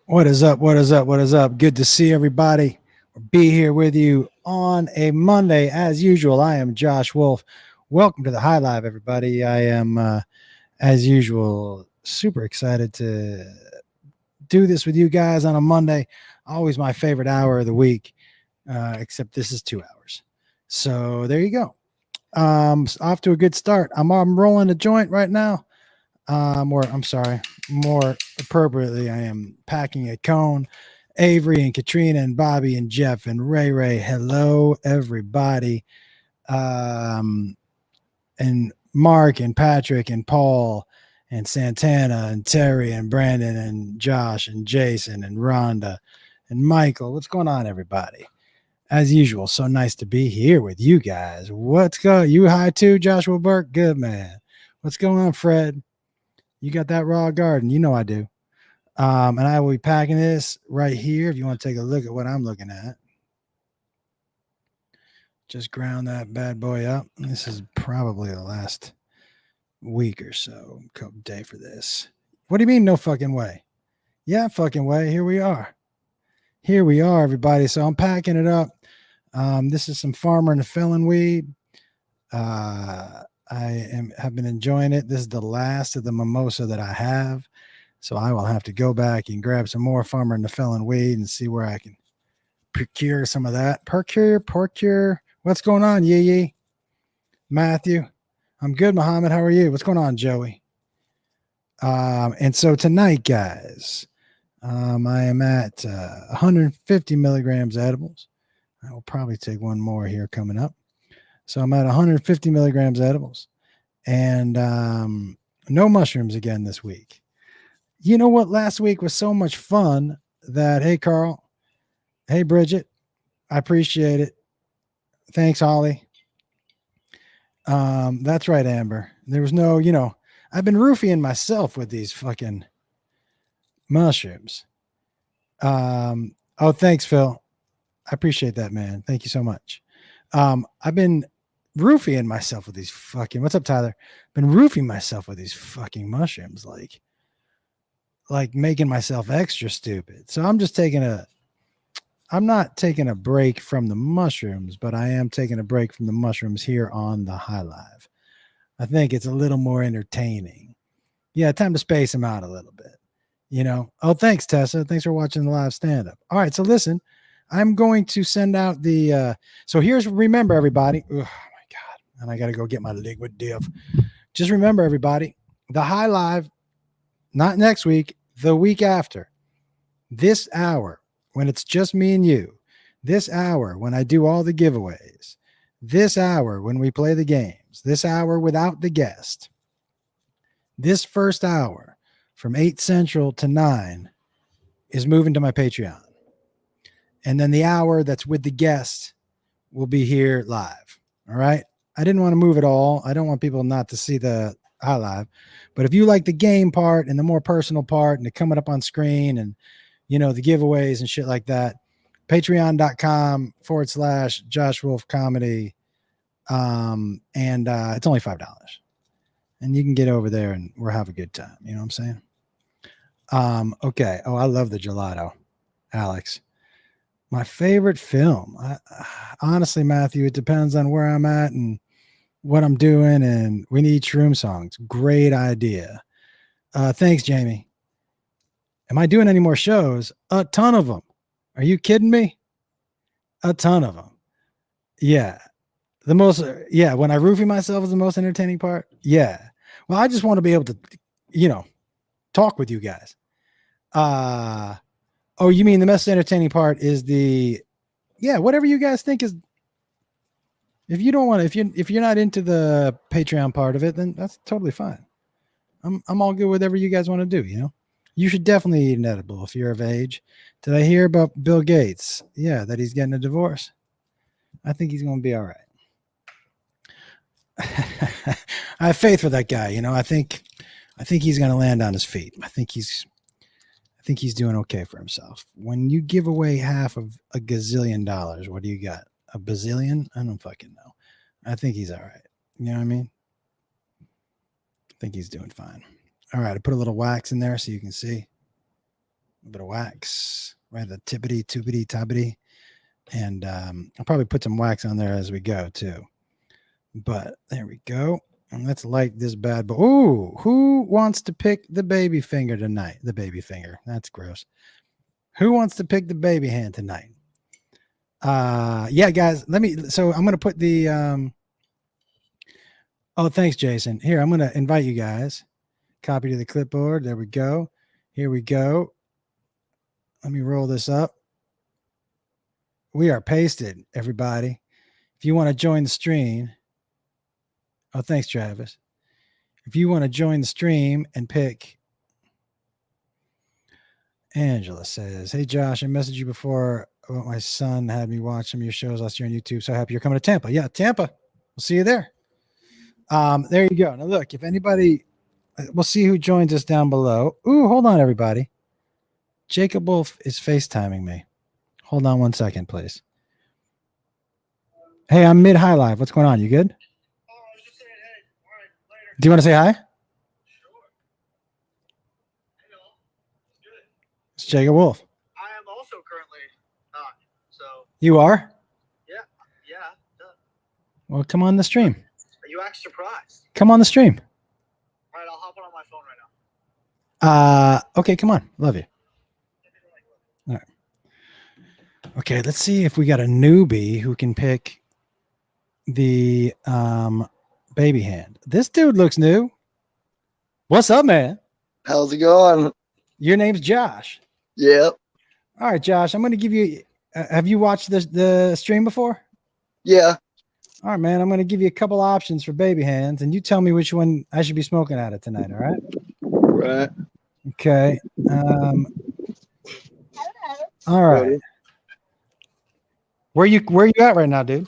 What is up? What is up? What is up? Good to see everybody. Be here with you on a Monday as usual. I am Josh Wolfe. Welcome to the High Live, everybody. I am, as usual, super excited to do this with you guys on a Monday. Always my favorite hour of the week, except this is 2 hours. So there you go. Off to a good start. I'm rolling a joint right now. I'm sorry, more appropriately, I am packing a cone. Avery and Katrina and Bobby and Jeff and Ray Ray. Hello, everybody. Um, and Mark and Patrick and Paul and Santana and Terry and Brandon and Josh and Jason and Rhonda and Michael. What's going on, everybody? As usual, so nice to be here with you guys. What's going? You high too, Joshua Burke? Good man. What's going on, Fred? You got that raw garden. You know I do. And I will be packing this right here. If you want to take a look at what I'm looking at, just ground that bad boy up. This is probably the last week or so, couple day for this. What do you mean, no fucking way? Yeah, fucking way. Here we are. Here we are, everybody. So I'm packing it up. This is some Farmer and the Felon weed. Have been enjoying it. This is the last of the mimosa that I have. So I will have to go back and grab some more Farmer and the Felon weed and see where I can procure some of that. Procure. What's going on, Yee? Matthew? I'm good, Muhammad. How are you? What's going on, Joey? And so tonight, guys, I am at 150 milligrams edibles. I will probably take one more here coming up. So I'm at 150 milligrams edibles and no mushrooms again this week. You know what? Last week was so much fun that, hey, Carl, hey, Bridget, I appreciate it. Thanks, Holly. That's right, Amber. There was no, I've been roofing myself with these fucking mushrooms. Oh, thanks, Phil. I appreciate that, man. Thank you so much. I've been roofing myself with these fucking, what's up, Tyler? Been roofing myself with these fucking mushrooms, like making myself extra stupid. So I'm not taking a break from the mushrooms, but I am taking a break from the mushrooms here on the High Live. I think it's a little more entertaining. Yeah, time to space them out a little bit, Oh, thanks, Tessa. Thanks for watching the live stand-up. All right, so listen, I'm going to send out the, remember, everybody. Oh, my God. And I got to go get my liquid diff. Just remember, everybody, the High Live, not next week, the week after, this hour, when it's just me and you, this hour when I do all the giveaways, this hour when we play the games, this hour without the guest, this first hour from 8 Central to 9 is moving to my Patreon. And then the hour that's with the guest will be here live. All right. I didn't want to move it all. I don't want people not to see the High Live. But if you like the game part and the more personal part and the coming up on screen and, the giveaways and shit like that, patreon.com/Josh Wolfe Comedy. And it's only $5. And you can get over there and we'll have a good time. You know what I'm saying? Okay. Oh, I love the gelato, Alex. My favorite film. Honestly, Matthew, it depends on where I'm at and what I'm doing. And we need shroom songs. Great idea. Thanks, Jamie. Am I doing any more shows? A ton of them. Are you kidding me? A ton of them. Yeah. When I roofie myself is the most entertaining part. Yeah. Well, I just want to be able to, talk with you guys. Oh, you mean the most entertaining part is whatever you guys think is. If you don't want to, if you're not into the Patreon part of it, then that's totally fine. I'm all good with whatever you guys want to do. You should definitely eat an edible if you're of age. Did I hear about Bill Gates? Yeah, that he's getting a divorce. I think he's going to be all right. I have faith for that guy. I think he's going to land on his feet. I think he's doing okay for himself. When you give away half of a gazillion dollars, what do you got? A bazillion? I don't fucking know. I think he's all right. You know what I mean? I think he's doing fine. All right. I put a little wax in there so you can see. bit of wax, right? The tippity, toopity, toppity. And I'll probably put some wax on there as we go too. But there we go. And let's light this bad boy. Ooh, who wants to pick the baby finger tonight? The baby finger. That's gross. Who wants to pick the baby hand tonight? Yeah, guys, so I'm gonna put the oh, thanks, Jason. Here, I'm gonna invite you guys. Copy to the clipboard. There we go. Here we go. Let me roll this up. We are pasted, everybody. If you want to join the stream, oh, thanks, Travis. If you want to join the stream and pick, Angela says, hey, Josh, I messaged you before about my son had me watch some of your shows last year on YouTube. So happy you're coming to Tampa. Yeah, Tampa. We'll see you there. There you go. Now, look, if anybody, we'll see who joins us down below. Ooh, hold on, everybody. Jacob Wolfe is FaceTiming me. Hold on 1 second, please. Hey, I'm mid-high live. What's going on? You good? Oh, I was just saying, hey, all right, later. Do you want to say hi? Sure. Hey, y'all. It's good. It's Jacob Wolfe. I am also currently not, so. You are? Yeah. Duh. Well, come on the stream. You act surprised. Come on the stream. All right, I'll hop on my phone right now. Okay, come on. Love you. All right. Okay, let's see if we got a newbie who can pick the baby hand. This dude looks new. What's up, man? How's it going? Your name's Josh. Yep. All right, Josh, I'm going to give you have you watched the stream before? Yeah. All right, man, I'm going to give you a couple options for baby hands, and you tell me which one I should be smoking out of tonight, all right? Right. Okay. All right. Where you at right now, dude?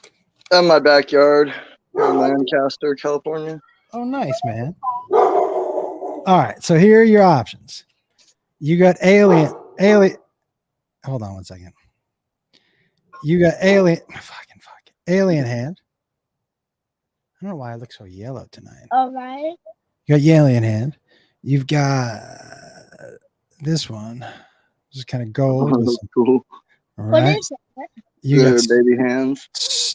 In my backyard in Lancaster, California. Oh, nice, man. All right, so here are your options. You got alien. Hold on 1 second. You got alien hand. I don't know why I look so yellow tonight. All right. You got alien hand. You've got this one. Just kind of gold. Oh, that's cool. All right. What is it? You got baby hands.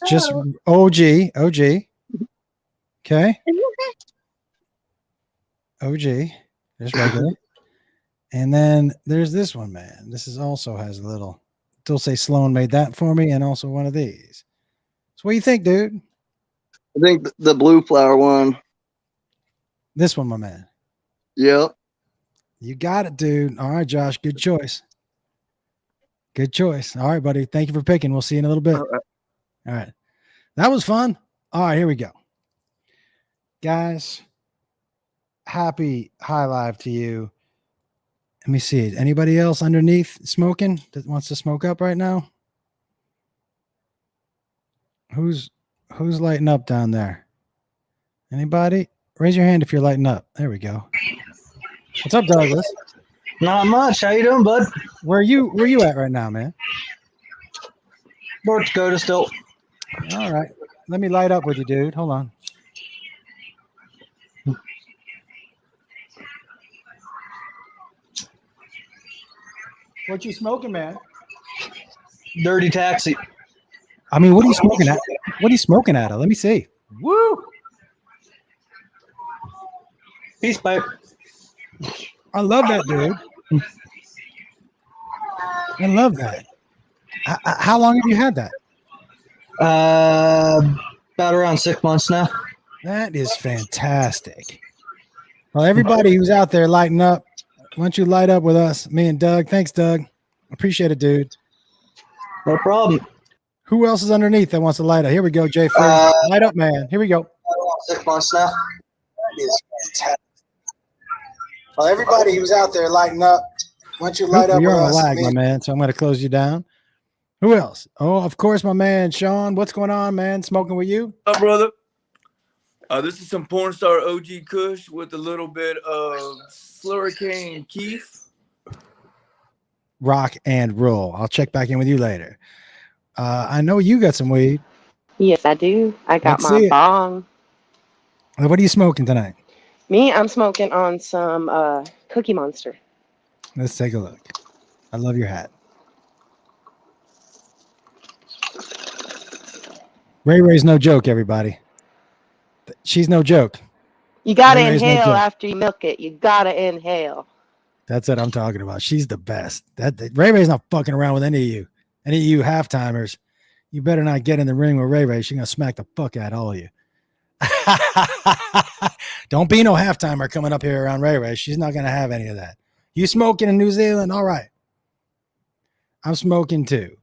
just OG. Okay. OG. There's regular. And then there's this one, man. This is also has a little. Dulce Sloan made that for me, and also one of these. So what do you think, dude? I think the blue flower one. This one, my man. Yep. You got it, dude. All right, Josh. Good choice. Good choice. All right, buddy. Thank you for picking. We'll see you in a little bit. All right. That was fun. All right, here we go. Guys, happy high live to you. Let me see. Anybody else underneath smoking that wants to smoke up right now? Who's lighting up down there? Anybody? Raise your hand if you're lighting up. There we go. What's up, Douglas? Not much. How you doing, bud? Where you at right now, man? North Dakota still. All right. Let me light up with you, dude. Hold on. What you smoking, man? Dirty taxi. I mean, what are you smoking at? What are you smoking at? Let me see. Woo! Peace pipe. I love that, dude. I love that. How long have you had that? About around 6 months now. That is fantastic. Well, everybody who's out there lighting up, why don't you light up with us, me and Doug? Thanks, Doug. Appreciate it, dude. No problem. Who else is underneath that wants to light up? Here we go, Jay. Light up, man. Here we go. About around 6 months now. That is fantastic. Well, everybody who's out there lighting up, why don't you light up with us? You're on a lag, my man, so I'm going to close you down. Who else? Oh, of course, my man, Sean. What's going on, man? Smoking with you? What's up, brother? This is some porn star OG Kush with a little bit of Slurricane Keef. Rock and roll. I'll check back in with you later. I know you got some weed. Yes, I do. I got Let's my see it. bong. What are you smoking tonight? Me, I'm smoking on some Cookie Monster. Let's take a look. I love your hat. Ray Ray's no joke, everybody. She's no joke. You gotta Ray Ray's no inhale joke. after you milk it. You gotta inhale. That's what I'm talking about. She's the best. Ray Ray's not fucking around with any of you. Any of you half timers. You better not get in the ring with Ray Ray. She's gonna smack the fuck out of all of you. Don't be no half timer coming up here around Ray Ray. She's not gonna have any of that. You smoking in New Zealand? All right. I'm smoking too.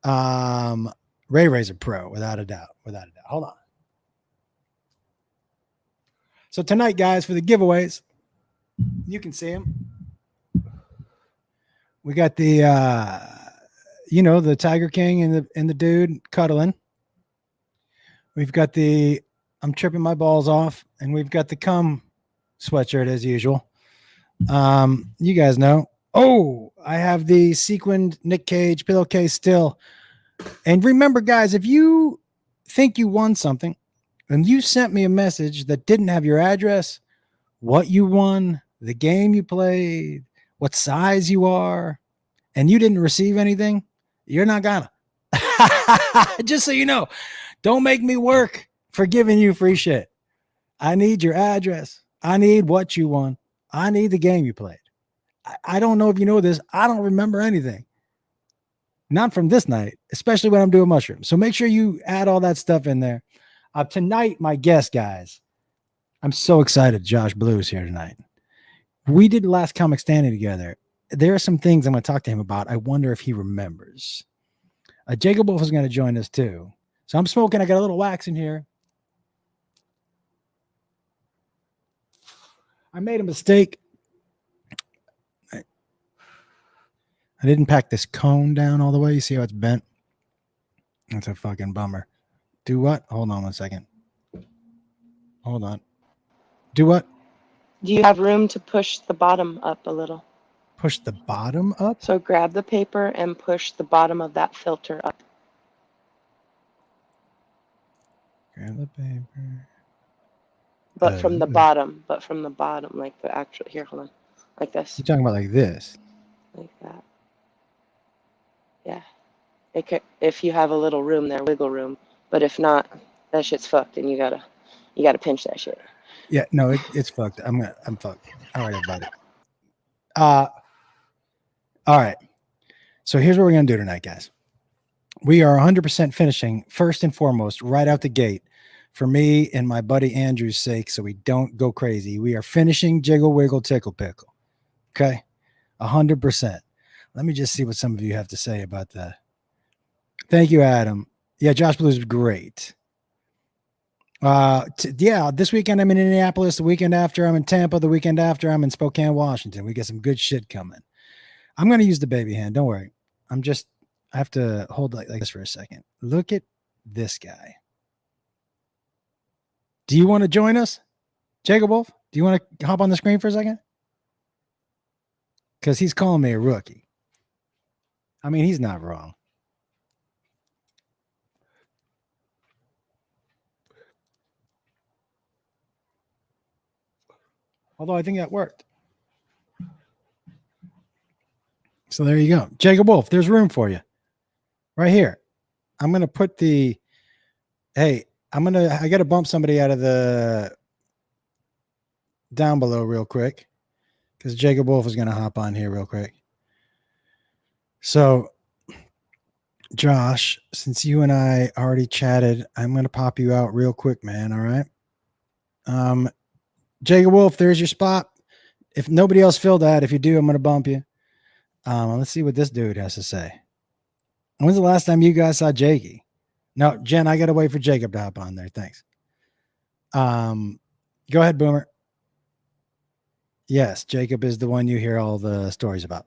Ray Ray's a pro, without a doubt. Without a doubt. Hold on. So tonight, guys, for the giveaways, you can see them. We got the the Tiger King and the dude cuddling. We've got the I'm tripping my balls off, and we've got the cum sweatshirt as usual. You guys know. Oh, I have the sequined Nick Cage pillowcase still. And remember, guys, if you think you won something and you sent me a message that didn't have your address, what you won, the game you played, what size you are, and you didn't receive anything, you're not gonna. Just so you know, don't make me work for giving you free shit. I need your address. I need what you won. I need the game you played. I don't know if you know this. I don't remember anything. Not from this night, especially when I'm doing mushrooms. So make sure you add all that stuff in there. Tonight, my guest, guys, I'm so excited. Josh Blue's here tonight. We did the last comic standing together. There are some things I'm going to talk to him about. I wonder if he remembers. Jacob Wolfe is going to join us too. So I'm smoking. I got a little wax in here. I made a mistake. I didn't pack this cone down all the way. You see how it's bent? That's a fucking bummer. Do what? Hold on 1 second. Hold on. Do what? Do you have room to push the bottom up a little? Push the bottom up? So grab the paper and push the bottom of that filter up. Grab the paper. But from the bottom, like the actual, here, hold on. Like this. You're talking about like this? Like that. Yeah. If you have a little room there, wiggle room. But if not, that shit's fucked and you gotta pinch that shit. Yeah, no, it's fucked. I'm fucked. All right, everybody. All right. So here's what we're gonna do tonight, guys. We are 100% finishing first and foremost right out the gate for me and my buddy Andrew's sake, so we don't go crazy. We are finishing Jiggle Wiggle Tickle Pickle. Okay, 100%. Let me just see what some of you have to say about that. Thank you, Adam. Yeah, Josh Blue's great. This weekend I'm in Indianapolis. The weekend after I'm in Tampa. The weekend after I'm in Spokane, Washington. We get some good shit coming. I'm going to use the baby hand. Don't worry. I have to hold like this for a second. Look at this guy. Do you want to join us? Jacob Wolfe, do you want to hop on the screen for a second? Because he's calling me a rookie. I mean, he's not wrong. Although I think that worked. So there you go. Jacob Wolfe, there's room for you. Right here. I'm going to put I got to bump somebody out of the down below real quick because Jacob Wolfe is going to hop on here real quick. So Josh, since you and I already chatted, I'm going to pop you out real quick, man. All right. Jacob Wolfe, there's your spot. If nobody else filled that, if you do, I'm going to bump you. Let's see what this dude has to say. When's the last time you guys saw Jakey? No, Jen, I got to wait for Jacob to hop on there. Thanks. Go ahead, Boomer. Yes, Jacob is the one you hear all the stories about.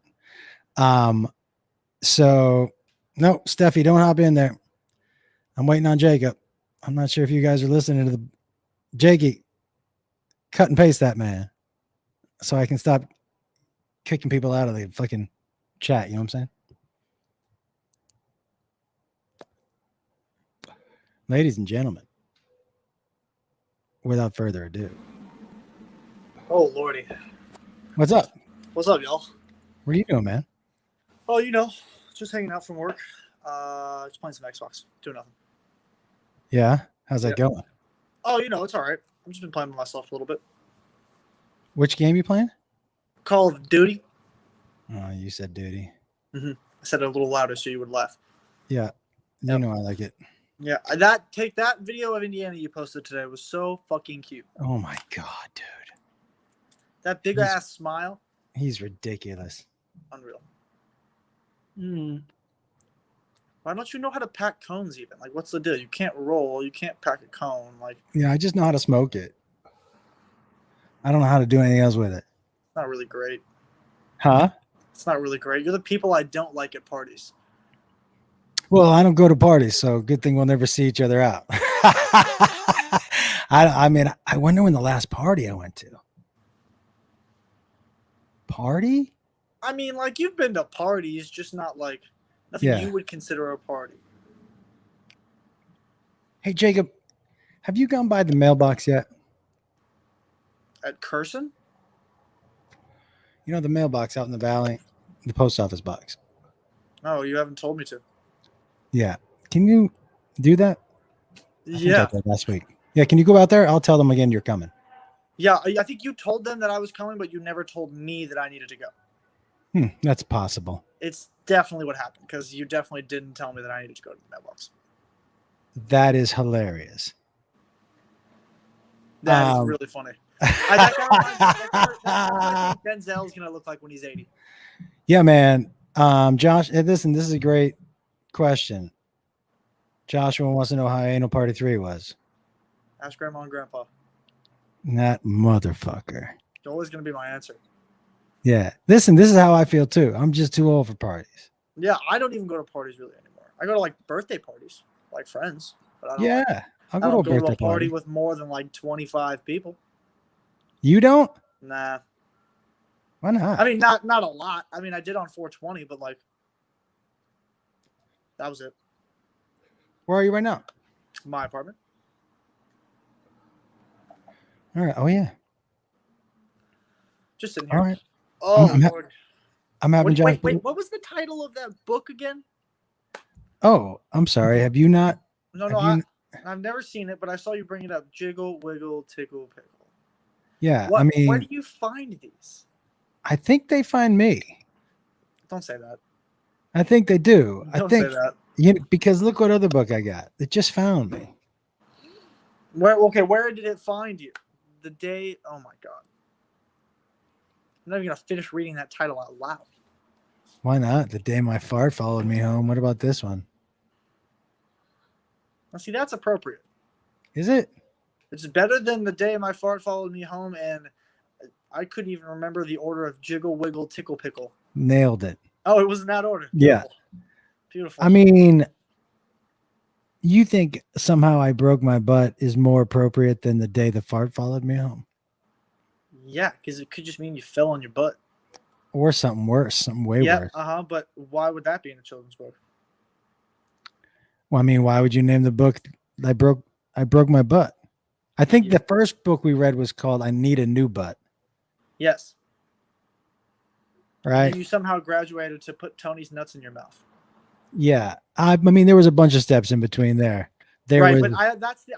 So no, Steffi, don't hop in there. I'm waiting on Jacob. I'm not sure if you guys are listening to the Jakey. Cut and paste that, man, so I can stop kicking people out of the fucking chat. You know what I'm saying? Ladies and gentlemen, without further ado. Oh, Lordy. What's up? What's up, y'all? What are you doing, man? Oh, you know, just hanging out from work. Just playing some Xbox. Doing nothing. Yeah. How's that Yeah. going? Oh, you know, it's all right. I've just been playing with myself a little bit. Which game you playing? Call of Duty. Oh, you said duty. I said it a little louder so you would laugh. Yeah. You Yep. know I like it. Yeah, that video of Indiana you posted today was so fucking cute. Oh my god, dude. That big ass smile, He's ridiculous. unreal. Why don't you know how to pack cones even? Like, what's the deal? You can't roll. You can't pack a cone. Like, Yeah, I just know how to smoke it. I don't know how to do anything else with it. it's not really great. Huh? It's not really great. You're the people I don't like at parties. Well, I don't go to parties, so good thing we'll never see each other out. I mean, I wonder when the last party I went to. Party? I mean, like, you've been to parties, just not like nothing Yeah. you would consider a party. Hey, Jacob, have you gone by the mailbox yet? At Curson? You know the mailbox out in the valley, the post office box. No, you haven't told me to. Yeah. Can you do that? I think I Yeah. did last week. Yeah. Can you go out there? I'll tell them again you're coming. Yeah, I think you told them that I was coming, but you never told me that I needed to go. That's possible. It's definitely what happened because you definitely didn't tell me that I needed to go to the mailbox. That is hilarious. That is really funny. That guy reminds me of Denzel's going to look like when he's 80. Yeah, man. Josh, listen, this is a great question. Joshua wants to know how Anal Party 3 was. Ask Grandma and Grandpa. That motherfucker. It's always going to be my answer. Yeah. Listen, this is how I feel too. I'm just too old for parties. Yeah, I don't even go to parties really anymore. I go to like birthday parties, like friends. But I don't I'll I go don't to a birthday a party party. with more than like 25 people. You don't? Nah. Why not? I mean, not a lot. I mean, I did on 420, but like, that was it. Where are you right now? My apartment. All right. Oh, yeah. Just sitting here. All right. Oh, I'm Lord. having Josh. Wait, what was the title of that book again? Oh, I'm sorry. Have you not? No, I've never seen it, but I saw you bring it up. Jiggle, wiggle, tickle, pickle. Yeah. Where I do you find these? I think they find me. Don't say that. I think they do. Don't I think, say that. because look what other book I got. It just found me. Where did it find you? The day. Oh my God. I'm not even gonna finish reading that title out loud. Why not? The Day My Fart Followed Me Home. What about this one? Now, see, that's appropriate. Is it? It's better than The Day My Fart Followed Me Home, and I couldn't even remember the order of Jiggle, Wiggle, Tickle, Pickle. Nailed it. Oh, it was in that order. Yeah. Beautiful. I mean, you think somehow I broke my butt is more appropriate than The Day the Fart Followed Me Home? Yeah, because it could just mean you fell on your butt. Or something worse, something way worse. But why would that be in a children's book? Well, I mean, why would you name the book I broke my butt? I think Yeah. the first book we read was called I Need a New Butt. Yes. Right? And you somehow graduated to put Tony's nuts in your mouth. Yeah. I mean, there was a bunch of steps in between there. Right, was, but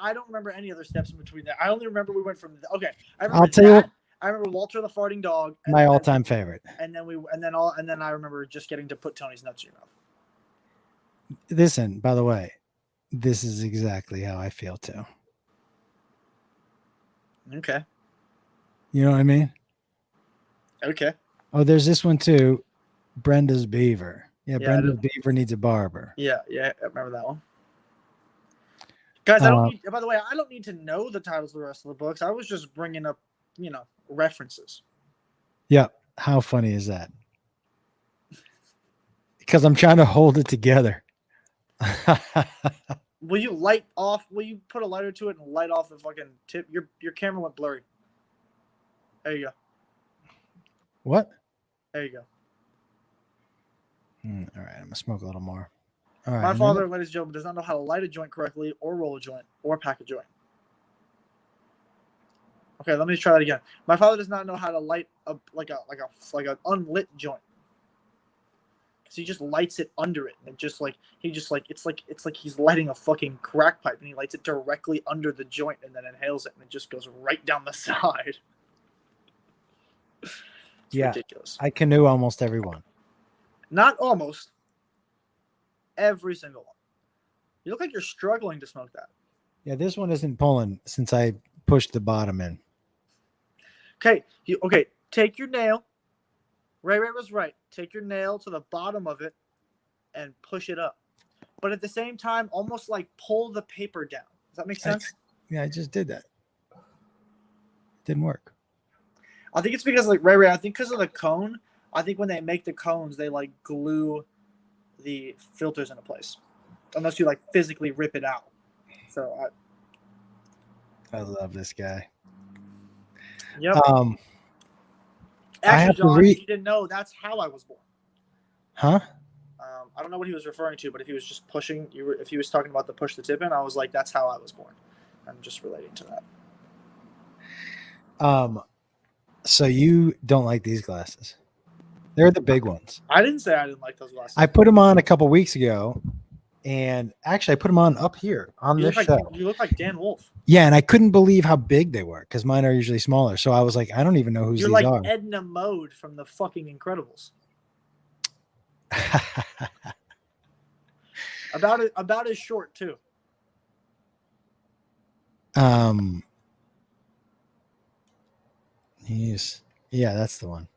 I don't remember any other steps in between there. I only remember we went from I remember I'll tell you what, I remember Walter the farting dog. my all-time favorite. And then I remember just getting to put Tony's nuts in your mouth. Listen, by the way, this is exactly how I feel too. Okay. You know what I mean? Okay. Oh, there's this one too. Brenda's Beaver. Yeah, Yeah, Brenda's Beaver needs a barber. Yeah, I remember that one. Guys, by the way, I don't need to know the titles of the rest of the books. I was just bringing up, references. Yeah. How funny is that? Because I'm trying to hold it together. Will you put a lighter to it and light off the fucking tip? Your camera went blurry. There you go. What? There you go. All right, I'm gonna smoke a little more. All right. My father, ladies and gentlemen, does not know how to light a joint correctly, or roll a joint, or pack a joint. Okay, let me try that again. My father does not know how to light like an unlit joint. So he just lights it under it, and it's like he's lighting a fucking crack pipe, and he lights it directly under the joint, and then inhales it, and it just goes right down the side. It's ridiculous. I canoe almost every one. Not almost. Every single one. You look like you're struggling to smoke that. Yeah, this one isn't pulling since I pushed the bottom in. Okay, take your nail. Ray was right. Take your nail to the bottom of it and push it up. But at the same time, almost like pull the paper down. Does that make sense? I just did that. Didn't work. I think it's because like Ray, I think because of the cone. I think when they make the cones, they like glue the filters into place. Unless you like physically rip it out. So I love this guy. Yep. I have Actually, to John, read. if you didn't know, that's how I was born. Huh? I don't know what he was referring to, but if he was just pushing, if he was talking about the push the tip in, I was like, that's how I was born. I'm just relating to that. So you don't like these glasses? They're the big ones. I didn't say I didn't like those glasses. I put them on a couple weeks ago, and actually I put them on up here on this show. You look like Dan Wolfe. Yeah, and I couldn't believe how big they were because mine are usually smaller. So I was like, I don't even know whose You're these like are. Edna Mode from the fucking Incredibles. About as short too. Yeah, that's the one.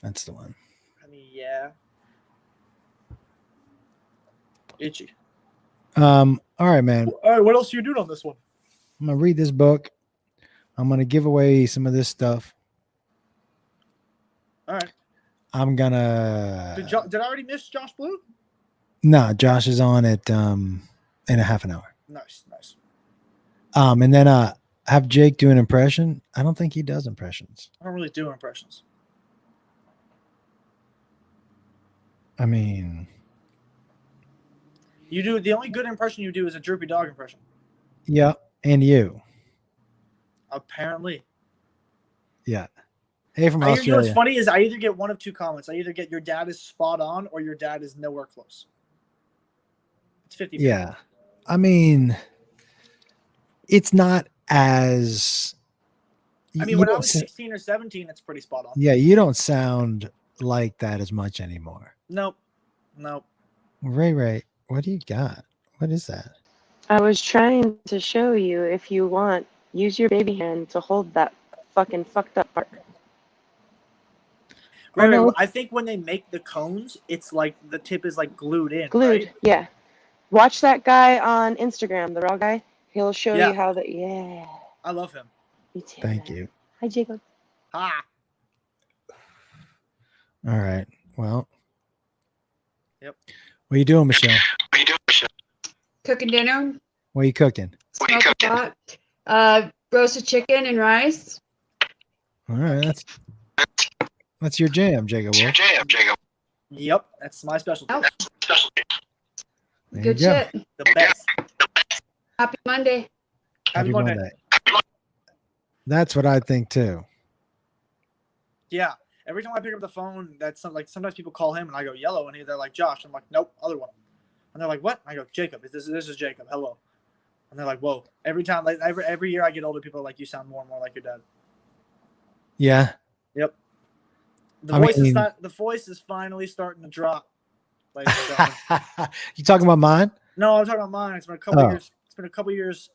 That's the one. I mean, yeah. Itchy. All right, man. All right, what else are you doing on this one? I'm gonna read this book. I'm gonna give away some of this stuff. All right. I'm gonna. Did I already miss Josh Blue? No, Josh is on it in a half an hour. Nice. And then have Jake do an impression. I don't think he does impressions. I don't really do impressions. I mean, You do the only good impression you do is a droopy dog impression. yeah, and you. Apparently. Yeah. Hey, from You know Australia. what's funny is I either get one of two comments. I either get your dad is spot on or your dad is nowhere close. It's 50. Yeah. I mean, it's not as. I mean, you when I don't was s- 16 or 17, it's pretty spot on. Yeah, you don't sound like that as much anymore. Nope. Ray, what do you got? What is that? I was trying to show you, if you want, use your baby hand to hold that fucking fucked up part. Right, no. I think when they make the cones, it's like the tip is like glued in. Glued, Right? yeah. Watch that guy on Instagram, the raw guy. He'll show Yeah. you how the, yeah. I love him. Me too. Thank man. you. Hi, Jacob. Ah. All right. Well. Yep. What are you doing, Michelle? Cooking dinner. What are you cooking? Smoke pot. Roasted chicken and rice. All right. That's your jam, Jacob Wolfe. Yep, that's my specialty. Oh, There good you go. shit. The best. Happy Monday. Happy Monday. That's what I think too. Yeah. Every time I pick up the phone, sometimes people call him and I go yellow, and they're like Josh. I'm like, nope, other one. And they're like, what? I go, Jacob. This is Jacob. Hello. And they're like, whoa. Every time, like every year I get older, people are like, you sound more and more like your dad. Yeah. Yep. mean- The voice is finally starting to drop. ladies and gentlemen. You talking about mine? No, I'm talking about mine. It's been a couple Oh. years. It's been a couple years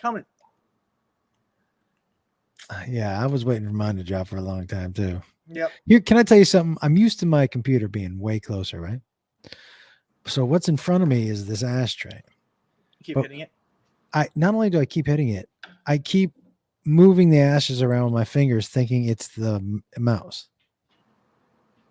coming. Yeah, I was waiting for mine to drop for a long time too. Yep. Here, can I tell you something? I'm used to my computer being way closer, right? So what's in front of me is this ashtray. Keep But- hitting it. I not only do I keep hitting it, I keep moving the ashes around with my fingers, thinking it's the mouse.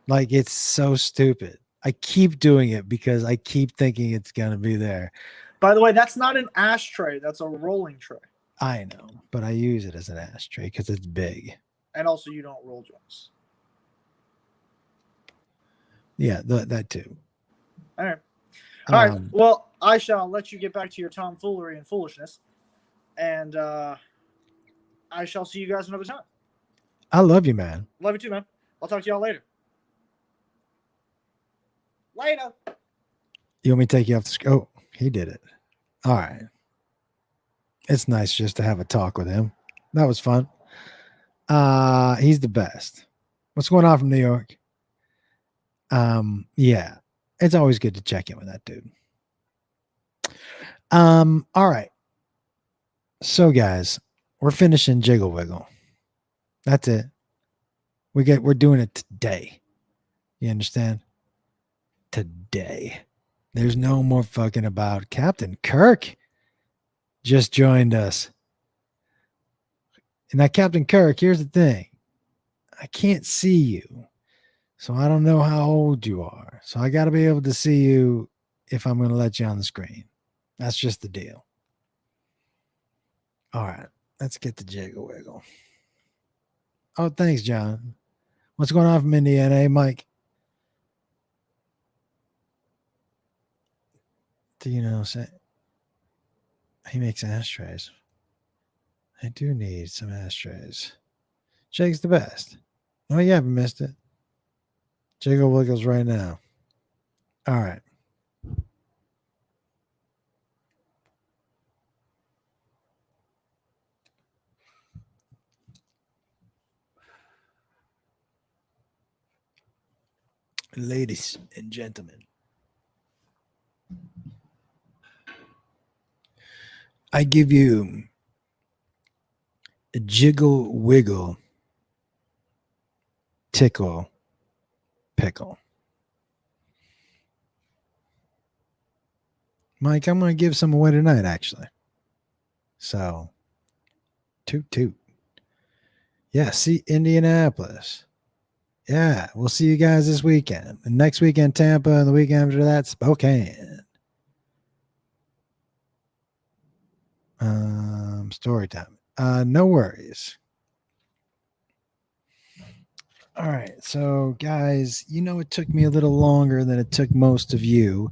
Like, it's so stupid. I keep doing it because I keep thinking it's gonna be there. By the way, that's not an ashtray. That's a rolling tray. I know, but I use it as an ashtray because it's big. And also, you don't roll joints. Yeah, that too. All right. All right. Um, Well, I shall let you get back to your tomfoolery and foolishness. And I shall see you guys another time. I love you, man. Love you too, man. I'll talk to y'all later. Later. You want me to take you off the screen? Oh, he did it. All right. It's nice just to have a talk with him. That was fun. He's the best. What's going on from New York? Yeah. It's always good to check in with that dude. All right. So guys, we're finishing Jiggle Wiggle. That's it. We're doing it today. You understand? Today. There's no more fucking about. Captain Kirk just joined us. And now, Captain Kirk, here's the thing. I can't see you. So I don't know how old you are. So I got to be able to see you if I'm going to let you on the screen. That's just the deal. All right. Let's get the Jiggle Wiggle. Oh, thanks, John. What's going on from Indiana? Hey, Mike. Do you know, he makes ashtrays. I do need some ashtrays. Jake's the best. Oh, you haven't missed it. Jiggle Wiggles right now. All right. Ladies and gentlemen, I give you a Jiggle Wiggle Tickle Pickle. Mike, I'm going to give some away tonight, actually. So, toot toot. Yeah, see Indianapolis. Yeah, we'll see you guys this weekend. And next weekend, Tampa, and the weekend after that, Spokane. Story time. No worries. All right, so guys, it took me a little longer than it took most of you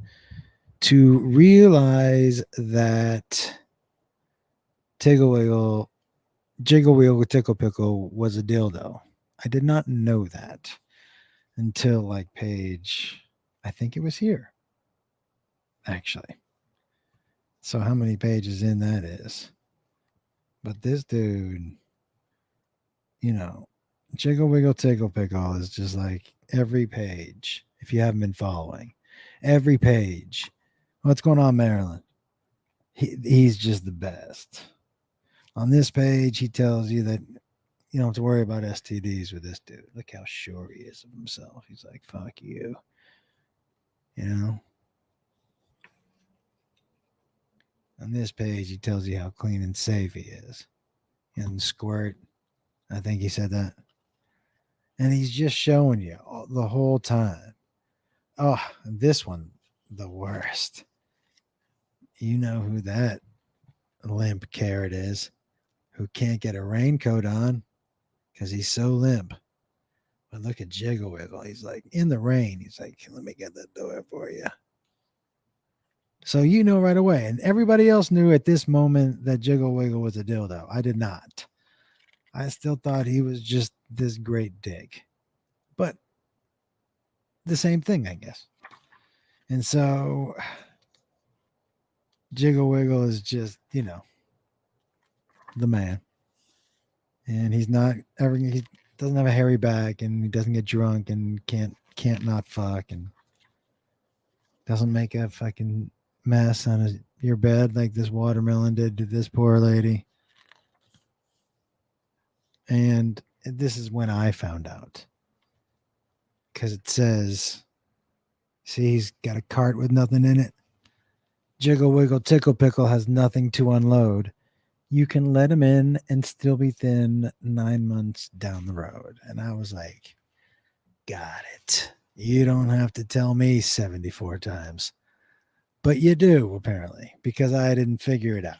to realize that Jiggle Wiggle, Tickle Pickle was a dildo. I did not know that until like page, I think it was here, actually. So how many pages in that is? But this dude, Jiggle Wiggle Tickle Pickle is just like every page. If you haven't been following, every page. What's going on, Maryland? He's just the best. On this page, he tells you that you don't have to worry about STDs with this dude. Look how sure he is of himself. He's like, fuck you. On this page, he tells you how clean and safe he is. And squirt. I think he said that. And he's just showing you the whole time. Oh, this one, the worst. You know who that limp carrot is, who can't get a raincoat on because he's so limp. But look at Jiggle Wiggle. He's like, in the rain. He's like, let me get that door for you. So right away. And everybody else knew at this moment that Jiggle Wiggle was a dildo. I did not. I still thought he was just this great dick. But the same thing, I guess. And so Jiggle Wiggle is just, the man. And he doesn't have a hairy back, and he doesn't get drunk, and can't not fuck, and doesn't make a fucking mess on your bed like this watermelon did to this poor lady. And this is when I found out, because it says, see, he's got a cart with nothing in it. Jiggle Wiggle Tickle Pickle has nothing to unload. You can let him in and still be thin 9 months down the road. And I was like, got it. You don't have to tell me 74 times. But you do, apparently, because I didn't figure it out.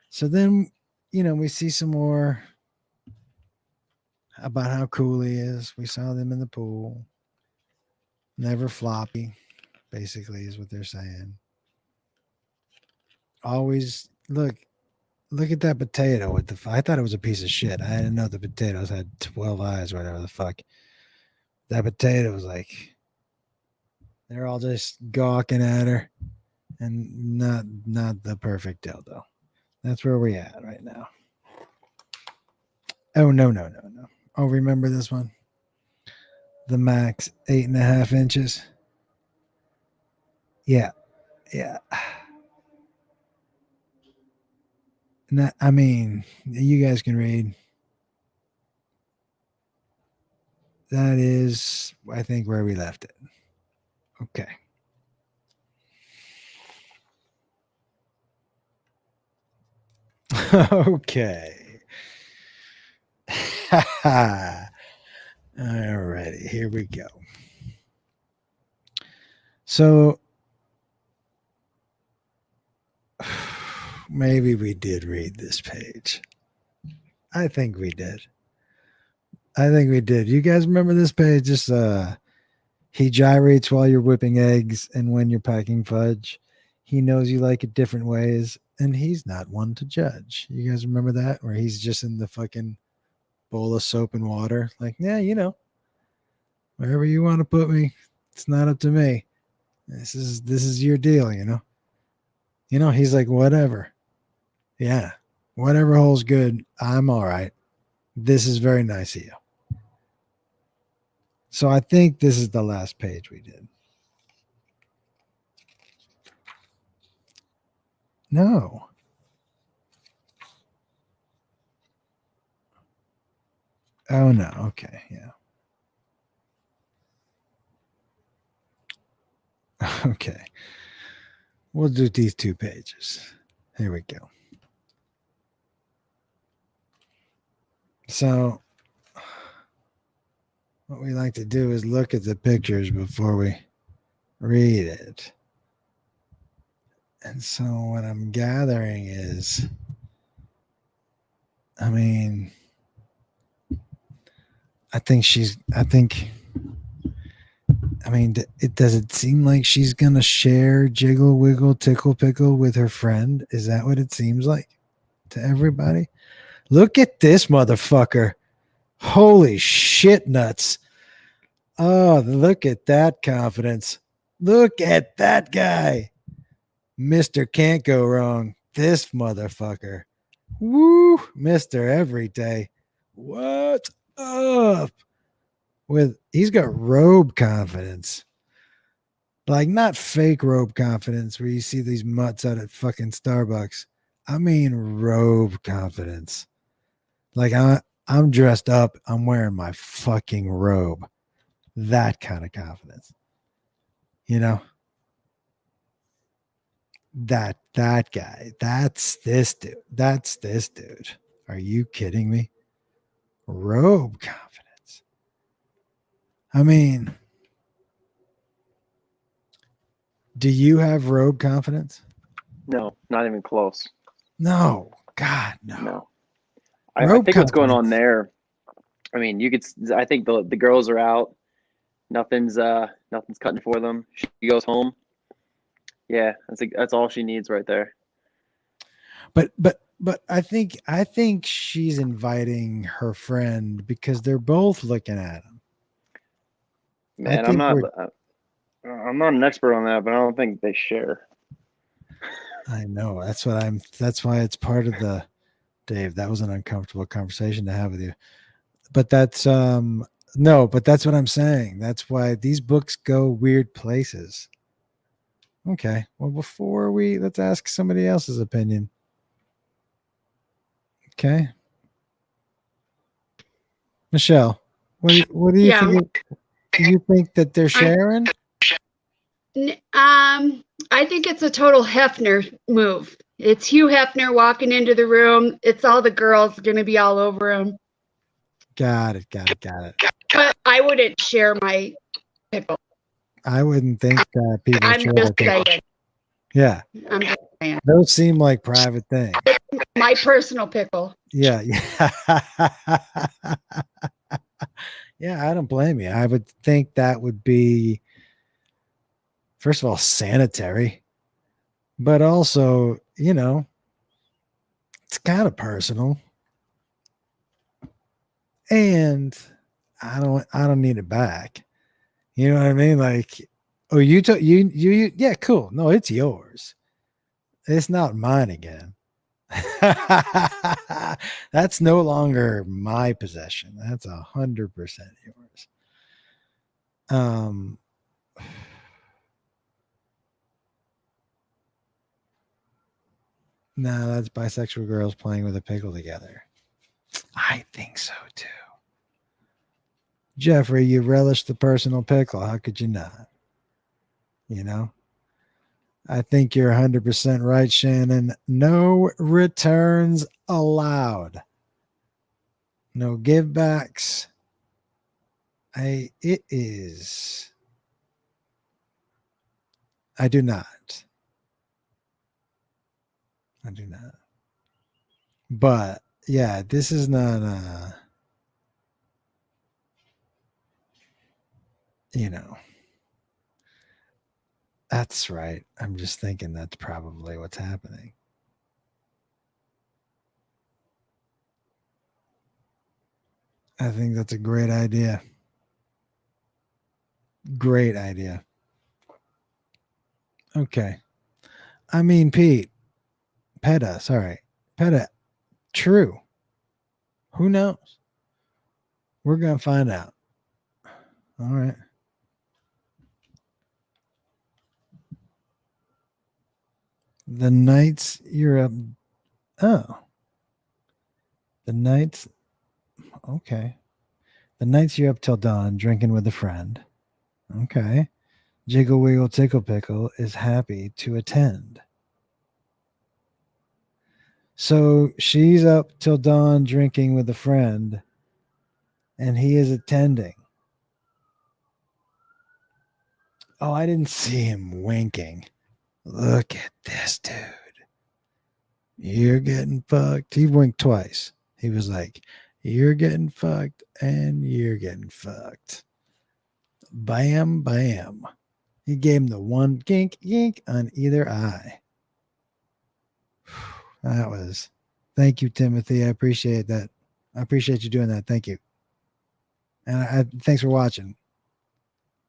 So then, we see some more about how cool he is. We saw them in the pool. Never floppy, basically, is what they're saying. Always, look at that potato with I thought it was a piece of shit. I didn't know the potatoes had 12 eyes or whatever the fuck. That potato was like, They're all just gawking at her, and not the perfect dildo. That's where we at right now. Oh no. Oh, remember this one? The max 8.5 inches. Yeah. I mean, you guys can read. That is, I think, where we left it. Okay. Okay. Alrighty, here we go. So maybe we did read this page. I think we did. You guys remember this page? Just he gyrates while you're whipping eggs and when you're packing fudge. He knows you like it different ways, and he's not one to judge. You guys remember that? Where he's just in the fucking bowl of soap and water, like, yeah, wherever you want to put me, it's not up to me. This is your deal, he's like, whatever. Yeah, whatever holds good, I'm all right. This is very nice of you. So I think this is the last page we did. No. Oh no. Okay. Yeah. Okay. We'll do these 2 pages. Here we go. So what we like to do is look at the pictures before we read it. And so what I'm gathering is, I mean, does it seem like she's going to share Jiggle Wiggle Tickle Pickle with her friend? Is that what it seems like to everybody? Look at this motherfucker. Holy shit nuts. Oh, look at that confidence. Look at that guy. Mr. Can't Go Wrong. This motherfucker. Woo, Mr. Every Day. What's up? He's got robe confidence. Like, not fake robe confidence where you see these mutts out at fucking Starbucks. I mean robe confidence. Like, I'm dressed up. I'm wearing my fucking robe. That kind of confidence. That guy. That's this dude. Are you kidding me? Robe confidence. I mean, do you have robe confidence? No, not even close. No. God, no. No. I think what's going on there, I mean, I think the girls are out. Nothing's cutting for them. She goes home. Yeah, that's all she needs right there. But I think she's inviting her friend because they're both looking at him. Man, I'm not an expert on that, but I don't think they share. I know. That's why it's part of the Dave. That was an uncomfortable conversation to have with you. But that's no, but that's what I'm saying. That's why these books go weird places. Okay. Well, let's ask somebody else's opinion. Okay. Michelle, what do you think? Do you think that they're sharing? I think it's a total Hefner move. It's Hugh Hefner walking into the room. It's all the girls going to be all over him. Got it. But I wouldn't share my pickle. I wouldn't think that people I'm share just their pickle. saying. Yeah. I'm just saying. Those seem like private things. My personal pickle. Yeah. Yeah, I don't blame you. I would think that would be, first of all, sanitary, but also, it's kind of personal. And I don't need it back. You know what I mean? Like, Oh, you yeah, cool. No, it's yours. It's not mine again. That's no longer my possession. That's 100% yours. No, that's bisexual girls playing with a pickle together. I think so too. Jeffrey, you relish the personal pickle. How could you not? You know? I think you're 100% right, Shannon. No returns allowed. No givebacks. It is. I do not. I do not. But yeah, this is not you know. That's right. I'm just thinking that's probably what's happening. I think that's a great idea. Great idea. Okay. I mean, PETA, true. Who knows? We're going to find out. All right. The nights you're up. Oh. The nights. Okay. The nights you're up till dawn drinking with a friend. Okay. Jiggle Wiggle Tickle Pickle is happy to attend. So she's up till dawn drinking with a friend, and he is attending. Oh, I didn't see him winking. Look at this dude. You're getting fucked. He winked twice. He was like, you're getting fucked and you're getting fucked. Bam, bam. He gave him the one gink, yink on either eye. That was, thank you, Timothy. I appreciate that. I appreciate you doing that. Thank you. And thanks for watching.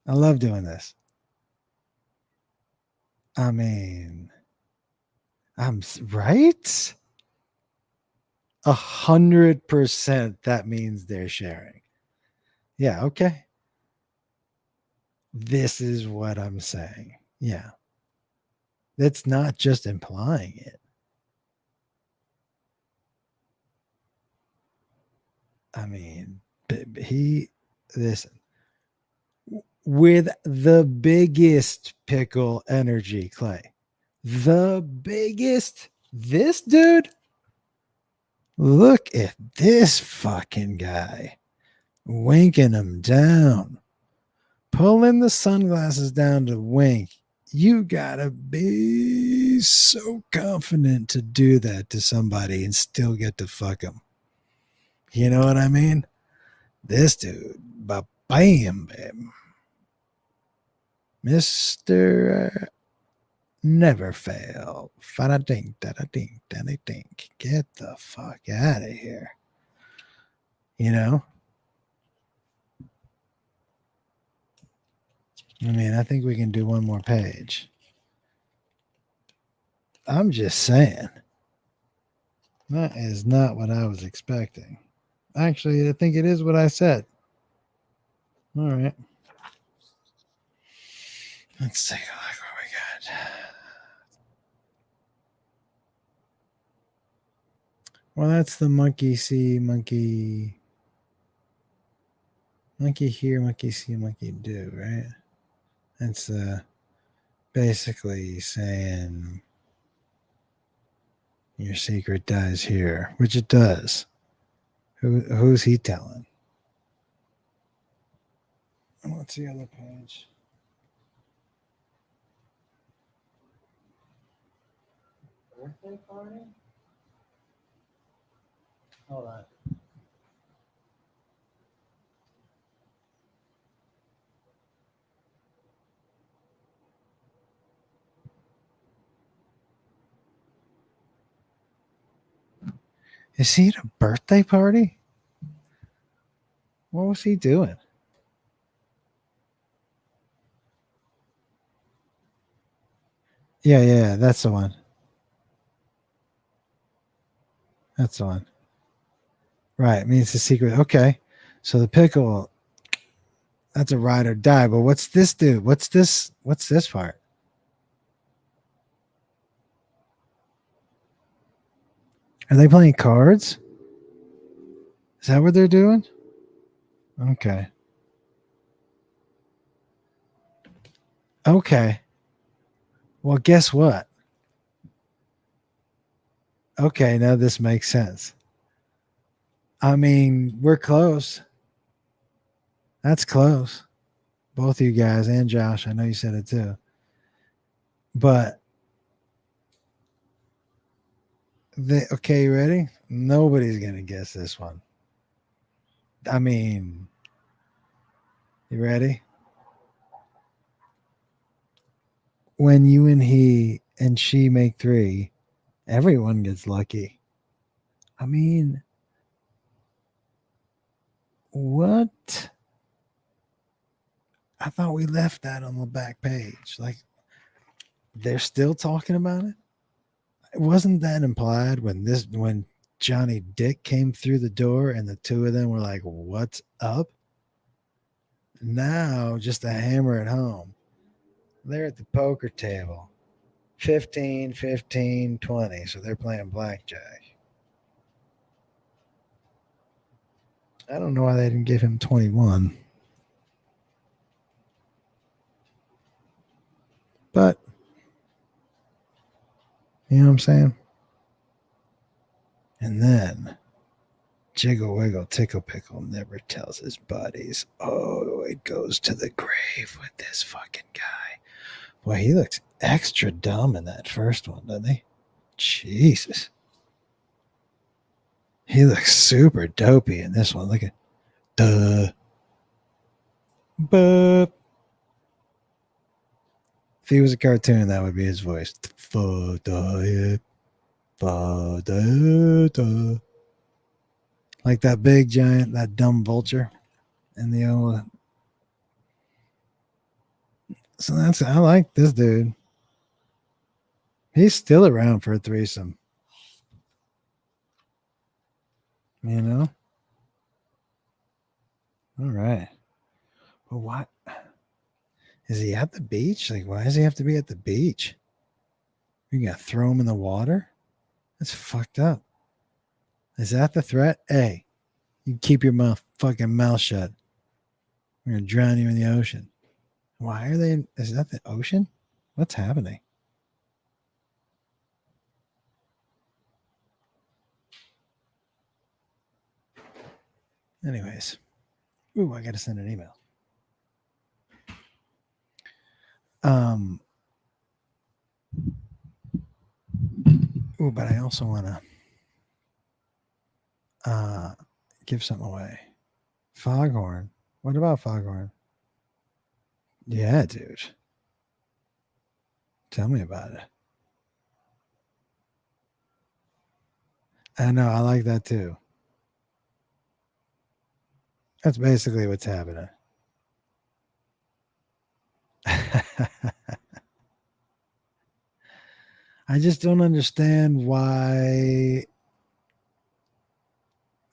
I love doing this. I mean, I'm right. 100% that means they're sharing. Yeah, okay. This is what I'm saying. Yeah. That's not just implying it. I mean, listen, with the biggest pickle energy, Clay, the biggest, this dude, look at this fucking guy winking him down, pulling the sunglasses down to wink. You gotta be so confident to do that to somebody and still get to fuck him. You know what I mean? This dude, bam, bam. Mr. Never Fail. Fada-dink, da-da-dink, da-da-dink. Get the fuck out of here. You know? I mean, I think we can do one more page. I'm just saying. That is not what I was expecting. Actually, I think it is what I said. All right. Let's take a look what we got. Well, that's the monkey see, monkey hear, monkey see, monkey do, right? That's basically saying your secret dies here, which it does. Who's he telling? What's the other page? Birthday party? Hold on. Is he at a birthday party? What was he doing? Yeah, that's the one. That's the one. Right. I mean, it's a secret. Okay. So the pickle, that's a ride or die. But what's this do? What's this part? Are they playing cards? Is that what they're doing? Okay. Okay. Well, guess what? Okay, now this makes sense. I mean, we're close. That's close. Both you guys and Josh. I know you said it too. But okay, you ready? Nobody's gonna guess this one. I mean, you ready? When you and he and she make 3, everyone gets lucky. I mean, what? I thought we left that on the back page. Like, they're still talking about it? Wasn't that implied when Johnny Dick came through the door and the two of them were like, what's up? Now, just to hammer it home, they're at the poker table. 15, 15, 20. So they're playing blackjack. I don't know why they didn't give him 21. But, you know what I'm saying? And then, Jiggle Wiggle Tickle Pickle never tells his buddies. Oh, it goes to the grave with this fucking guy. Boy, he looks extra dumb in that first one, doesn't he? Jesus. He looks super dopey in this one. Look at duh. Boop. If he was a cartoon, that would be his voice. Like that big giant, that dumb vulture in the old. So I like this dude. He's still around for a threesome. You know? All right. But what? Is he at the beach? Like, why does he have to be at the beach? You gotta throw him in the water? That's fucked up. Is that the threat? Hey, you keep your fucking mouth shut. We're gonna drown you in the ocean. Why are they? Is that the ocean? What's happening? Anyways, ooh, I gotta send an email. Ooh, but I also wanna give something away. Foghorn. What about Foghorn? Yeah, dude. Tell me about it. I know, I like that too. That's basically what's happening. I just don't understand why.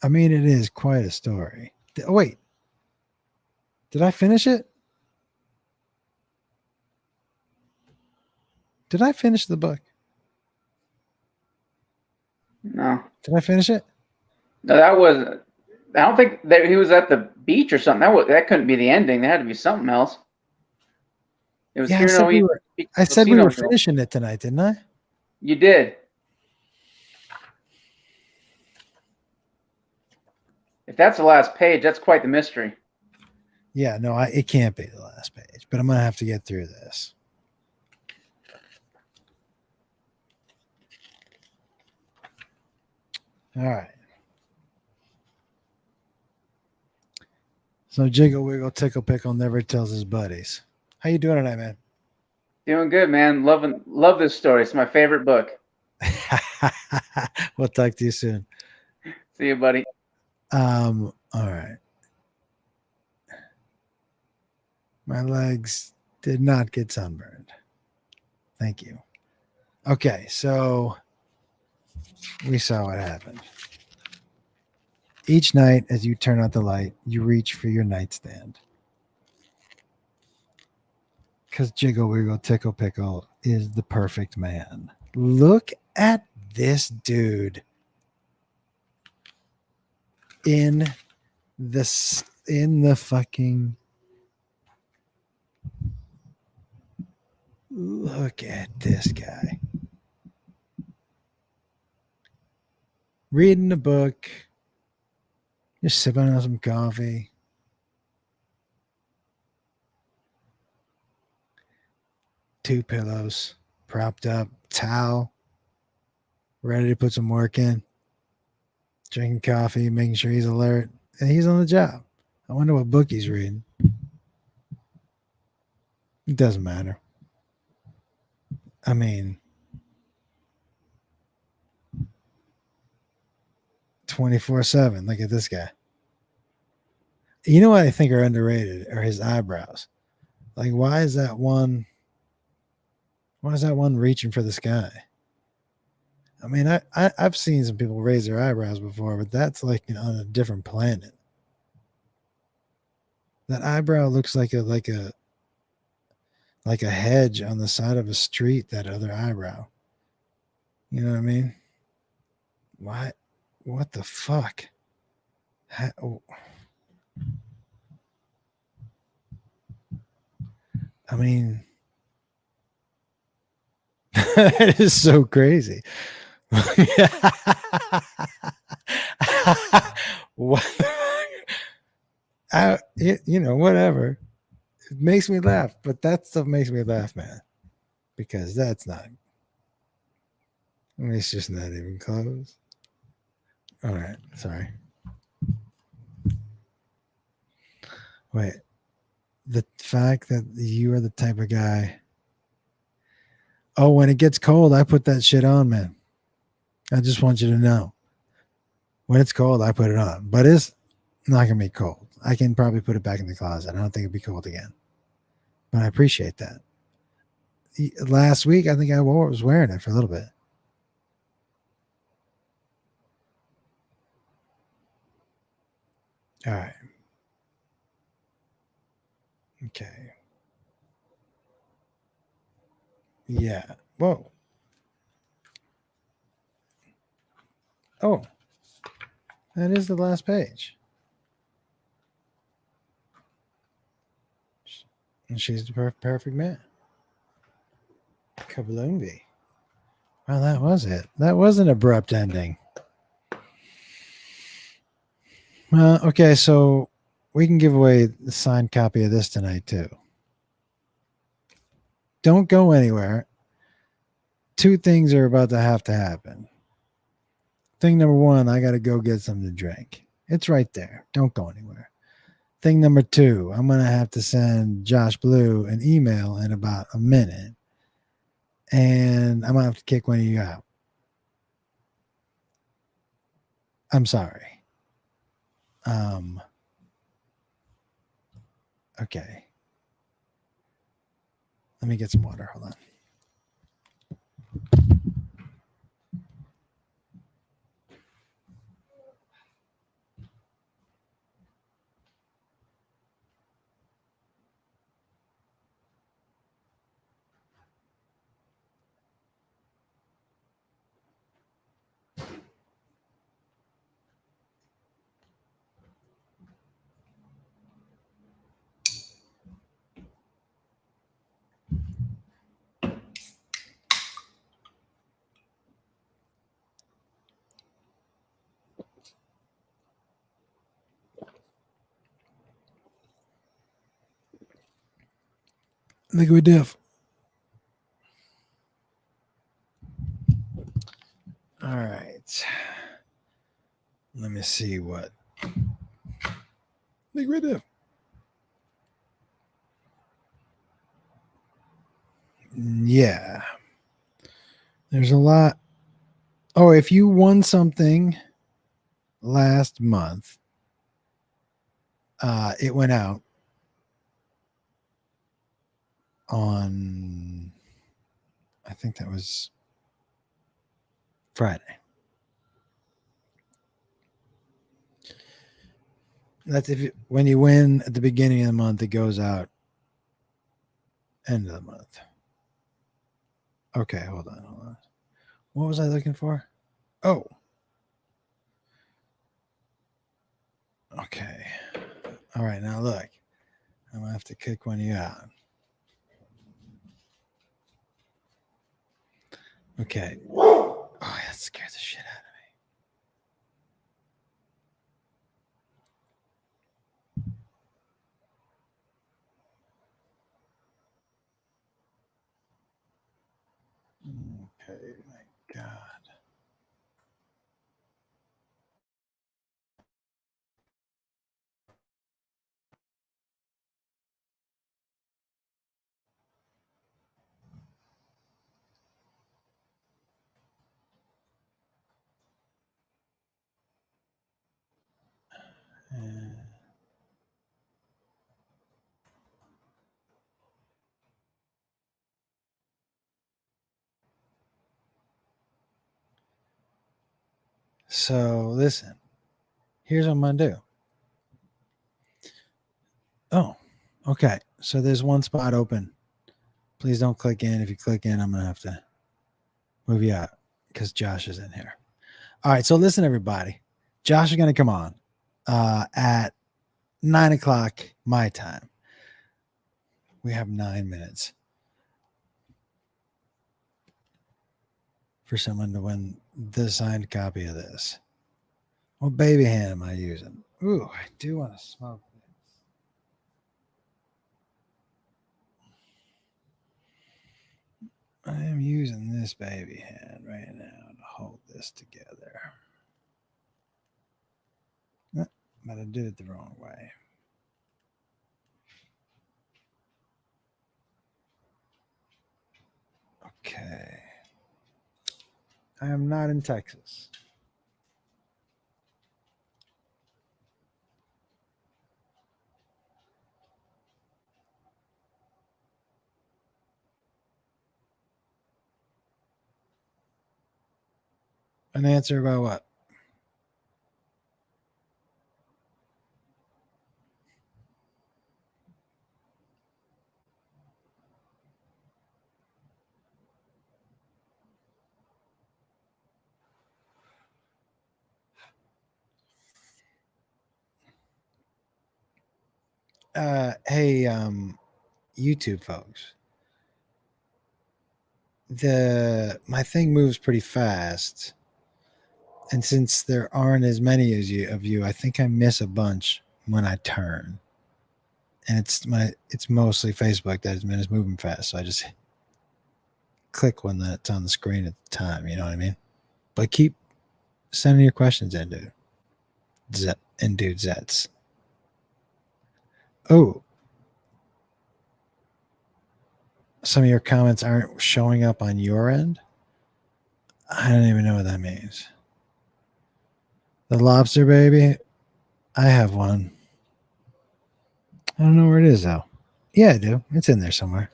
I mean, it is quite a story. Oh, wait. Did I finish it? Did I finish the book? No. Did I finish it? No, that was. I don't think that he was at the beach or something. That couldn't be the ending. There had to be something else. It was Yeah, here. I said we were finishing it tonight, didn't I? You did. If that's the last page, that's quite the mystery. Yeah, no, it can't be the last page, but I'm gonna have to get through this. All right. So Jiggle Wiggle Tickle Pickle never tells his buddies. How you doing tonight, man? Doing good, man. Love this story. It's my favorite book. We'll talk to you soon. See you, buddy. All right. My legs did not get sunburned. Thank you. Okay, so we saw what happened. Each night, as you turn out the light, you reach for your nightstand. Because Jiggle Wiggle Tickle Pickle is the perfect man. Look at this dude in the fucking. Look at this guy. Reading a book. Just sipping on some coffee. Two pillows. Propped up. Towel. Ready to put some work in. Drinking coffee. Making sure he's alert. And he's on the job. I wonder what book he's reading. It doesn't matter. I mean, 24/7. Look at this guy. You know what I think are underrated are his eyebrows. Like, why is that one reaching for the sky? I mean, I've seen some people raise their eyebrows before, but that's like on a different planet. That eyebrow looks like a hedge on the side of a street. That other eyebrow. You know what I mean? Why? What the fuck? I mean, it is so crazy. What? Whatever. It makes me laugh, but that stuff makes me laugh, man. Because that's not. It's just not even close. All right, sorry. Wait, the fact that you are the type of guy. Oh, when it gets cold, I put that shit on, man. I just want you to know. When it's cold, I put it on. But it's not going to be cold. I can probably put it back in the closet. I don't think it'd be cold again. But I appreciate that. Last week, I think I was wearing it for a little bit. All right. Okay. Yeah. Whoa. Oh. That is the last page. And she's the perfect man. Kablungi. Well, that was it. That was an abrupt ending. Okay, so we can give away the signed copy of this tonight, too. Don't go anywhere. Two things are about to happen. Thing number one, I got to go get something to drink. It's right there. Don't go anywhere. Thing number two, I'm going to have to send Josh Blue an email in about a minute. And I'm going to have to kick one of you out. I'm sorry. Okay. Let me get some water. Hold on. Liquid diff. All right. Let me see what. Liquid diff. Yeah. There's a lot. Oh, if you won something last month, it went out on, I think that was Friday. That's when you win at the beginning of the month, it goes out end of the month. Okay, hold on. What was I looking for? Oh. Okay. All right, now look. I'm going to have to kick one of you out. Okay. Oh, that scared the shit out of me. Okay, my God. So listen, here's what I'm going to do. Oh, okay. So there's one spot open. Please don't click in. If you click in, I'm going to have to move you out because Josh is in here. All right. So listen, everybody. Josh is going to come on at 9 o'clock my time. We have 9 minutes for someone to win the signed copy of this. What baby hand am I using? Ooh, I do want to smoke this. I am using this baby hand right now to hold this together. But I did it the wrong way. Okay. I am not in Texas. An answer about what? Hey, YouTube folks. My thing moves pretty fast. And since there aren't as many as of you, I think I miss a bunch when I turn. And it's mostly Facebook that is moving fast. So I just click when that's on the screen at the time, you know what I mean? But keep sending your questions in, dude. Dude Zets. Oh. Some of your comments aren't showing up on your end. I don't even know what that means. The lobster baby. I have one. I don't know where it is though. Yeah, I do. It's in there somewhere.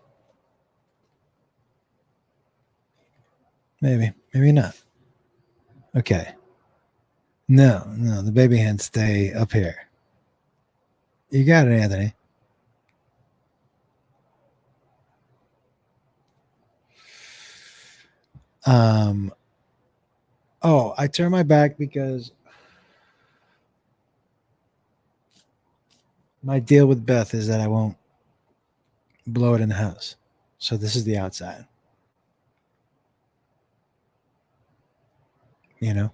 Maybe not. Okay. No, the baby hens stay up here. You got it, Anthony. Oh, I turned my back because my deal with Beth is that I won't blow it in the house. So this is the outside. You know?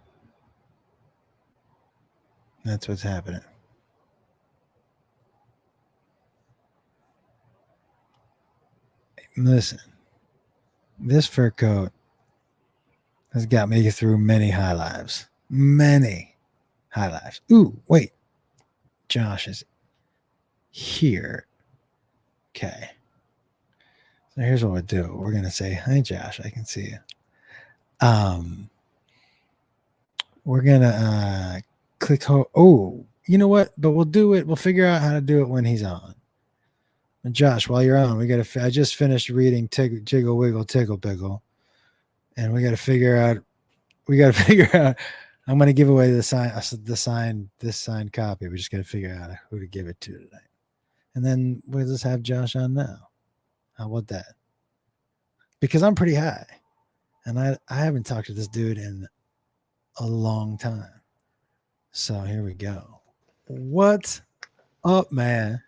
That's what's happening. Listen, this fur coat has got me through many high lives. Many high lives. Ooh, wait. Josh is here. Okay. So here's what we'll do. We're gonna say, "Hi, Josh. I can see you." We're gonna click. Oh, you know what? But we'll do it. We'll figure out how to do it when he's on. And Josh, while you're on, we gotta. I just finished reading Jiggle Wiggle Tickle Pickle, and we gotta figure out we got to figure out. I'm going to give away this signed copy. We just got to figure out who to give it to tonight. And then we'll just have Josh on now. How about that? Because I'm pretty high. And I haven't talked to this dude in a long time. So here we go. What's up, man?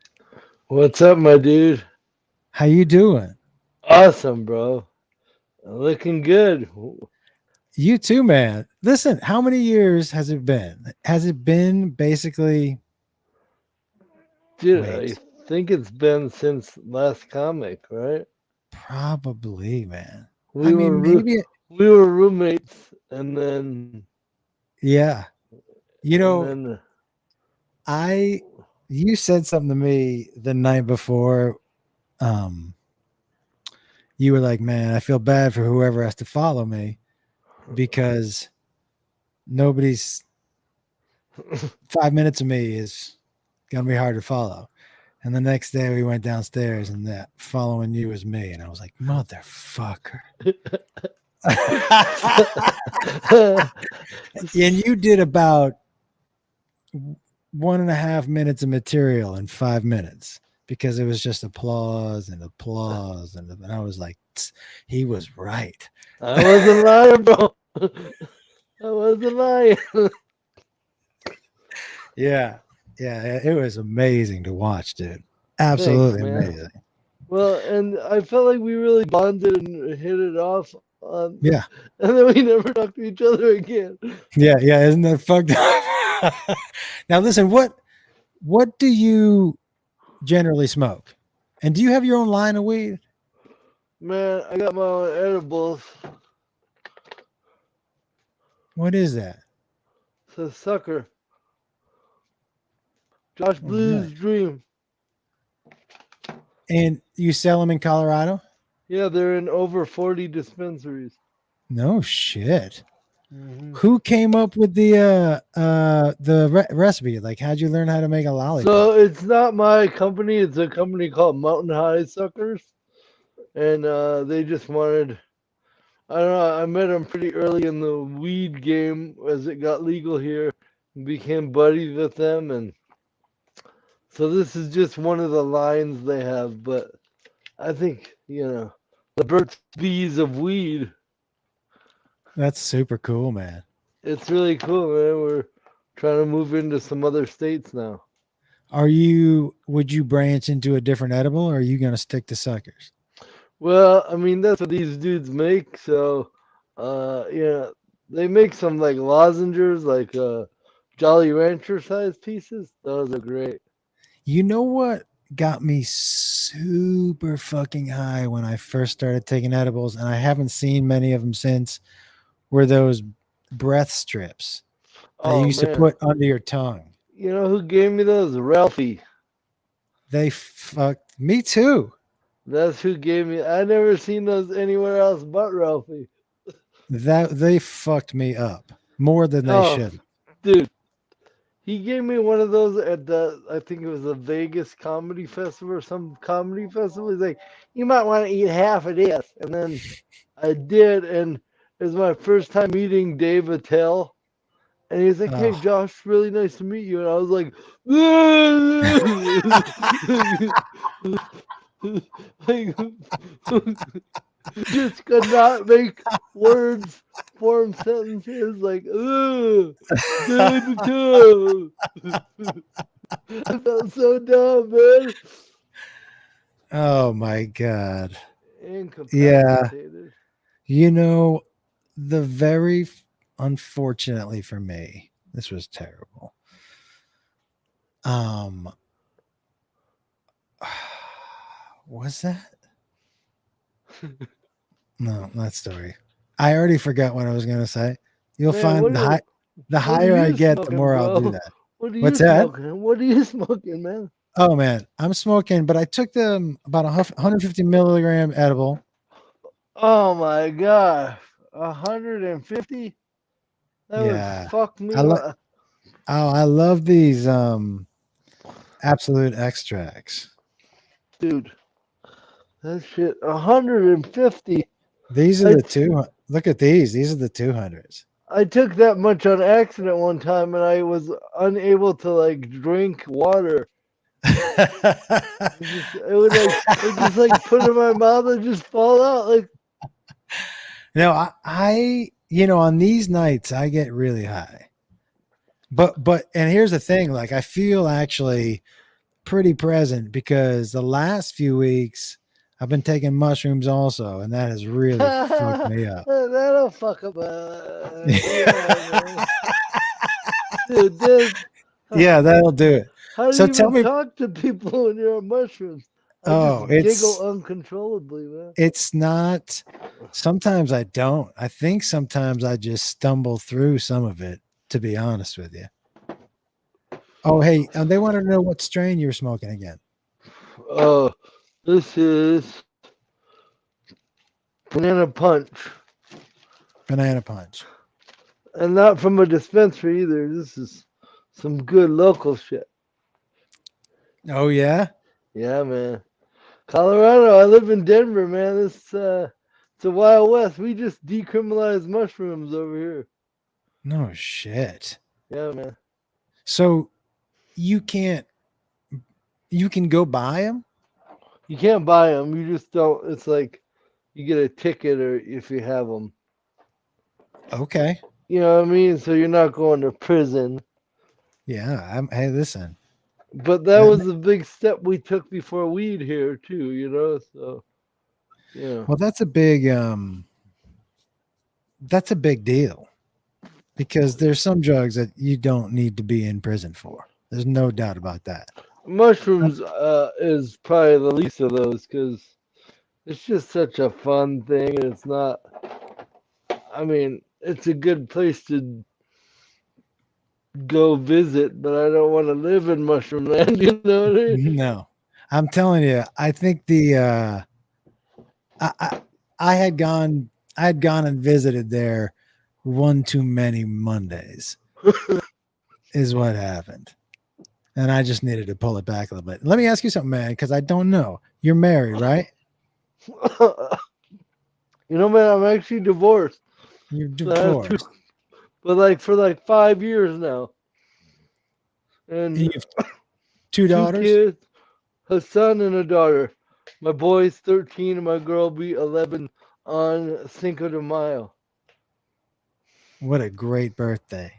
What's up, my dude? How you doing? Awesome, bro. Looking good. You too, man. Listen, how many years has it been? Has it been basically... Dude, Wait. I think it's been since last comic, right? Probably, man. We were roommates, and then yeah, you know, you said something to me the night before. You were like, "Man, I feel bad for whoever has to follow me because nobody's 5 minutes of me is gonna be hard to follow." And the next day we went downstairs and that following you was me. And I was like, motherfucker. And you did about 1.5 minutes of material in 5 minutes because it was just applause and applause. And I was like, he was right. I wasn't lying, bro. I wasn't lying. Yeah. Yeah, it was amazing to watch, dude. Absolutely Thanks, amazing. Well, and I felt like we really bonded and hit it off. Yeah. And then we never talked to each other again. Yeah, isn't that fucked up? Now, listen, what do you generally smoke? And do you have your own line of weed? Man, I got my own edibles. What is that? It's a sucker. Josh Blue's dream. And you sell them in Colorado? Yeah, they're in over 40 dispensaries. No shit. Mm-hmm. Who came up with the recipe? Like, how'd you learn how to make a lollipop? So it's not my company. It's a company called Mountain High Suckers, and they just wanted. I don't know. I met them pretty early in the weed game as it got legal here, and became buddies with them, and so this is just one of the lines they have. But I think the Burt's Bees of weed. That's super cool, man. It's really cool, man. We're trying to move into some other states now. Would you branch into a different edible, or are you going to stick to suckers? Well, I mean, that's what these dudes make. So, they make some like lozenges, like Jolly Rancher size pieces. Those are great. You know what got me super fucking high when I first started taking edibles, and I haven't seen many of them since, were those breath strips that you used to put under your tongue. You know who gave me those? Ralphie. They fucked me too. That's who gave me. I never seen those anywhere else but Ralphie. They fucked me up more than they should. Dude, he gave me one of those at I think it was the Vegas Comedy Festival or some comedy festival. He's like, you might want to eat half of this. And then I did, and it was my first time meeting Dave Attell. And he's like, hey, Josh, really nice to meet you. And I was like, just could not make words form sentences like, I felt so dumb, man. Oh my God. Incapacitated. Yeah. Unfortunately for me, this was terrible. Was that? No, that story. I already forgot what I was going to say. You'll find the higher I get, the more I'll do that. What's that? What are you smoking, man? Oh, man, I'm smoking, but I took about 150 milligram edible. Oh, my God. 150? That would fuck me up. I love these absolute extracts. Dude, that shit, 150. These are the two. Look at these. These are the 200s. I took that much on accident one time, and I was unable to like drink water. It just like put in my mouth and just fall out. Like, no, I on these nights I get really high. But and here's the thing, like I feel actually pretty present because the last few weeks I've been taking mushrooms also, and that has really fucked me up. That'll fuck up. Dude, Yeah, that'll do it. How do So you tell even me, talk to people when you're on mushrooms? I oh, just giggle uncontrollably, man. it's not. Sometimes I don't. I think sometimes I just stumble through some of it. To be honest with you. Oh, hey, they want to know what strain you're smoking again. Oh, this is Banana Punch. Banana Punch. And not from a dispensary either. This is some good local shit. Oh, yeah? Yeah, man. Colorado, I live in Denver, man. It's a Wild West. We just decriminalized mushrooms over here. No shit. Yeah, man. So you can go buy them? You can't buy them. You just don't. It's like you get a ticket or if you have them. Okay. You know what I mean? So you're not going to prison. Yeah. Hey, listen. But that was a big step we took before weed here too, you know. So yeah. Well, that's a big deal because there's some drugs that you don't need to be in prison for. There's no doubt about that. Mushrooms is probably the least of those because it's just such a fun thing, and it's not. I mean, it's a good place to go visit, but I don't want to live in mushroom land. You know what I mean? No, I'm telling you, I think I had gone and visited there one too many Mondays is what happened. And I just needed to pull it back a little bit. Let me ask you something, man, because I don't know. You're married, right? You know, man, I'm actually divorced. You're divorced. But for 5 years now. And you have two daughters? Kids, a son and a daughter. My boy's 13 and my girl will be 11 on Cinco de Mayo. What a great birthday.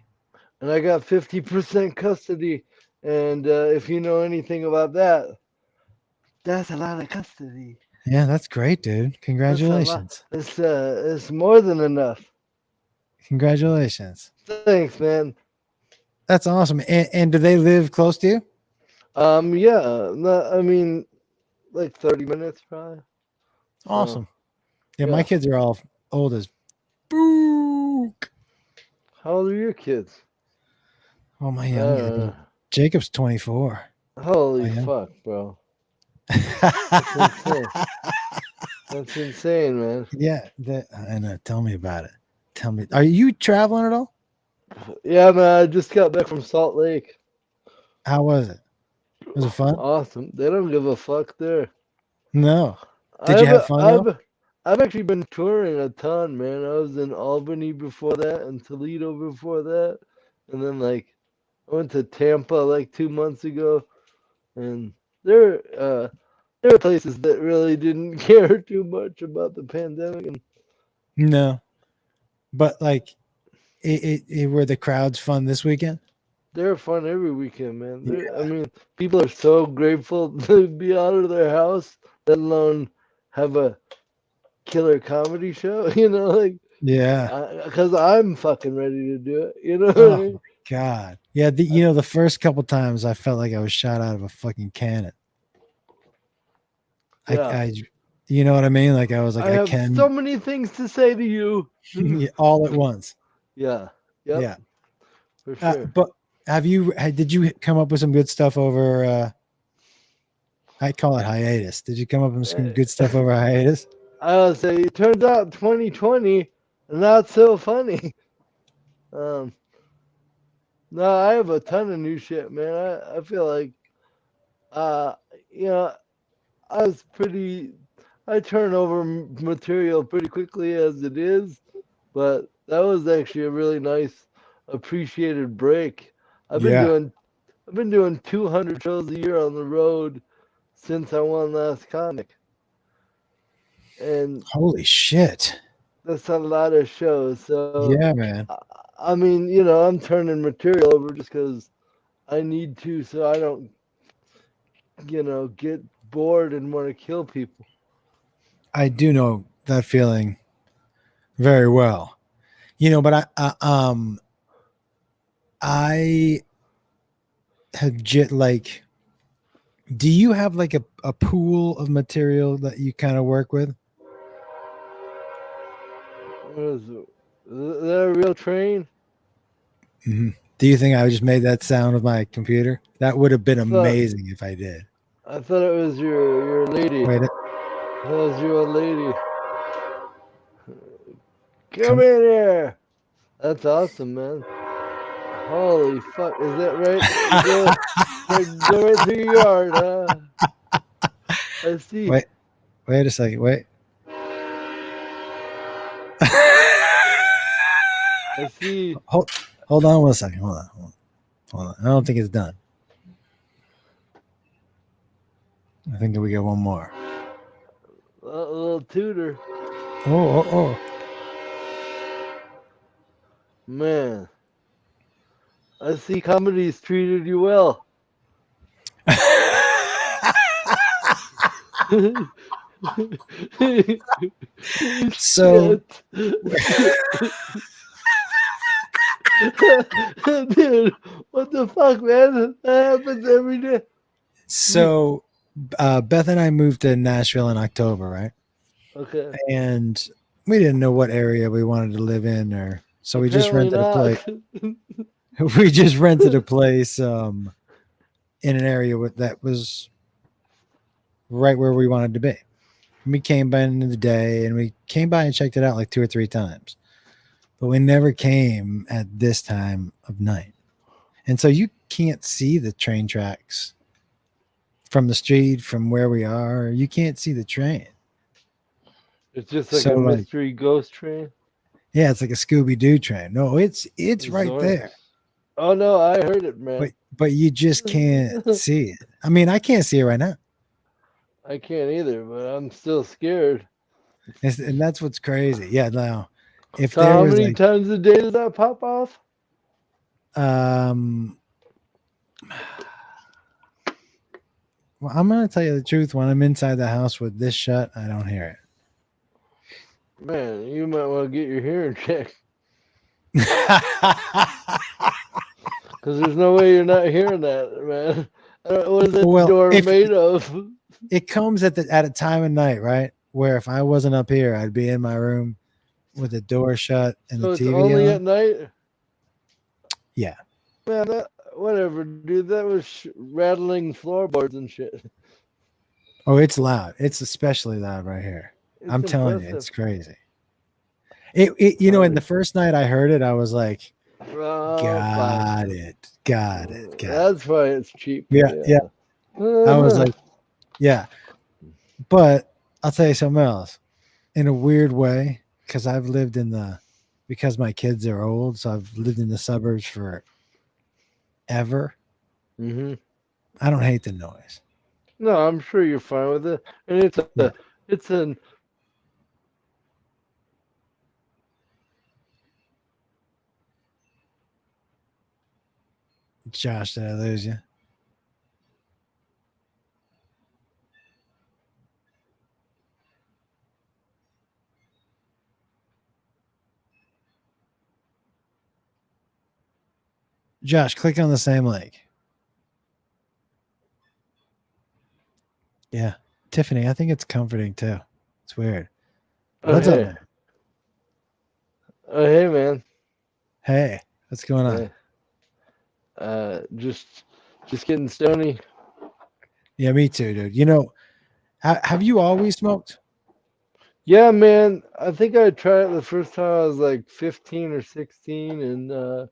And I got 50% custody. And if you know anything about that, that's a lot of custody. Yeah, that's great, dude. Congratulations. It's more than enough. Congratulations. Thanks, man. That's awesome. And do they live close to you? Yeah. I mean, like 30 minutes probably. Awesome. Yeah, my kids are all old as book. How old are your kids? Oh, my youngest. Jacob's 24. Holy fuck, bro. That's insane. That's insane, man. Yeah, I know. Tell me about it. Tell me. Are you traveling at all? Yeah, man. I just got back from Salt Lake. How was it? Was it fun? Awesome. They don't give a fuck there. No. Did you have fun though? I've actually been touring a ton, man. I was in Albany before that and Toledo before that. And then I went to Tampa 2 months ago. And there are places that really didn't care too much about the pandemic. No. But were the crowds fun this weekend? They're fun every weekend, man. I mean, people are so grateful to be out of their house, let alone have a killer comedy show. You know, yeah. Because I'm fucking ready to do it. You know. Oh my God. Yeah. The first couple times I felt like I was shot out of a fucking cannon. Yeah. You know what I mean? Like I was like, I have so many things to say to you. all at once. Yeah. Yep. Yeah. For sure. But did you come up with some good stuff over I call it hiatus. Did you come up with some good stuff over hiatus? I would say it turns out 2020 not so funny. No, I have a ton of new shit, man. I feel like I turn over material pretty quickly as it is, but that was actually a really nice, appreciated break. I've been Yeah. doing 200 shows a year on the road since I won Last Comic, and Holy shit. that's a lot of shows. So Yeah, man. I mean, you know, I'm turning material over just because I need to, so I don't, you know, get bored and want to kill people. I do know that feeling very well. You know, but I have like, do you have like a pool of material that you kind of work with? What is it? Is that a real train? Mm-hmm. Do you think I just made that sound with my computer? That would have been I thought- amazing if I did. I thought it was your lady. Wait, That was your old lady. Come- Come in here. That's awesome, man. Holy fuck, is that right? Go right through your yard, huh? I see. wait a second. Wait. I see. Hold on 1 second. Hold on. I don't think it's done. I think we got one more. A little tutor. Oh. Man. I see comedy's treated you well. So, dude, what the fuck, man? That happens every day. so Beth and I moved to Nashville in October, right? Okay. And we didn't know what area we wanted to live in, or so we just rented a place. We just rented a place in an area that was right where we wanted to be. And we came by in the day, and we came by and checked it out like 2 or 3 times, but we never came at this time of night. And so you can't see the train tracks from the street, from where we are. You can't see the train. It's just like So, a like, mystery ghost train. Yeah, it's like a Scooby-Doo train. No, it's right Zords. there. Oh no, I heard it, man. But you just can't see it. I mean, I can't see it right now. I can't either, but I'm still scared. And that's what's crazy. Yeah, now if So there how was many like times a day does that pop off? well, I'm gonna tell you the truth. When I'm inside the house with this shut, I don't hear it. Man, you might want to get your hearing checked. Because there's no way you're not hearing that, man. What is that door made of? It comes at a time of night, right? Where if I wasn't up here, I'd be in my room with the door shut and So the it's TV only on. at night? Yeah. Man, whatever, dude. That was rattling floorboards and shit. Oh, it's loud. It's especially loud right here. It's I'm telling you, impressive. it's crazy. It you know, in the first night I heard it, I was like, got it. That's why it's cheap. Yeah. I was like, yeah. But I'll tell you something else. In a weird way, because my kids are old, so I've lived in the suburbs forever. Mm-hmm. I don't hate the noise. No, I'm sure you're fine with it. And it's an Josh, did I lose you? Josh, click on the same link. Yeah. Tiffany, I think it's comforting too. It's weird. What's up, man? Oh, hey, man. Hey, what's going on? Just getting stony. Yeah, me too, dude. You know, have you always smoked? Yeah, man. I think I tried it the first time I was like 15 or 16, and it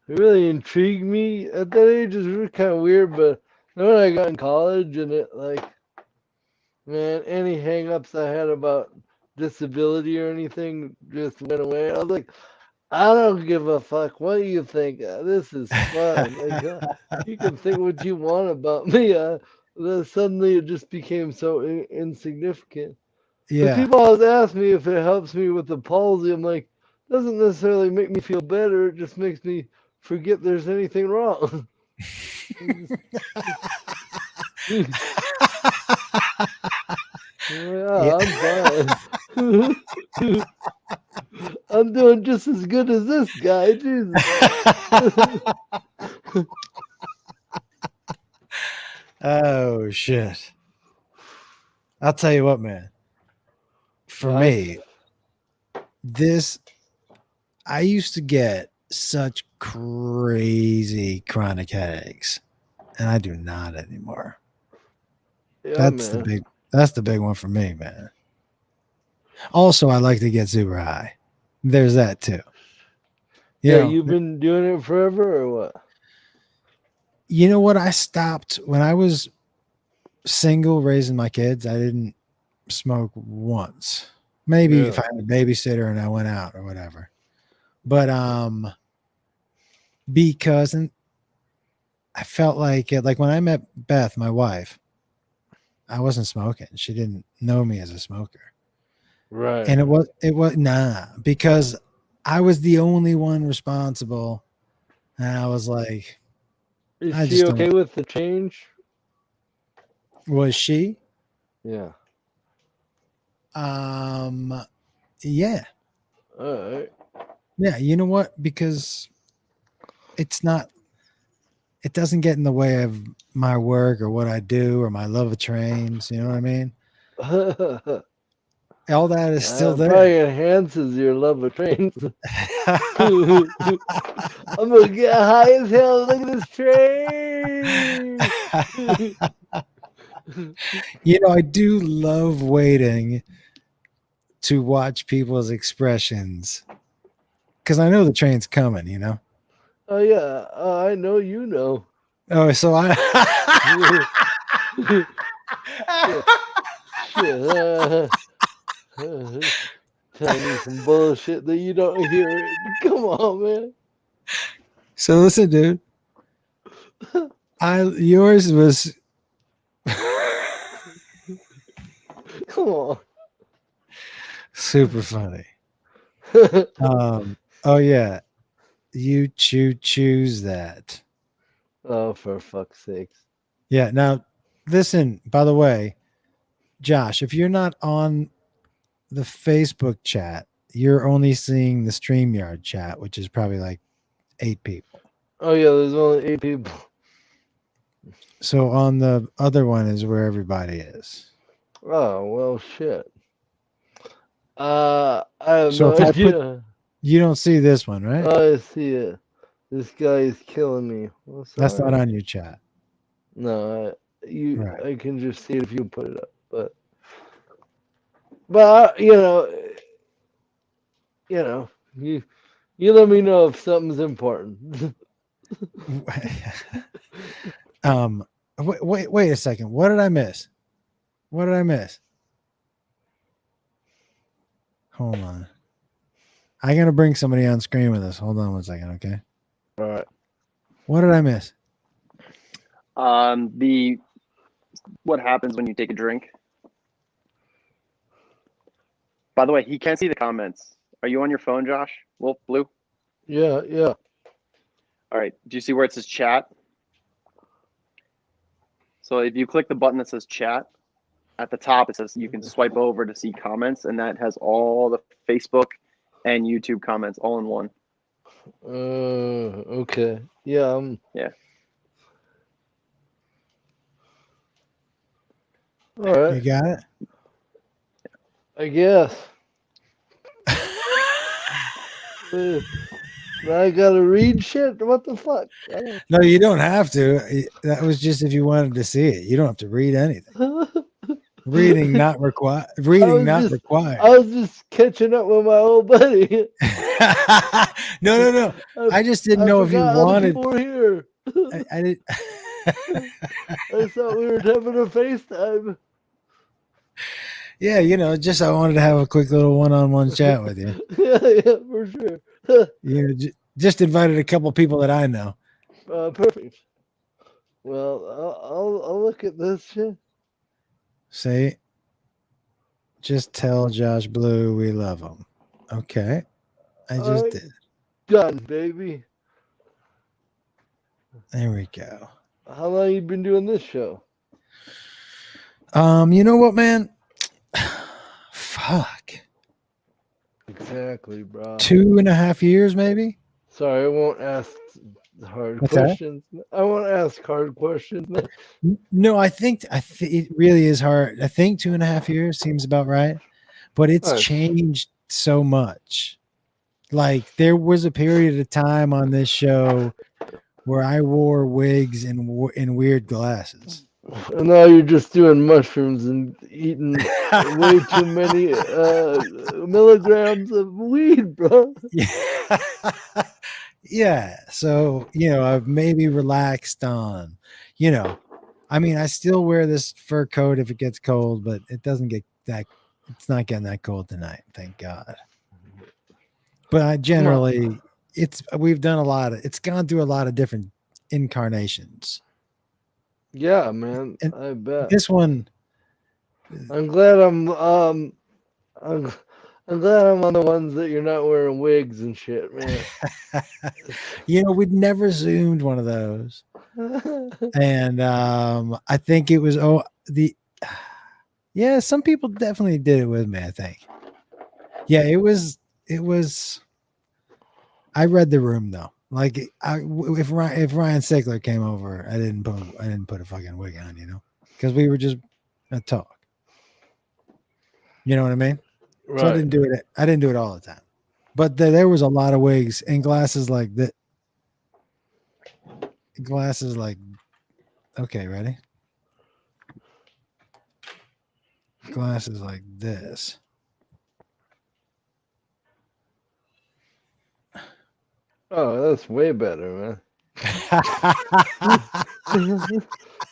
really intrigued me at that age. It was really kind of weird, but then when I got in college and it, like, man, any hang-ups I had about disability or anything just went away. I was like, I don't give a fuck what you think. This is fun. Like, you can think what you want about me. Then suddenly it just became so insignificant. The Yeah. people always ask me if it helps me with the palsy. I'm like, doesn't necessarily make me feel better. It just makes me forget there's anything wrong. Yeah, I'm fine. I'm doing just as good as this guy. Jesus. Oh shit. I'll tell you what, man. For me, I used to get such crazy chronic headaches, and I do not anymore. Yeah, That's the big one for me, man. Also, I like to get super high. There's that too. You've been doing it forever or what? You know what? I stopped when I was single raising my kids. I didn't smoke once. Maybe if I had a babysitter and I went out or whatever. But because I felt like when I met Beth, my wife, I wasn't smoking. She didn't know me as a smoker. Right. And it was because I was the only one responsible. And I was like, is she okay with the change? Was she? Yeah. Yeah. All right. Yeah, you know what? Because it doesn't get in the way of my work or what I do or my love of trains. You know what I mean? All that is still there. Probably enhances your love of trains. I'm gonna get high as hell. Look at this train. You know, I do love waiting to watch people's expressions because I know the train's coming, you know? Oh, yeah. I know you know. Oh, so I. Shit. Telling me some bullshit that you don't hear. Come on, man. So listen, dude. Yours was. Come on. Super funny. Oh yeah, you choose that. Oh, for fuck's sakes. Yeah. Now, listen. By the way, Josh, if you're not on the Facebook chat, you're only seeing the StreamYard chat, which is probably like 8 people. Oh yeah, there's only 8 people. So on the other one is where everybody is. Oh well, shit. I have no idea. You don't see this one, right? I see it. This guy is killing me. Well, that's not on your chat. No, right. I can just see it if you put it up. But you know, you let me know if something's important. Wait a second. What did I miss? Hold on. I'm gonna bring somebody on screen with us. Hold on 1 second, okay? All right. What did I miss? What happens when you take a drink. By the way, he can't see the comments. Are you on your phone, Josh? Wolf, Blue? Yeah. All right. Do you see where it says chat? So if you click the button that says chat, at the top it says you can swipe over to see comments, and that has all the Facebook and YouTube comments all in one. Okay. Yeah. Yeah. All right. You got it? I guess. I gotta read shit? What the fuck? No, you don't have to. That was just if you wanted to see it. You don't have to read anything. Reading not required. I was just catching up with my old buddy. No. I just didn't know if you wanted. People were here. I did. I thought we were having a FaceTime. Yeah, just I wanted to have a quick little one-on-one chat with you. Yeah, for sure. Just invited a couple people that I know. Perfect. Well, I'll look at this shit. See, just tell Josh Blue we love him. Okay, I just did. Done, baby. There we go. How long you been doing this show? You know what, man? Fuck. Exactly, bro. 2.5 years, maybe. Sorry, I won't ask hard What's questions. I won't ask hard questions, man. No, I think it really is hard. I think 2.5 years seems about right, but it's Nice. changed so much. Like there was a period of time on this show where I wore wigs and weird glasses. And now you're just doing mushrooms and eating way too many milligrams of weed, bro. Yeah. Yeah. So, I've maybe relaxed on, I mean, I still wear this fur coat if it gets cold, but it doesn't get that, it's not getting that cold tonight. Thank God. But I generally, we've done it's gone through a lot of different incarnations. Yeah, man. And I bet. This one, I'm glad I'm glad I'm on the ones that you're not wearing wigs and shit, man. we'd never zoomed one of those. And I think it was some people definitely did it with me, I think. Yeah, it was I read the room though. Like if Ryan Sickler came over, I didn't put a fucking wig on, because we were just a talk. You know what I mean? Right. So I didn't do it all the time. But there was a lot of wigs and glasses like that. Glasses like, okay, ready? Glasses like this. Oh, that's way better, man.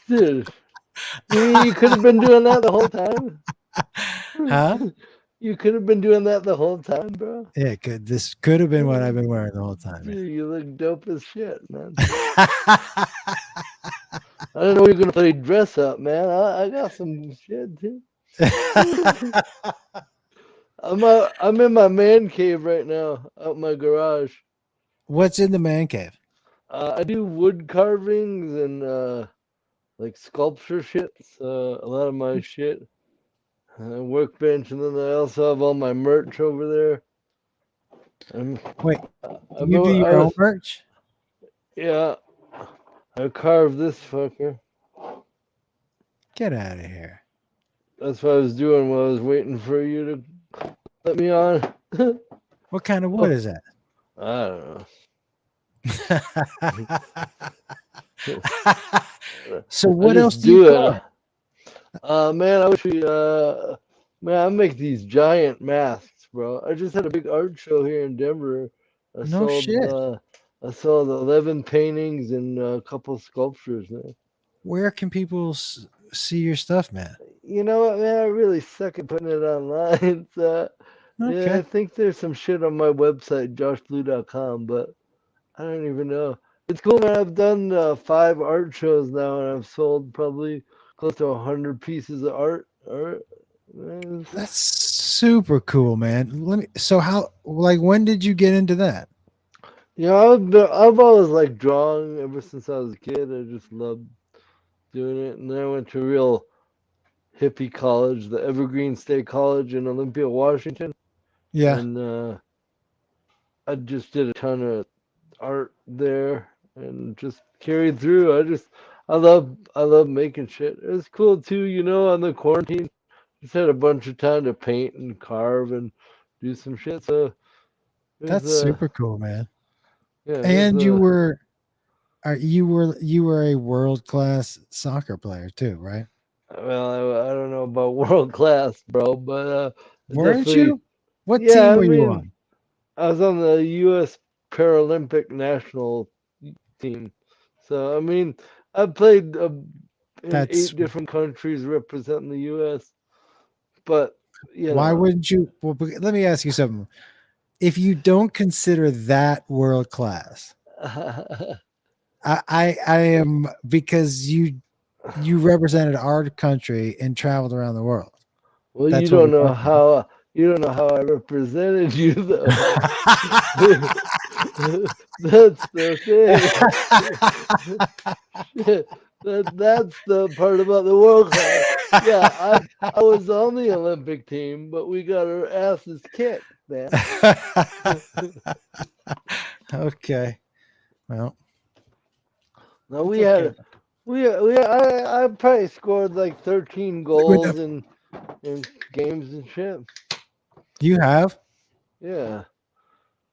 Dude, you could have been doing that the whole time. Huh? You could have been doing that the whole time, bro. Yeah, this could have been what I've been wearing the whole time. Dude, you look dope as shit, man. I don't know you're gonna play dress up, man. I got some shit too. I'm in my man cave right now, out in my garage. What's in the man cave? I do wood carvings and like sculpture shit. A lot of my shit. Workbench, and then I also have all my merch over there. Wait, you do your own merch? Yeah, I carved this fucker. Get out of here. That's what I was doing while I was waiting for you to let me on. What kind of wood is that? I don't know. So what else do you carve? Man, I wish we man, I make these giant masks, bro. I just had a big art show here in Denver. I sold 11 paintings and a couple sculptures, man. Where can people see your stuff, man? You know what, man? I really suck at putting it online. So, okay. Yeah, I think there's some shit on my website, joshblue.com, but I don't even know. It's cool, man. I've done 5 art shows now, and I've sold probably close to 100 pieces of art. That's super cool, man. So when did you get into that? I've always liked drawing ever since I was a kid. I just loved doing it. And then I went to a real hippie college, the Evergreen State College in Olympia, Washington. Yeah. And I just did a ton of art there and just carried through. I love making shit. It was cool too, on the quarantine. Just had a bunch of time to paint and carve and do some shit. So that's super cool, man. Yeah, and you were a world-class soccer player too, right? Well, I don't know about world class, bro, but weren't you? What team were you on? I was on the U.S. Paralympic national team. So I mean, I played in 8 different countries representing the U.S. But Why wouldn't you? Well, let me ask you something. If you don't consider that world class, I am, because you represented our country and traveled around the world. Well, That's you what don't we're know talking about. how I represented you though. That's the thing. Shit. That's the part about the world class. Yeah, I was on the Olympic team, but we got our asses kicked, man. Okay. Well, No, it's okay. I probably scored like 13 goals in games and shit. You have? Yeah.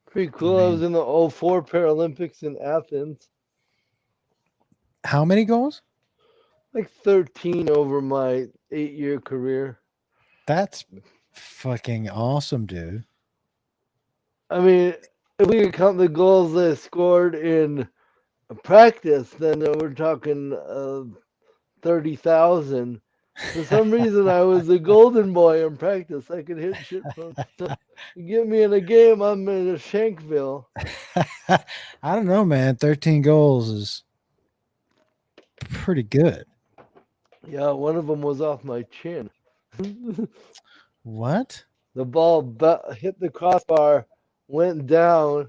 Pretty cool. I was in the 04 Paralympics in Athens. How many goals? Like 13 over my 8-year career. That's fucking awesome, dude. I mean, if we could count the goals that I scored in practice, then we're talking 30,000. For some reason, I was the golden boy in practice. I could hit shit from. Get me in a game, I'm in a Shankville. I don't know, man. 13 goals is pretty good. Yeah, one of them was off my chin. What? The ball hit the crossbar, went down,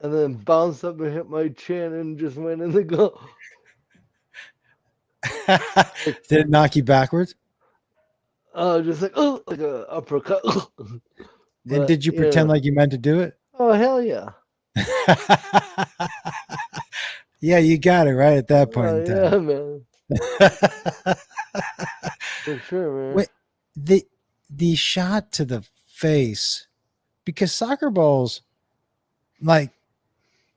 and then bounced up and hit my chin and just went in the goal. Did it knock you backwards? Just like a uppercut. And did you pretend like you meant to do it? Oh hell yeah! Yeah, you got it right at that point in time. Yeah, man. For sure, man. Wait, the shot to the face, because soccer balls, like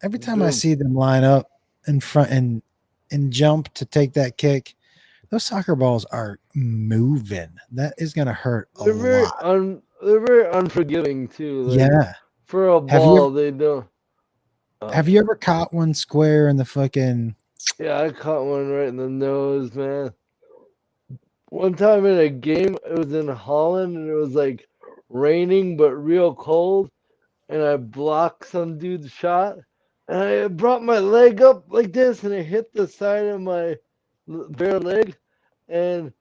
every time I see them line up in front and jump to take that kick, those soccer balls are moving. That is gonna hurt a lot. They're very unforgiving too. Like, Yeah. For a ball, they don't. Have you ever caught one square in the fucking? Yeah, I caught one right in the nose, man. One time in a game, it was in Holland, and it was like raining but real cold, and I blocked some dude's shot, and I brought my leg up like this, and it hit the side of my bare leg, and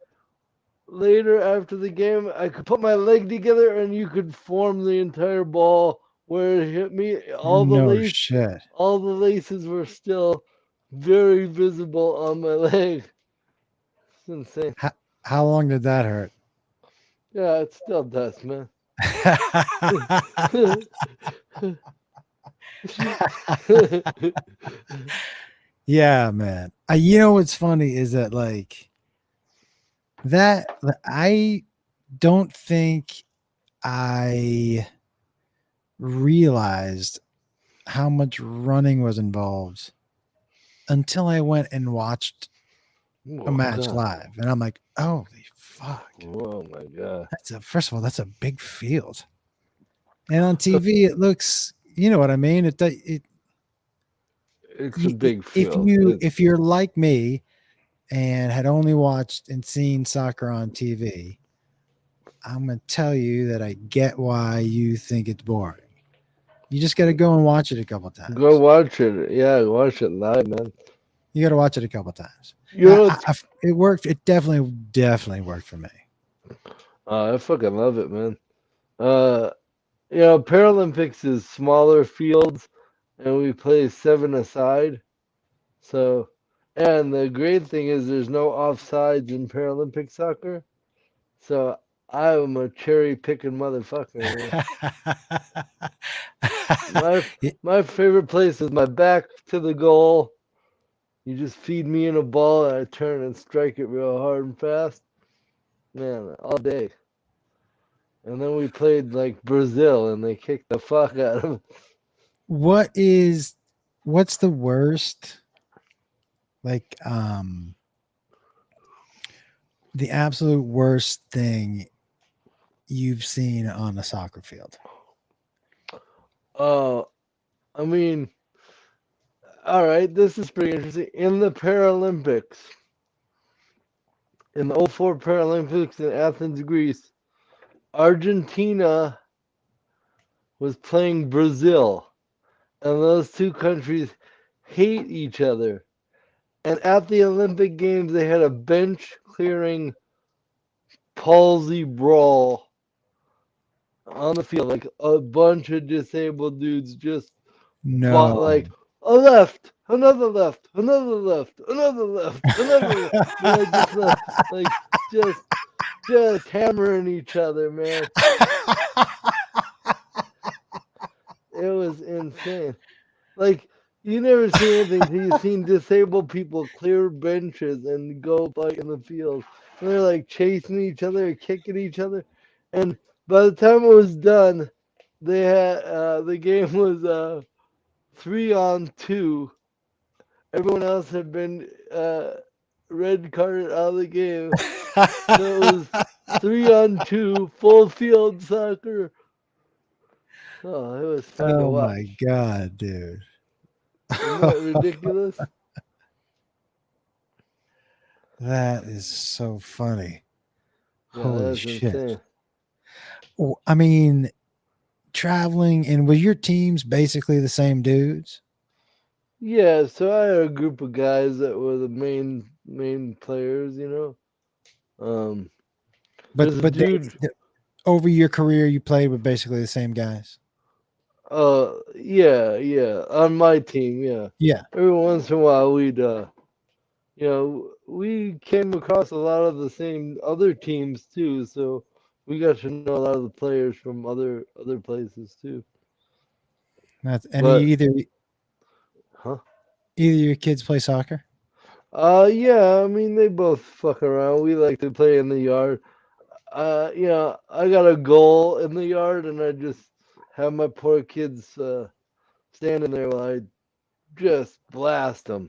later after the game, I could put my leg together, and you could form the entire ball where it hit me. All the laces were still very visible on my leg. It's insane. How long did that hurt? Yeah, it still does, man. Yeah, man. You know what's funny is that I don't think I realized how much running was involved until I went and watched a match live, and I'm like, holy fuck! Oh my god! First of all, that's a big field, and on TV it looks, you know what I mean? It's a big field. If you're like me and had only watched and seen soccer on TV, I'm gonna tell you that I get why you think it's boring. You just got to go and watch it a couple times. Go watch it. Yeah, watch it live, man. You got to watch it a couple times. It worked. It definitely worked for me. I fucking love it, man. Paralympics is smaller fields, and we play 7-a-side. So, and the great thing is there's no offsides in Paralympic soccer. So I'm a cherry picking motherfucker. my favorite place is my back to the goal. You just feed me in a ball, and I turn and strike it real hard and fast. Man, all day. And then we played like Brazil, and they kicked the fuck out of them. What's the worst? The absolute worst thing you've seen on a soccer field? I mean, all right, this is pretty interesting. In the Paralympics, in the 04 Paralympics in Athens, Greece, Argentina was playing Brazil, and those two countries hate each other. And at the Olympic Games, they had a bench clearing palsy brawl on the field. Like a bunch of disabled dudes just fought, No. like a left, another left, another left, another left, another left. Like just hammering each other, man. It was insane. Like, you never see anything till you've seen disabled people clear benches and go fight in the field. And they're like chasing each other, kicking each other. And by the time it was done, they had the game was 3-on-2. Everyone else had been red carded out of the game. So it was 3-on-2, full field soccer. Oh, it was fun to Oh watch. my God, dude. Isn't that ridiculous? That is so funny. Yeah, Holy that's shit. insane. Well, I mean, traveling, and were your teams basically the same dudes? Yeah, so I had a group of guys that were the main players, you know. There's a But dude. over your career, you played with basically the same guys. Yeah, on my team, yeah. Yeah. Every once in a while, we'd, we came across a lot of the same other teams too, so we got to know a lot of the players from other places too. But, either huh? Either your kids play soccer? Yeah, I mean they both fuck around. We like to play in the yard. I got a goal in the yard, and I just have my poor kids standing there while I just blast them.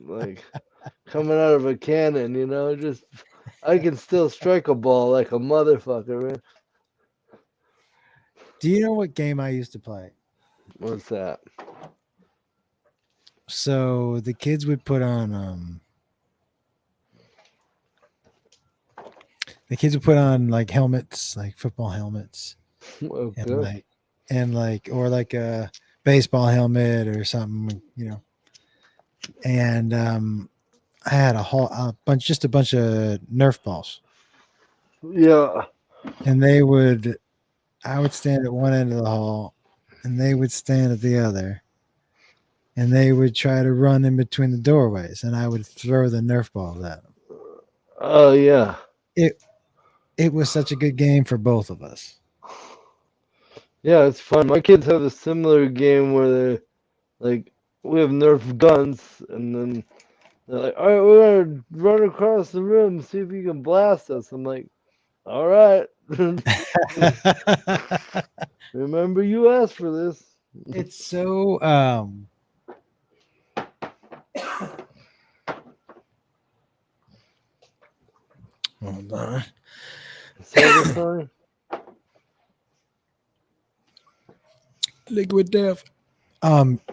Like coming out of a cannon, you know, just I can still strike a ball like a motherfucker, man. Do you know what game I used to play? What's that? So the kids would put on like helmets, like football helmets. Okay. and like a baseball helmet or something, you know. And I had a bunch of Nerf balls. Yeah. And I would stand at one end of the hall, and they would stand at the other, and they would try to run in between the doorways, and I would throw the Nerf balls at them. Oh yeah. It was such a good game for both of us. Yeah, it's fun. My kids have a similar game where they like we have Nerf guns, and then they're like, all right, we're gonna run across the room, see if you can blast us. I'm like, all right. Remember, you asked for this. It's so hold on. Satisfying. Liquid Death.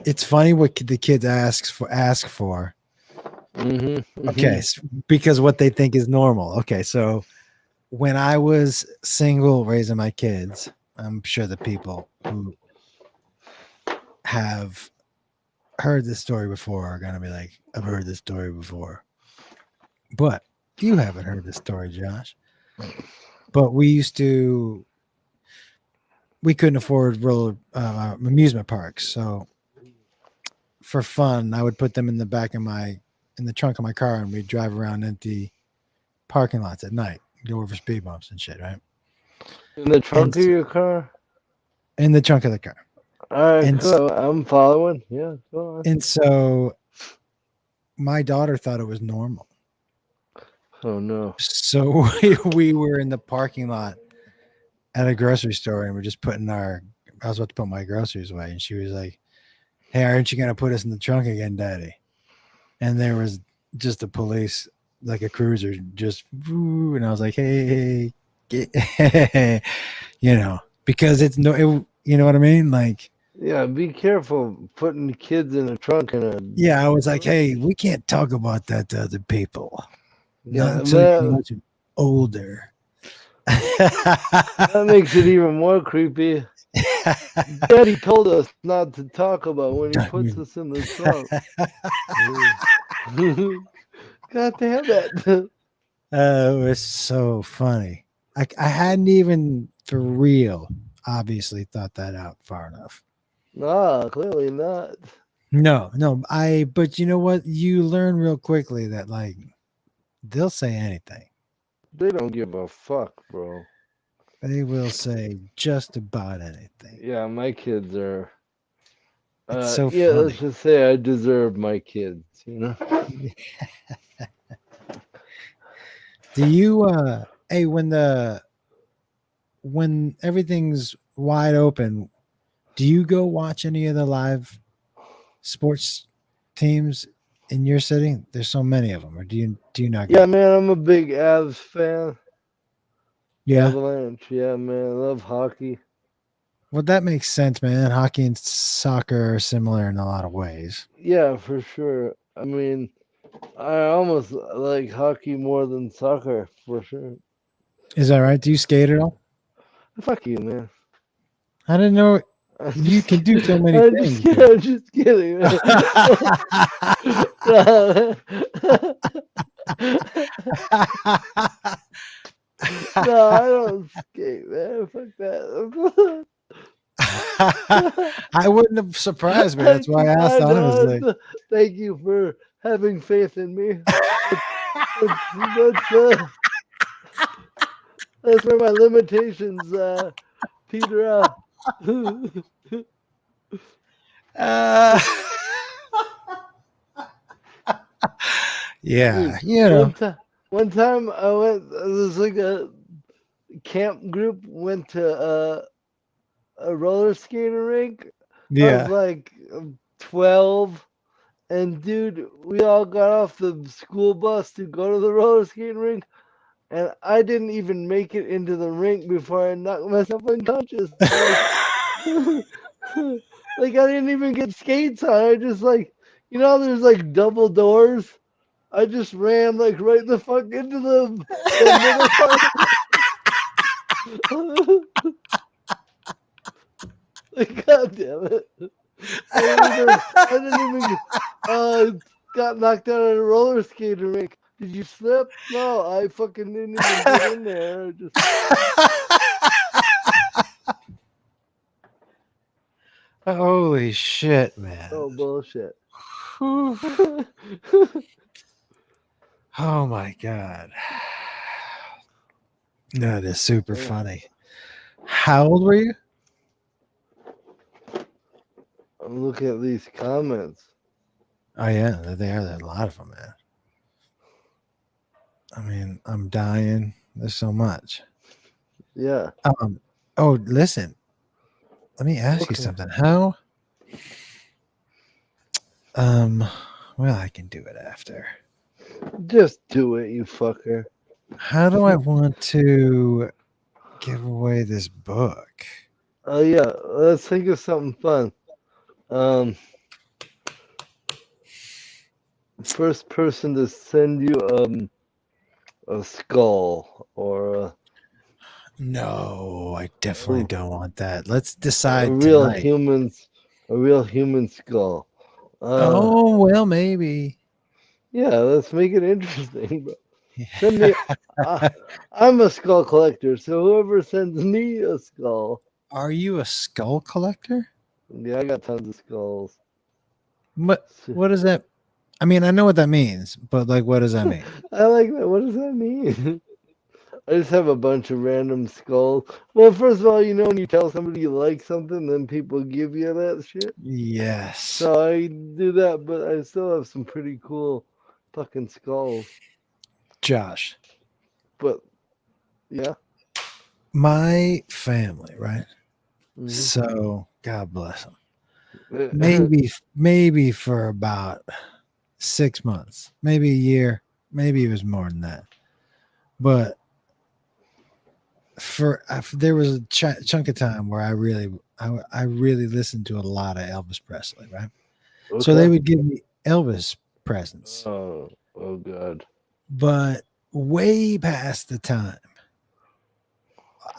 It's funny what the kids ask for. Mm-hmm. Okay, because what they think is normal. Okay, so when I was single raising my kids, I'm sure the people who have heard this story before are gonna be like, I've heard this story before. But you haven't heard this story, Josh. But we couldn't afford amusement parks, so for fun, I would put them in the trunk of my car, and we'd drive around empty parking lots at night, go over speed bumps and shit, right? In the trunk of your car? In the trunk of the car. All right, cool. I'm following. Yeah, go on. And so my daughter thought it was normal. Oh no. So we were in the parking lot at a grocery store, and we're just I was about to put my groceries away, and she was like, hey, aren't you going to put us in the trunk again, Daddy? And there was just a police, like a cruiser, just, and I was like, hey, you know, because you know what I mean? Like, yeah, be careful putting kids in a trunk yeah, I was like, hey, we can't talk about that to other people. Yeah, older. That makes it even more creepy. Daddy told us not to talk about when he puts us in the trunk. God damn it. It was so funny. I hadn't even for real obviously thought that out far enough. Nah, clearly not. No, but you know what? You learn real quickly that like they'll say anything. They don't give a fuck, bro. They will say just about anything. Yeah, my kids are. It's so yeah, funny. let's just say I deserve my kids, you know? Do you hey when everything's wide open, do you go watch any of the live sports teams in your city? There's so many of them, or do you not go? Yeah, man, I'm a big Avs fan. Yeah. Avalanche, yeah, man. I love hockey. Well, that makes sense, man. Hockey and soccer are similar in a lot of ways. Yeah, for sure. I mean, I almost like hockey more than soccer, for sure. Is that right? Do you skate at all? Fuck you, man. I didn't know you can do so many I'm things. just kidding. Man. No, I don't skate, man. Fuck that. I wouldn't have surprised me. That's why I asked honestly. Thank you for having faith in me. That's where my limitations peter out. Yeah, Dude, you know. One time I went. There's like a camp group went to a roller skating rink. I was Yeah. like 12, and dude, we all got off the school bus to go to the roller skating rink, and I didn't even make it into the rink before I knocked myself unconscious. Like I didn't even get skates on. I just like, there's like double doors. I just ran like right the fuck into the middle part. Like, God damn it. I didn't even got knocked out of the roller skating rink. Did you slip? No, I fucking didn't even get in there. Holy shit, man. Oh, bullshit. Oh my god. That is super funny. How old were you? I'm looking at these comments. Oh yeah, they are. There's a lot of them, man. I mean, I'm dying. There's so much. Yeah. Oh, listen. Let me ask you something. How? Well, I can do it after. Just do it, you fucker. How do I want to give away this book? Oh yeah, let's think of something fun. First person to send you a skull or a No, I definitely don't want that. Let's decide a real tonight. human skull. Oh well, maybe. Yeah, let's make it interesting. Bro. Send me. I'm a skull collector, so whoever sends me a skull. Are you a skull collector? Yeah, I got tons of skulls. What does that? I mean, I know what that means, but like, what does that mean? I like that. What does that mean? I just have a bunch of random skulls. Well, first of all, when you tell somebody you like something, then people give you that shit. Yes. So I do that, but I still have some pretty cool fucking skulls. Josh. But yeah. My family, right? Mhm. So God bless them. Maybe for about 6 months, maybe a year, maybe it was more than that. But there was a chunk of time where I really listened to a lot of Elvis Presley, right? Okay. So they would give me Elvis presents. Oh God. But way past the time.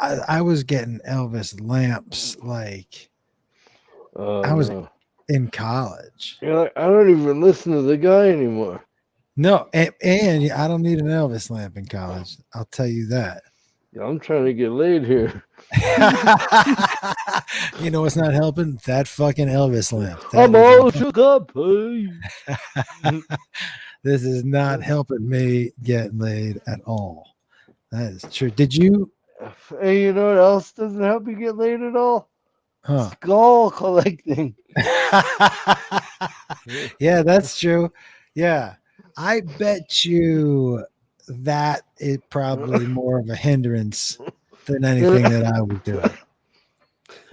I was getting Elvis lamps like I was No. in college. You're like, I don't even listen to the guy anymore. No, and I don't need an Elvis lamp in college. I'll tell you that. Yeah, I'm trying to get laid here. You know what's not helping? That fucking Elvis lamp. I'm all shook up. Hey. This is not helping me get laid at all. That is true. Did you? Hey, you know what else doesn't help you get laid at all? Huh. Skull collecting. Yeah, that's true. Yeah. I bet you that is probably more of a hindrance than anything that I was doing.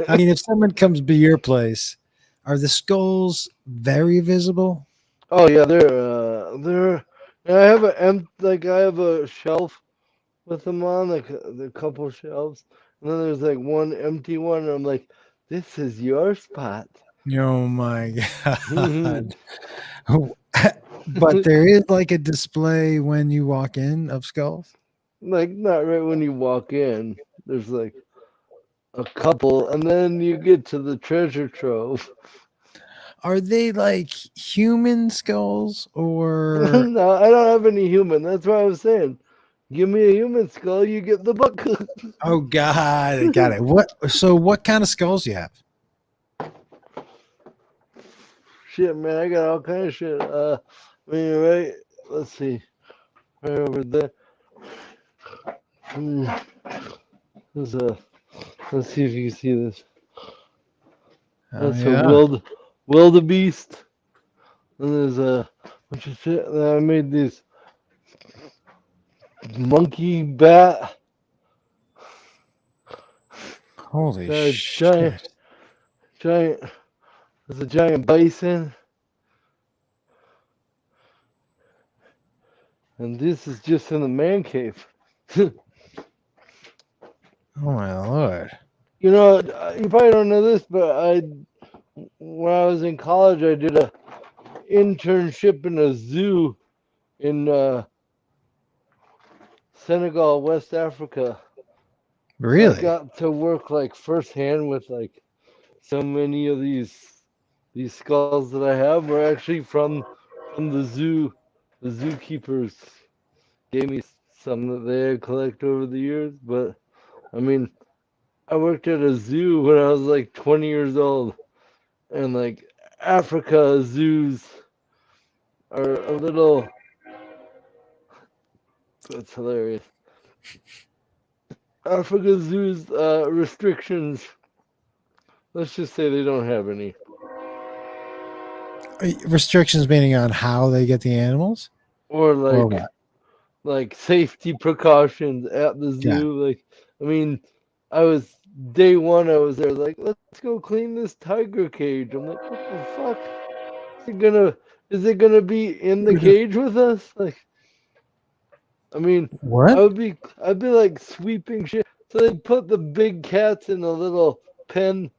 I mean, if someone comes to your place, are the skulls very visible? Oh yeah, they're. I have I have a shelf with them on, like a couple shelves, and then there's like one empty one, and I'm like, this is your spot. Oh my god. But there is like a display when you walk in of skulls. Like not right when you walk in. There's like a couple, and then you get to the treasure trove. Are they like human skulls or No, I don't have any human. That's what I was saying. Give me a human skull, you get the book. oh god, got it. What kind of skulls do you have? Shit, man, I got all kind of shit. I mean, right? Let's see, right over there. There's a. Let's see if you can see this. That's a wildebeest. And there's a bunch of shit. And I made this monkey bat. Holy shit! Giant. There's a giant bison. And this is just in the man cave. Oh my lord. You know, you probably don't know this, but when I was in college, I did a internship in a zoo in Senegal, West Africa. Really? I got to work like firsthand with like so many of these skulls that I have were actually from the zoo. The zookeepers gave me some that they had collected over the years, but I mean, I worked at a zoo when I was like 20 years old, and like Africa zoos are a little. That's hilarious. Africa zoos restrictions. Let's just say they don't have any. Restrictions meaning on how they get the animals? Or like what? Like safety precautions at the zoo. Like, I mean, day one I was there like, let's go clean this tiger cage. I'm like, what the fuck? Is it gonna be in the cage with us? Like, I mean, what? I'd be like sweeping shit. So they put the big cats in a little pen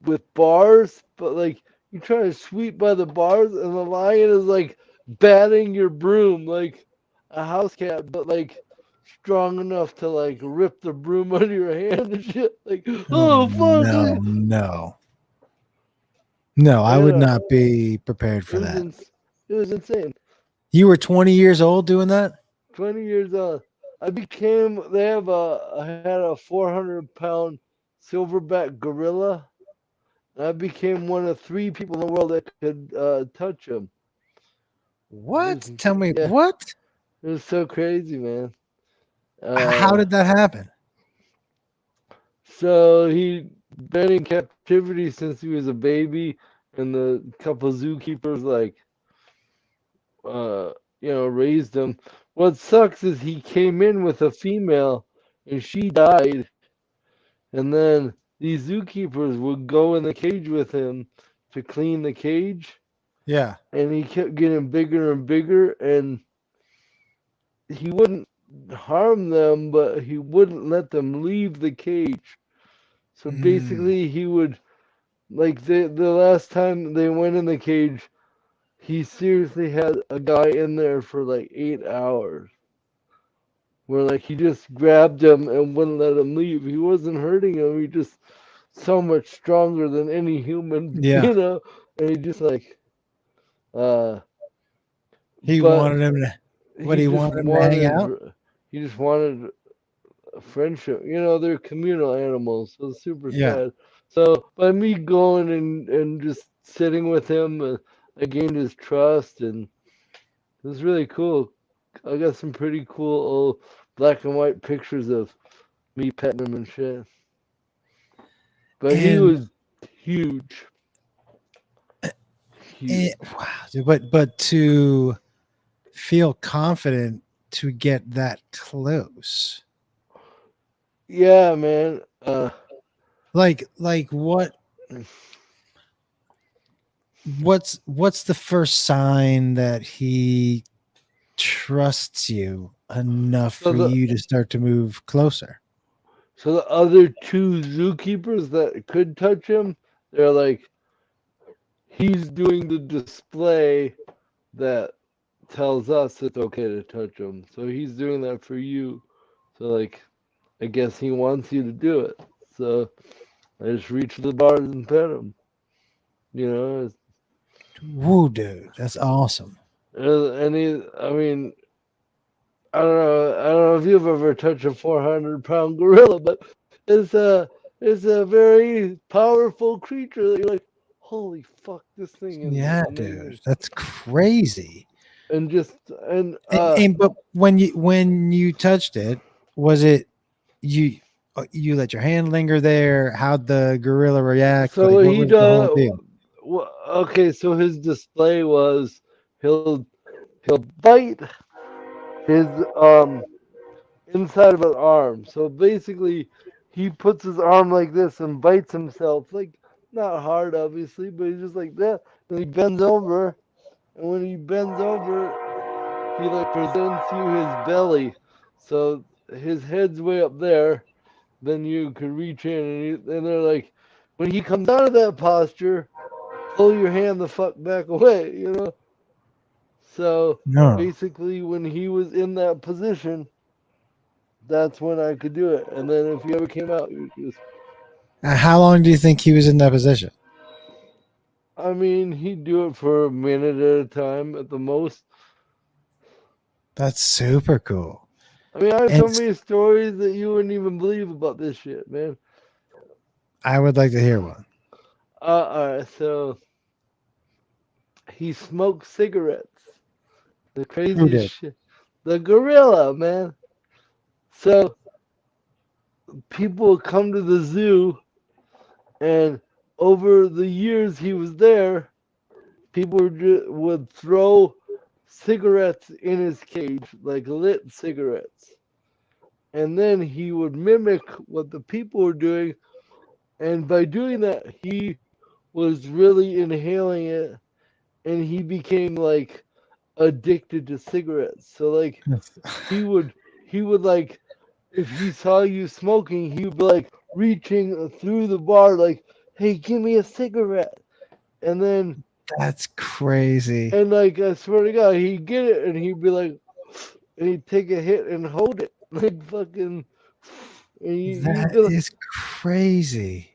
with bars, but like you try to sweep by the bars and the lion is like batting your broom like a house cat, but like strong enough to like rip the broom out of your hand and shit. Like, oh fuck! No, I would not be prepared for that. It was insane. You were 20 years old doing that? 20 years old. I had a 400-pound silverback gorilla. And I became one of 3 people in the world that could touch him. What? Tell me what? It was so crazy, man. How did that happen? So he'd been in captivity since he was a baby, and the couple zookeepers raised him. What sucks is he came in with a female, and she died, and then these zookeepers would go in the cage with him to clean the cage. Yeah. And he kept getting bigger and bigger, and he wouldn't harm them, but he wouldn't let them leave the cage. So basically, he would, like, the last time they went in the cage, he seriously had a guy in there for like 8 hours. where like he just grabbed him and wouldn't let him leave. He wasn't hurting him. He just so much stronger than any human, Yeah. you know. And he just like, He but wanted him to. What he just wanted him to hang out. He just wanted a friendship. You know, they're communal animals, so it's super Yeah. sad. So by me going and just sitting with him, I gained his trust, and it was really cool. I got some pretty cool old black and white pictures of me petting him and shit. But he And was huge. Huge. wow, dude, but to feel confident to get that close, Yeah, man. like what's the first sign that he trusts you enough So for you to start to move closer? So the other two zookeepers that could touch him, they're like, he's doing the display that tells us it's okay to touch him. So he's doing that for you. So like, I guess he wants you to do it. So I just reach the bars and pet him. You know. Woo, dude, that's awesome. And he, I mean, I don't know if you've ever touched a 400-pound gorilla, but it's a very powerful creature that you're like, holy fuck, this thing is Yeah, amazing. dude, that's crazy. And just but when you touched it, was it you let your hand linger there? How'd the gorilla react? So Like, what what he was the whole does, deal? okay, so his display was he'll bite his inside of an arm. So basically, he puts his arm like this and bites himself, like not hard, obviously, but he's just like that. And he bends over, and when he bends over, he like presents you his belly. So his head's way up there. Then you could reach in, and they're like, when he comes out of that posture, pull your hand the fuck back away, you know. So No. basically, when he was in that position, that's when I could do it. And then if he ever came out, you just. How long do you think he was in that position? I mean, he'd do it for a minute at a time at the most. That's super cool. I mean, I have so many stories that you wouldn't even believe about this shit, man. I would like to hear one. All right, so he smoked cigarettes. The craziest shit. The gorilla, man. So people would come to the zoo, and over the years he was there, people would throw cigarettes in his cage, like lit cigarettes. And then he would mimic what the people were doing. And by doing that, he was really inhaling it. And he became like addicted to cigarettes. So like he would like, if he saw you smoking, he would be like reaching through the bar like, hey, give me a cigarette. And then that's crazy. And like I swear to God, he'd get it and he'd be like, and he'd take a hit and hold it like fucking. That is crazy.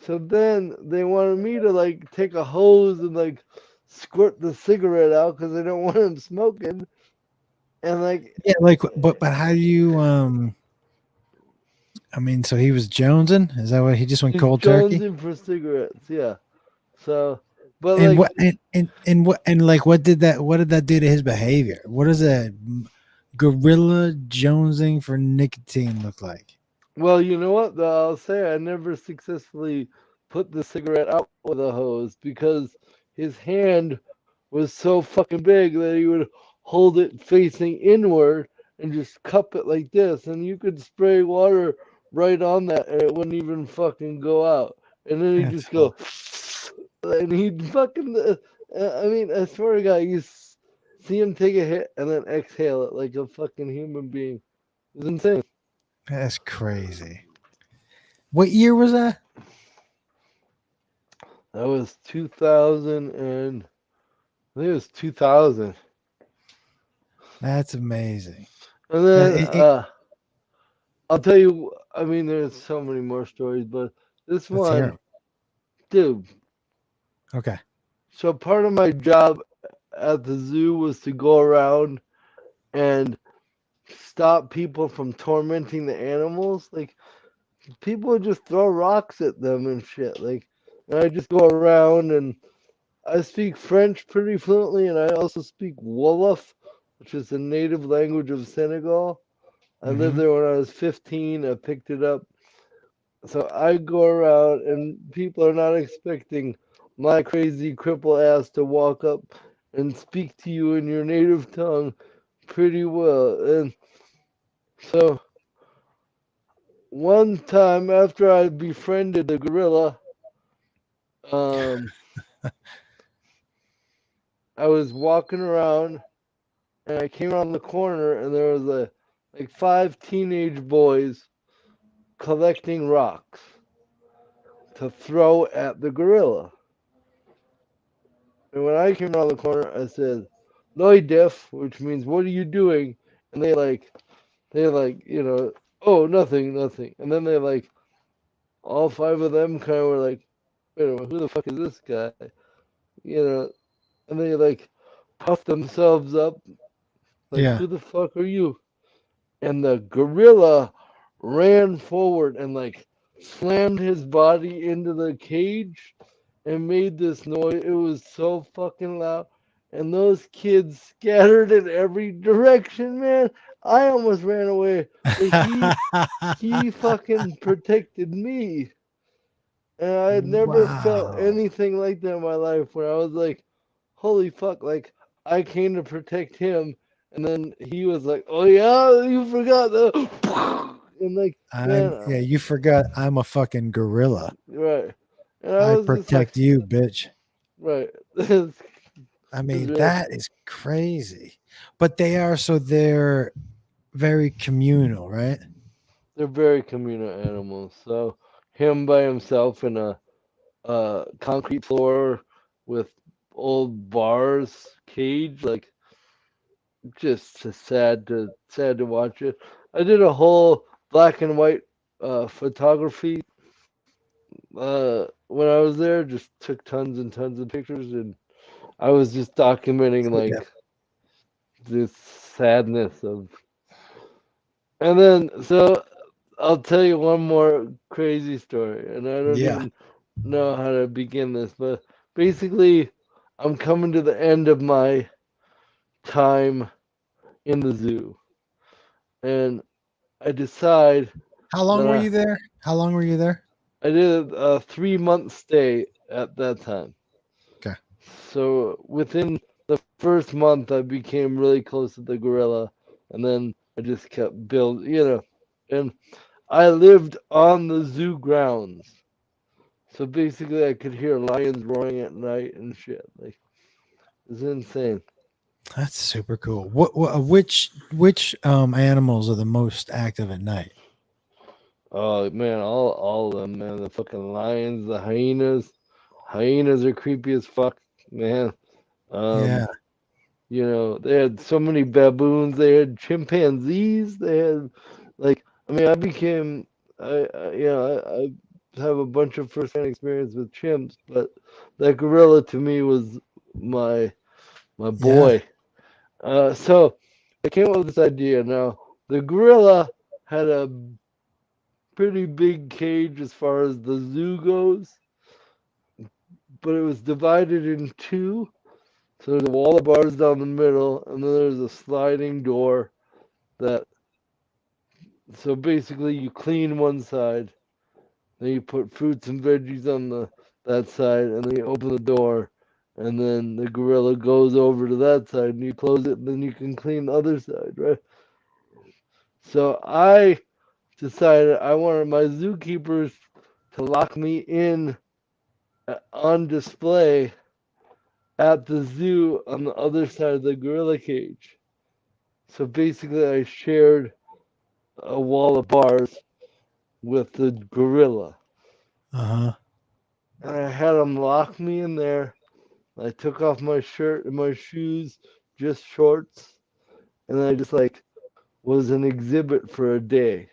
So then they wanted me to like take a hose and like squirt the cigarette out because they don't want him smoking. And like yeah, like but how do you I mean, so he was jonesing? Is that what he just went cold turkey? Jonesing for cigarettes, yeah. So, but and like, what did that do to his behavior? What does a gorilla jonesing for nicotine look like? Well, you know what? I'll say I never successfully put the cigarette out with a hose because his hand was so fucking big that he would hold it facing inward and just cup it like this, and you could spray water right on that and it wouldn't even fucking go out. And then he'd just go, and he'd fucking, I mean, I swear to God, you see him take a hit and then exhale it like a fucking human being. It's insane. That's crazy. What year was that? That was 2000 and I think it was 2000. That's amazing. And then I'll tell you. I mean, there's so many more stories, but this Let's hear one, 'em. dude. Okay. So part of my job at the zoo was to go around and stop people from tormenting the animals. Like people would just throw rocks at them and shit. Like, and I just go around and I speak French pretty fluently, and I also speak Wolof, which is the native language of Senegal. I lived Mhm. there when I was 15. I picked it up. So I go around, and people are not expecting my crazy cripple ass to walk up and speak to you in your native tongue pretty well. And so one time after I befriended the gorilla, um, I was walking around and I came around the corner and there was like 5 teenage boys collecting rocks to throw at the gorilla. And when I came around the corner, I said, "Loy def," which means "What are you doing?" And they "Oh, nothing, nothing." And then all 5 of them kind of were like, "Wait a minute, who the fuck is this guy?" You know, and they puffed themselves up, like, Yeah. "Who the fuck are you?" And the gorilla ran forward and slammed his body into the cage and made this noise. It was so fucking loud. And those kids scattered in every direction, man. I almost ran away, but he fucking protected me. And I had never felt Wow. anything like that in my life where I was like, holy fuck, like I came to protect him. And then he was like, oh yeah, you forgot the. And like, man, Yeah, you forgot I'm a fucking gorilla. right. And I I was just like, protect you, bitch. right. I mean, Right. that is crazy. But they're very communal, right? They're very communal animals. So him by himself in a concrete floor with old bars cage, like just sad to watch it. I did a whole black and white photography when I was there. Just took tons and tons of pictures, and I was just documenting Yeah. this sadness of. And then so I'll tell you one more crazy story, and I don't Yeah. even know how to begin this, but basically, I'm coming to the end of my time in the zoo, and I decide How long that were you there? How long were you there? I did a 3 month stay at that time. Okay. So within the first month, I became really close to the gorilla, and then I just kept building, and I lived on the zoo grounds. So basically, I could hear lions roaring at night and shit. Like, it's insane. That's super cool. Which animals are the most active at night? Oh man, all of them, man. The fucking lions, the hyenas. Hyenas are creepy as fuck, man. Yeah. They had so many baboons. They had chimpanzees. They had, I mean, I have a bunch of first-hand experience with chimps, but that gorilla to me was my Yeah. boy. So I came up with this idea. Now the gorilla had a pretty big cage as far as the zoo goes, but it was divided in two. So there's a wall of bars down the middle, and then there's a sliding door that. So basically, you clean one side, then you put fruits and veggies on that side, and then you open the door, and then the gorilla goes over to that side, and you close it, and then you can clean the other side, right? So I decided I wanted my zookeepers to lock me in on display at the zoo on the other side of the gorilla cage. So basically, I shared a wall of bars with the gorilla. Uh-huh. And I had them lock me in there. I took off my shirt and my shoes, just shorts, and I just was an exhibit for a day.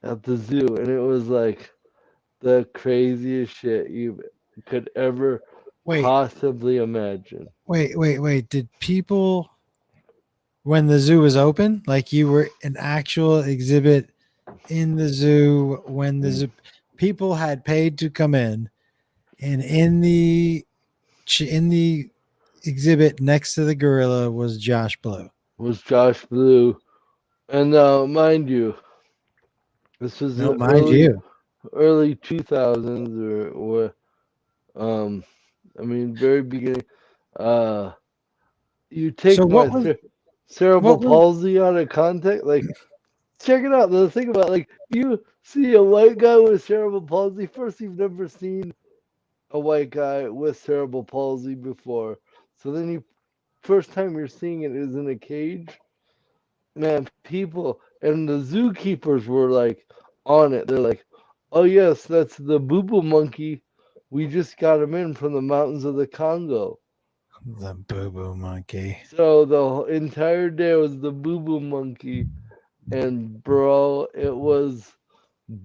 at the zoo, and it was like the craziest shit you could ever Wait, possibly imagine. wait. Did people, when the zoo was open, like you were an actual exhibit in the zoo when the zoo people had paid to come in, and in the exhibit next to the gorilla was Josh Blue. Was Josh Blue, and mind you, this was No, the mind you. early 2000s or I mean very beginning. You take So my what was cerebral what was palsy out of context, like check it out. The thing about like you see a white guy with cerebral palsy. First, you've never seen a white guy with cerebral palsy before. So then you first time you're seeing it is in a cage. Man, people and the zookeepers were like on it. They're like, "Oh yes, that's the boo boo monkey. We just got him in from the mountains of the Congo." the boo boo monkey? So the entire day was the boo boo monkey, and bro, it was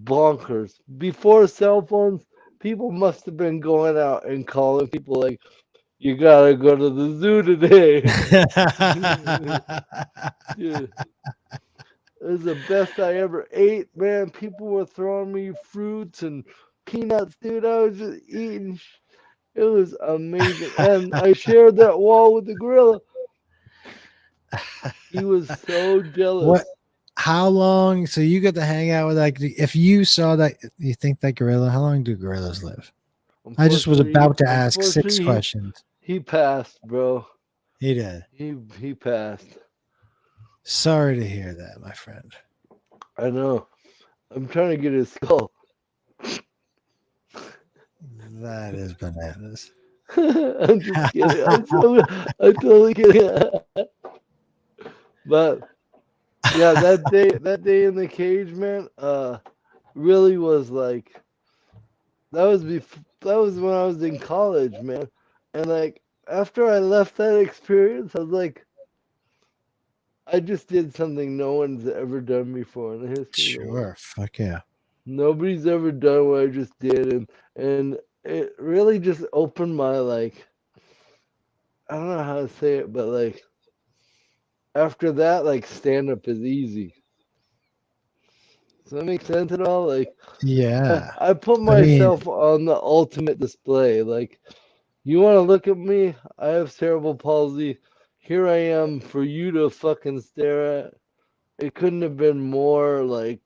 bonkers. Before cell phones, people must have been going out and calling people like, "You gotta go to the zoo today." Yeah. It was the best I ever ate, man. People were throwing me fruits and peanuts, dude. I was just eating. It was amazing. And I shared that wall with the gorilla. He was so jealous. What? How long? So you get to hang out with, like, if you saw that, you think that gorilla? How long do gorillas live? I just was about to ask 6 Unfortunately, questions. he passed, bro. He did. He passed. Sorry to hear that, my friend. I know. I'm trying to get his skull. That is bananas. I'm just kidding. I'm totally kidding. But yeah, that day in the cage, man, really was like that was when I was in college, man. And like after I left that experience, I was like, I just did something no one's ever done before in the history of the world. Sure. Fuck yeah. Nobody's ever done what I just did, and it really just opened my like I don't know how to say it, but like after that, like stand up is easy. Does that make sense at all? Like Yeah. I put I mean, myself on the ultimate display. Like you want to look at me? I have cerebral palsy. Here I am for you to fucking stare at. It couldn't have been more like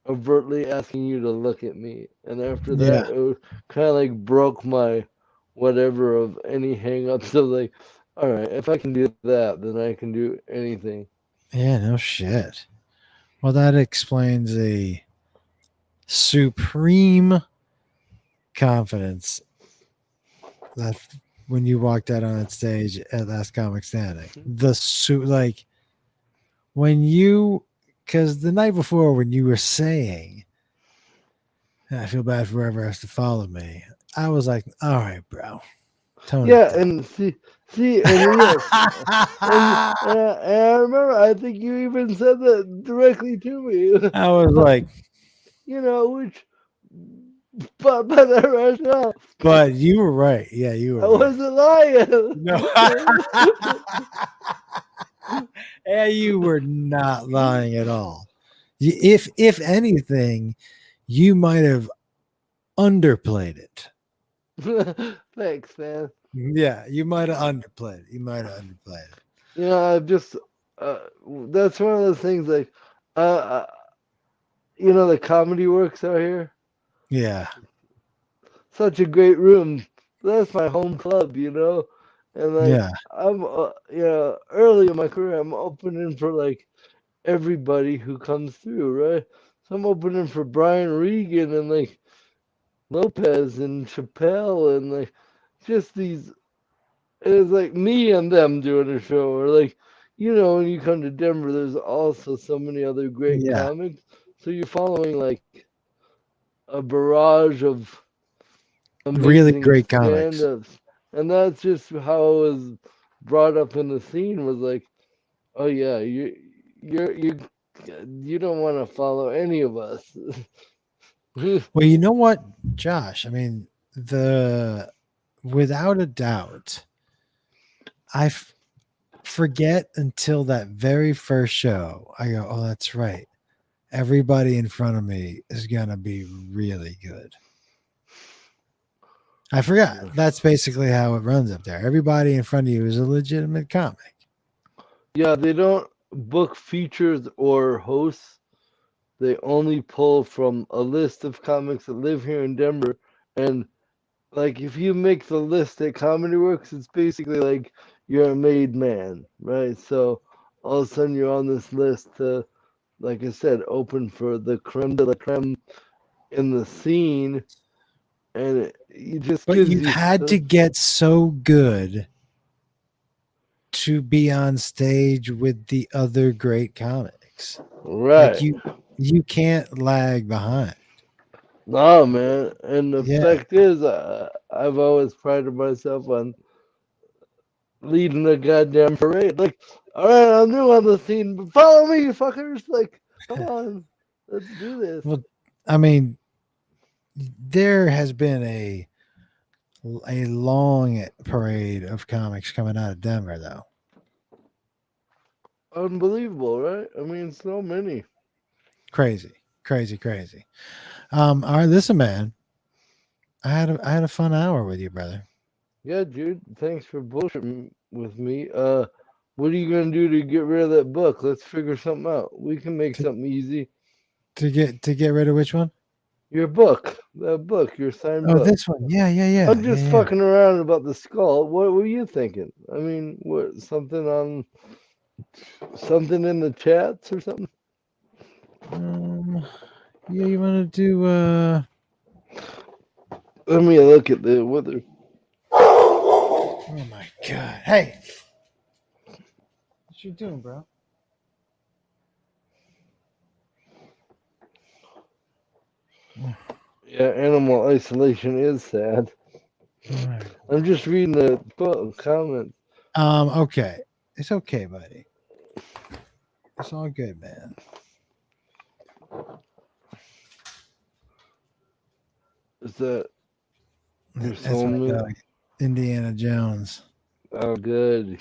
overtly asking you to look at me. And after yeah. that, it kind of like broke my whatever of any hang-ups of like, all right, if I can do that, then I can do anything. Yeah, no shit. Well, that explains a supreme confidence that when you walked out on that stage at Last Comic Standing, like when you, because the night before when you were saying, I feel bad for whoever has to follow me, I was like, all right, bro, tone it Yeah, down. and see, and yes, and I remember, I think you even said that directly to me. I was like, You know, which, but by that rationale, but you were right. Yeah, you were I right. wasn't lying. No. Yeah, you were not lying at all. If anything, you might have underplayed it. Thanks, man. Yeah, you might have underplayed it. You might have underplayed it. You know, I've just that's one of those things like you know, the Comedy Works out here. Yeah. Such a great room. That's my home club, you know. And like Yeah. I'm you know, early in my career I'm opening for like everybody who comes through, right? So I'm opening for Brian Regan and like Lopez and Chappelle and like just these it's like me and them doing a show, or like, you know, when you come to Denver, there's also so many other great Yeah. comics. So you're following like a barrage of Really amazing great comics. stand-ups, and that's just how I was brought up in the scene. Was like, oh yeah, You don't want to follow any of us. Well, you know what, Josh? I mean, without a doubt, forget until that very first show. I go, oh, that's right. Everybody in front of me is gonna be really good. I forgot. That's basically how it runs up there. Everybody in front of you is a legitimate comic. Yeah, they don't book features or hosts. They only pull from a list of comics that live here in Denver. And like if you make the list at Comedy Works, it's basically like you're a made man, right? So all of a sudden you're on this list to, like I said, open for the creme de la creme in the scene. And it just But gives you've you had to get so good to be on stage with the other great comics. right. Like you can't lag behind. No, man. And the Yeah. fact is, I've always prided myself on leading the goddamn parade. Like, all right, I'm new on the scene, but follow me, you fuckers. Like, come on, let's do this. Well, I mean, there has been a long parade of comics coming out of Denver, though. Unbelievable, right? I mean, so many. Crazy. All right, listen, man. I had a fun hour with you, brother. Yeah, dude. Thanks for bullshitting with me. What are you gonna do to get rid of that book? Let's figure something out. We can make something easy. To get rid of which one? Your book, that book, your signed Oh, book. this one. Yeah. I'm just yeah. fucking around about the skull. What were you thinking? I mean, what something in the chats or something? Yeah, you want to do Let me look at the weather. Oh my god. Hey. What you doing, bro? Yeah, animal isolation is sad. Right. I'm just reading the comments. Okay. It's okay, buddy. It's all good, man. Is that your That's my soulmate? dog, Indiana Jones. Oh, good.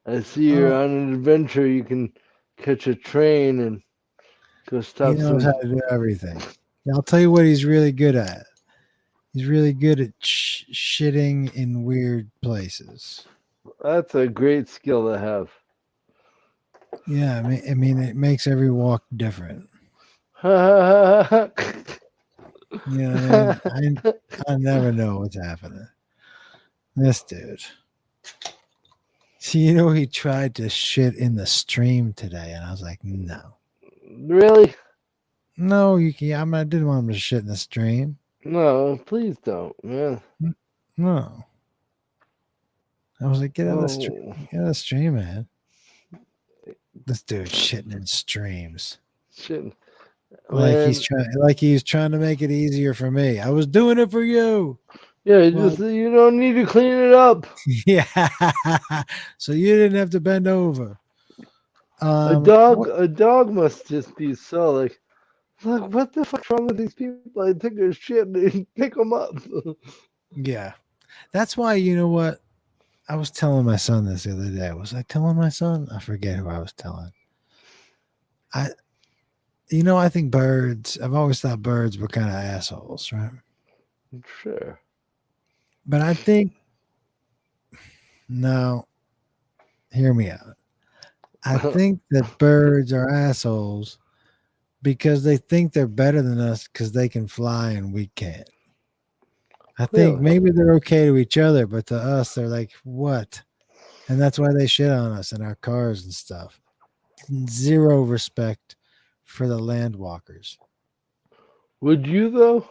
I see you're on an adventure. You can catch a train and go He stop knows some. how to do everything. I'll tell you what he's really good at. He's really good at shitting in weird places. That's a great skill to have. Yeah, I mean, it makes every walk different. You know what I mean? I never know what's happening. This dude. See, he tried to shit in the stream today, and I was like, no. Really? No, you can. I didn't want him to shit in the stream. No, please don't, man. No. I was like, get out of the stream. Get out of the stream, man. This dude shitting in streams. Shit. Like he's trying to make it easier for me. I was doing it for you. Yeah, you don't need to clean it up. Yeah. So you didn't have to bend over. A dog must just be so like, what the fuck's wrong with these people? I take their shit and pick them up. Yeah. That's why, you know what? I was telling my son this the other day. Was I telling my son? I forget who I was telling. I think I've always thought birds were kind of assholes, right? Sure. But I think, no, hear me out. I think that birds are assholes because they think they're better than us because they can fly and we can't. I think maybe they're okay to each other, but to us, they're like, what? And that's why they shit on us in our cars and stuff. Zero respect for the land walkers. Would you, though?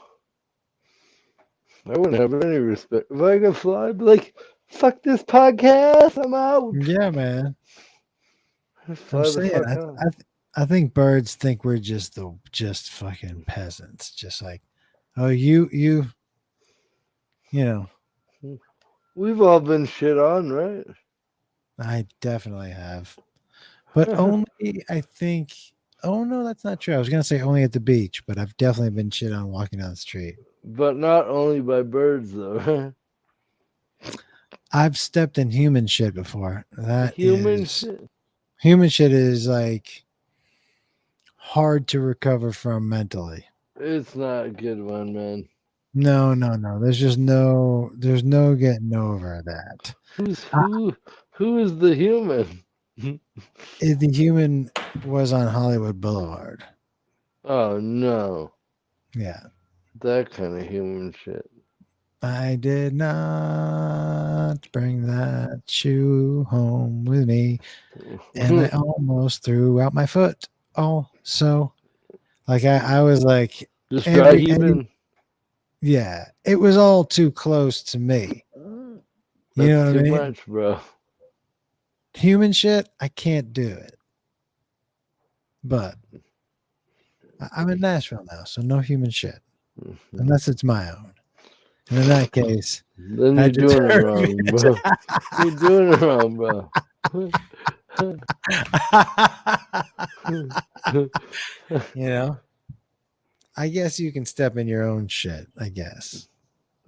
I wouldn't have any respect. If I could fly, I'd be like, fuck this podcast, I'm out. Yeah, man. Fly I'm saying, I think birds think we're just fucking peasants. Just like, oh, you know. We've all been shit on, right? I definitely have. But only, I think, Oh no, that's not true. I was gonna say only at the beach, but I've definitely been shit on walking down the street. But not only by birds, though. I've stepped in human shit before. Human shit. Human shit is like hard to recover from mentally. It's not a good one, man. No. There's no getting over that. Who is the human? The human was on Hollywood Boulevard. Oh no. Yeah. That kind of human shit. I did not bring that shoe home with me, and I almost threw out my foot. Also, like I was like, just dry heaving. Yeah, it was all too close to me. You know what I mean? Too much, bro. Human shit, I can't do it. But I'm in Nashville now, so no human shit, unless it's my own. And in that case, then you're doing it wrong, bro. You're doing it wrong, bro. You know, I guess you can step in your own shit. I guess.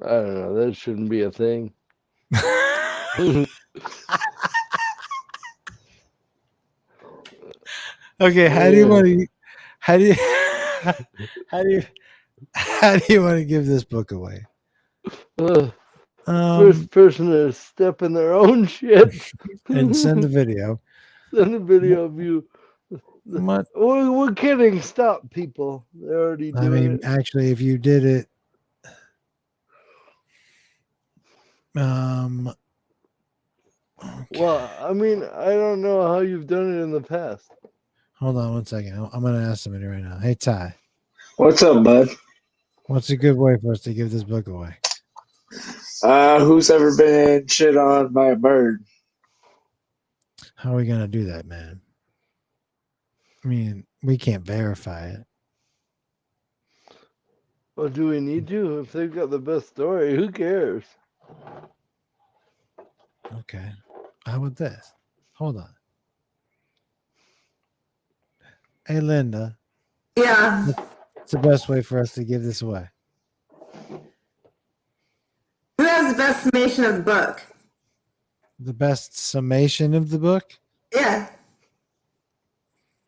I don't know. That shouldn't be a thing. Okay, how do you want to? How do you want to give this book away? First person to step in their own shit and send the video. Send a video of you. What? We're kidding. Stop, people. They're already doing it. Actually, if you did it, Well, I mean, I don't know how you've done it in the past. Hold on 1 second. I'm going to ask somebody right now. Hey, Ty. What's up, bud? What's a good way for us to give this book away? Who's ever been shit on by a bird? How are we going to do that, man? I mean, we can't verify it. Well, do we need to? If they've got the best story, who cares? Okay. How about this? Hold on. Hey, Linda. Yeah. What's the best way for us to give this away? Who has the best summation of the book? The best summation of the book? Yeah.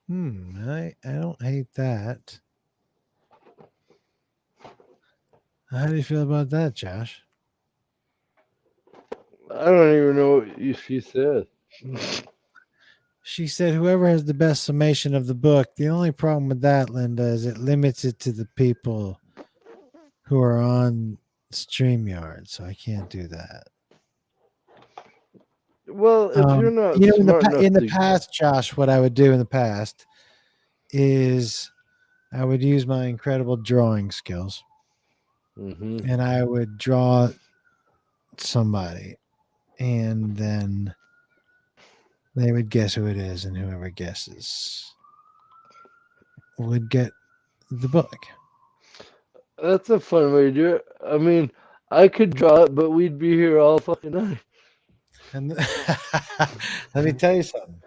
I don't hate that. How do you feel about that, Josh? I don't even know what she said. She said whoever has the best summation of the book. The only problem with that, Linda, is it limits it to the people who are on StreamYard, so I can't do that. Well, if you're not in the past, Josh, what I would do in the past is I would use my incredible drawing skills, and I would draw somebody, and then they would guess who it is, and whoever guesses would get the book. That's a fun way to do it. I mean, I could draw it, but we'd be here all fucking night. And let me tell you something.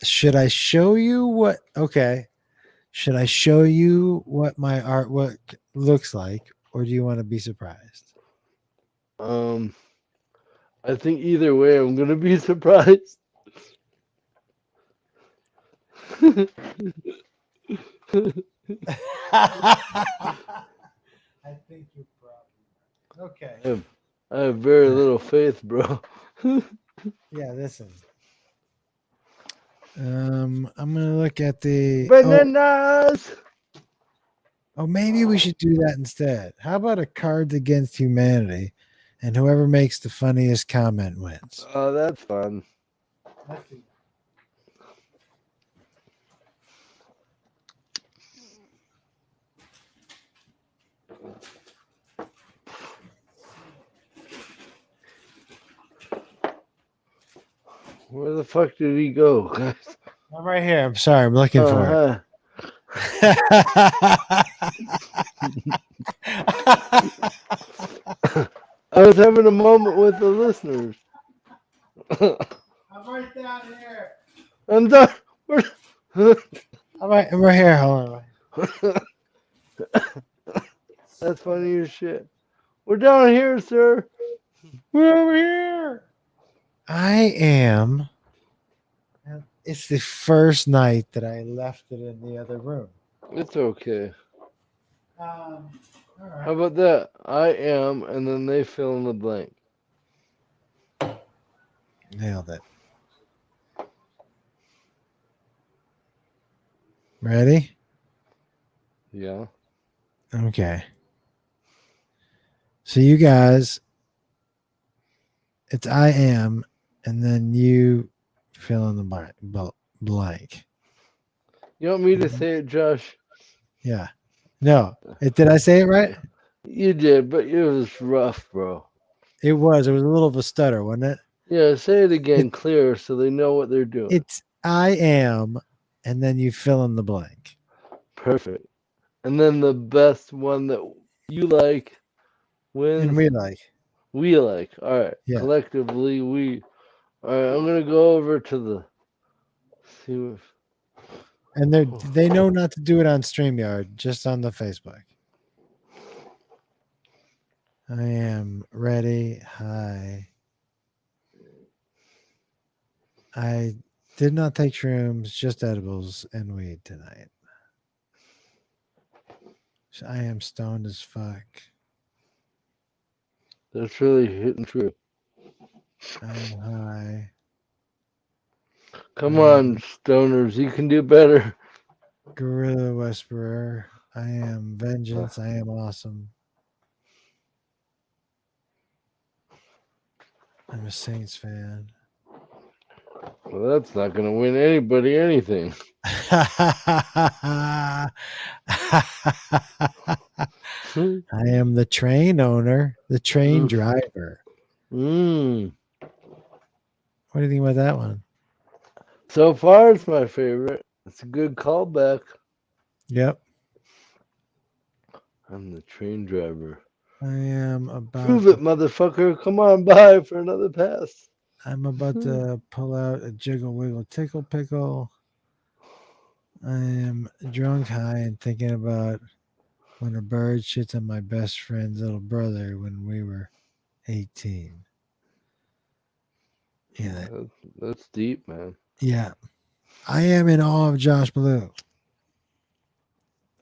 Should I show you what? Okay. Should I show you what my artwork looks like, or do you want to be surprised? I think either way, I'm gonna be surprised. I think you're probably okay. I have very little faith, bro. Yeah, listen. I'm gonna look at the bananas. Oh, maybe we should do that instead. How about a Cards Against Humanity, and whoever makes the funniest comment wins? Oh, that's fun. Where the fuck did he go, guys? I'm right here. I'm sorry. I'm looking for it. I was having a moment with the listeners. I'm right down here. I'm done. right here. Hold on. That's funny as shit. We're down here, sir. We're over here. I am. It's the first night that I left it in the other room. It's okay. All right. How about that? I am, and then they fill in the blank. Nailed it. Ready? Yeah. Okay. So you guys, it's I am, and then you fill in the blank. You want me to say it, Josh? Yeah. No. Did I say it right? You did, but it was rough, bro. It was. It was a little of a stutter, wasn't it? Yeah, say it again clear so they know what they're doing. It's I am, and then you fill in the blank. Perfect. And then the best one that you like wins. And we like. We like. All right. Yeah. Collectively, we. All right. I'm gonna go over to the. See if. And they know not to do it on StreamYard, just on the Facebook. I am ready. Hi. I did not take shrooms, just edibles and weed tonight. So I am stoned as fuck. That's really hitting true. I am high. Come on, stoners, you can do better. Gorilla Whisperer. I am vengeance. I am awesome. I'm a Saints fan. Well, that's not gonna win anybody anything. I am the train owner, the train driver. What do you think about that one? So far, it's my favorite. It's a good callback. Yep. I'm the train driver. I am about Prove it, motherfucker. Come on by for another pass. I'm about to pull out a jiggle wiggle tickle pickle. I am drunk high and thinking about when a bird shits on my best friend's little brother when we were 18. Yeah. That's deep, man. Yeah. I am in awe of Josh Blue.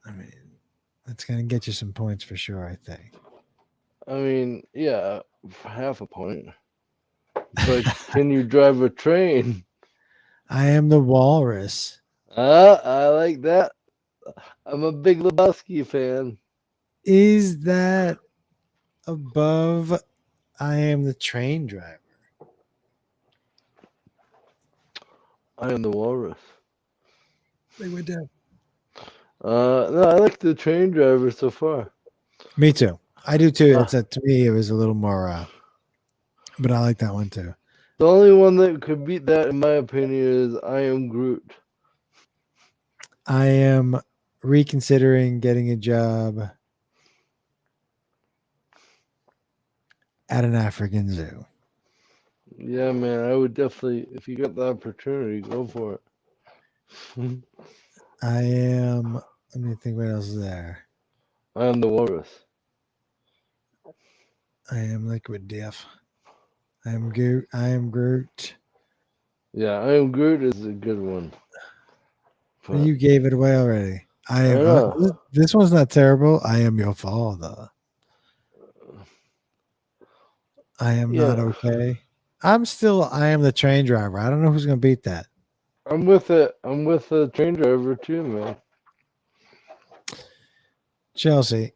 I mean, that's going to get you some points for sure, I think. I mean, yeah, half a point. But can you drive a train? I am the walrus. I like that. I'm a big Lebowski fan. Is that above I am the train driver? I am the walrus. They went down. No, I like the train driver so far. Me too. I do too. It's to me, it was a little more, but I like that one too. The only one that could beat that, in my opinion, is I Am Groot. I am reconsidering getting a job at an African zoo. Yeah, man, I would definitely, if you got the opportunity, go for it. I am, let me think what else is there. I am the walrus. I am Liquid Death. I am Groot. I am Groot. Yeah, I Am Groot is a good one. But you gave it away already. I am. This one's not terrible. I am your father. I am not okay. I'm still. I am the train driver. I don't know who's gonna beat that. I'm with it. I'm with the train driver too, man. Chelsea.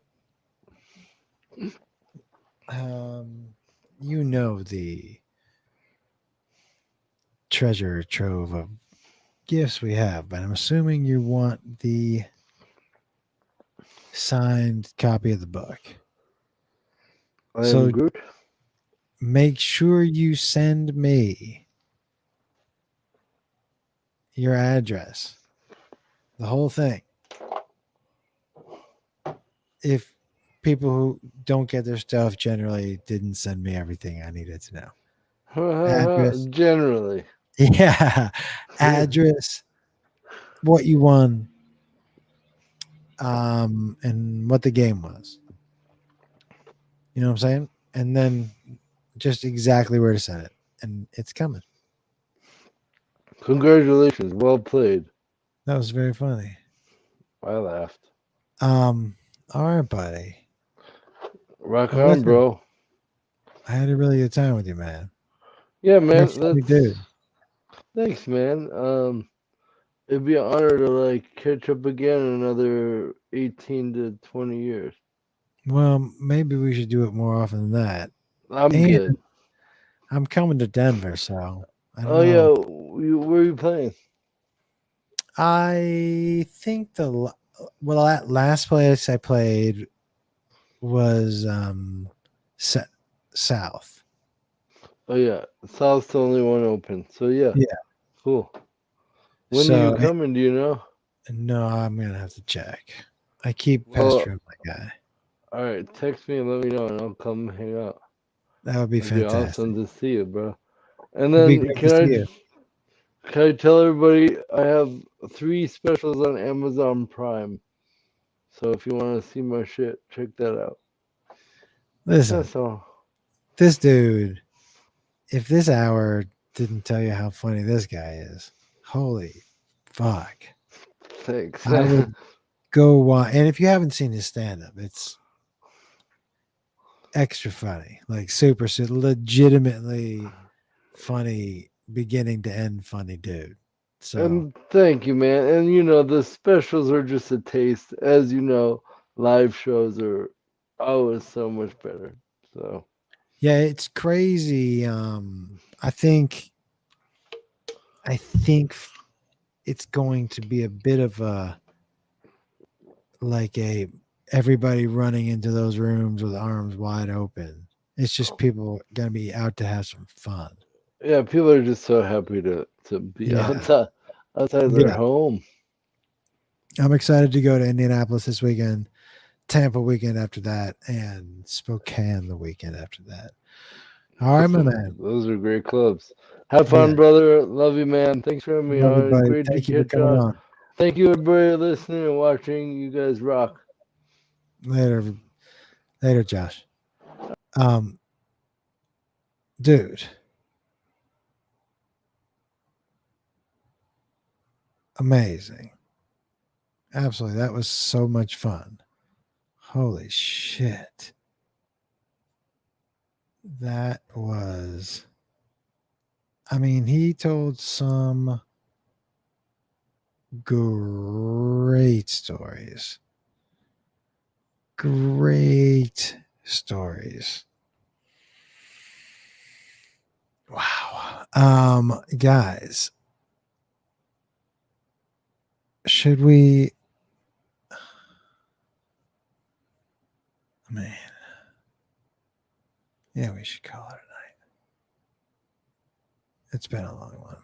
You know the treasure trove of gifts we have, but I'm assuming you want the signed copy of the book. I am Groot. Make sure you send me your address, the whole thing. If people who don't get their stuff generally didn't send me everything I needed to know. Address. Generally. Yeah. Address, what you won, and what the game was. You know what I'm saying? And then just exactly where to send it. And it's coming. Congratulations. Well played. That was very funny. I laughed. All right, buddy. Rock Well, on, listen, bro. I had a really good time with you, man. Yeah, You're a man. funny dude. Thanks, man. It'd be an honor to like catch up again in another 18 to 20 years. Well, maybe we should do it more often than that. I'm And good. I'm coming to Denver, so I don't Oh know. yeah, where are you playing? I think that last place I played was South. Oh yeah, South's the only one open. So yeah, Yeah. cool. When are So you coming? Do you know? no, I'm gonna have to check. I keep Well, pestering my guy. all right, text me and let me know, and I'll come hang out. That would be It'd be fantastic. awesome to see you, bro. And It'd be then great to see you. can I tell everybody I have 3 specials on Amazon Prime. So if you want to see my shit, check that out. Listen, That's all. this dude, if this hour didn't tell you how funny this guy is, holy fuck. Thanks. I would go watch. And if you haven't seen his stand up, it's extra funny, like super legitimately funny, beginning to end funny dude. So, And thank you, man. And you know, the specials are just a taste. As you know, live shows are always so much better. So, yeah, it's crazy. I think it's going to be a bit of a like a everybody running into those rooms with arms wide open. It's just people gonna be out to have some fun. yeah, people are just so happy to be Yeah. outside their Yeah. home. I'm excited to go to Indianapolis this weekend, Tampa weekend after that, and Spokane the weekend after that. All right, my man. Those are great clubs. Have fun, Yeah. brother. Love you, man. Thanks for having me Love you, on. buddy. Great to Thank you for catch coming up. on. Thank you, everybody, listening and watching. You guys rock. Later, Josh. Dude. Amazing. Absolutely. That was so much fun. Holy shit. That was, I mean, he told some great stories. Great stories. Wow. Guys, should we, man, yeah, we should call it a night. It's been a long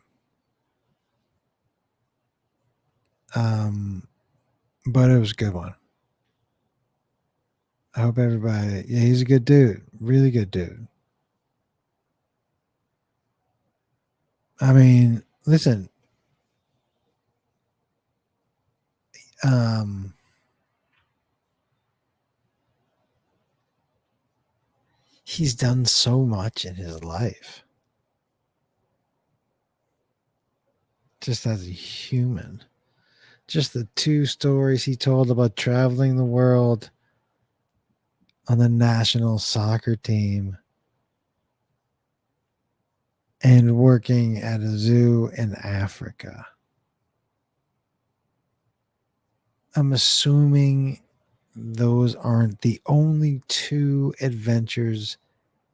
one. But it was a good one. I hope everybody, yeah, he's a good dude. Really good dude. I mean, listen, he's done so much in his life. Just as a human. Just the 2 stories he told about traveling the world on the national soccer team and working at a zoo in Africa. I'm assuming those aren't the only 2 adventures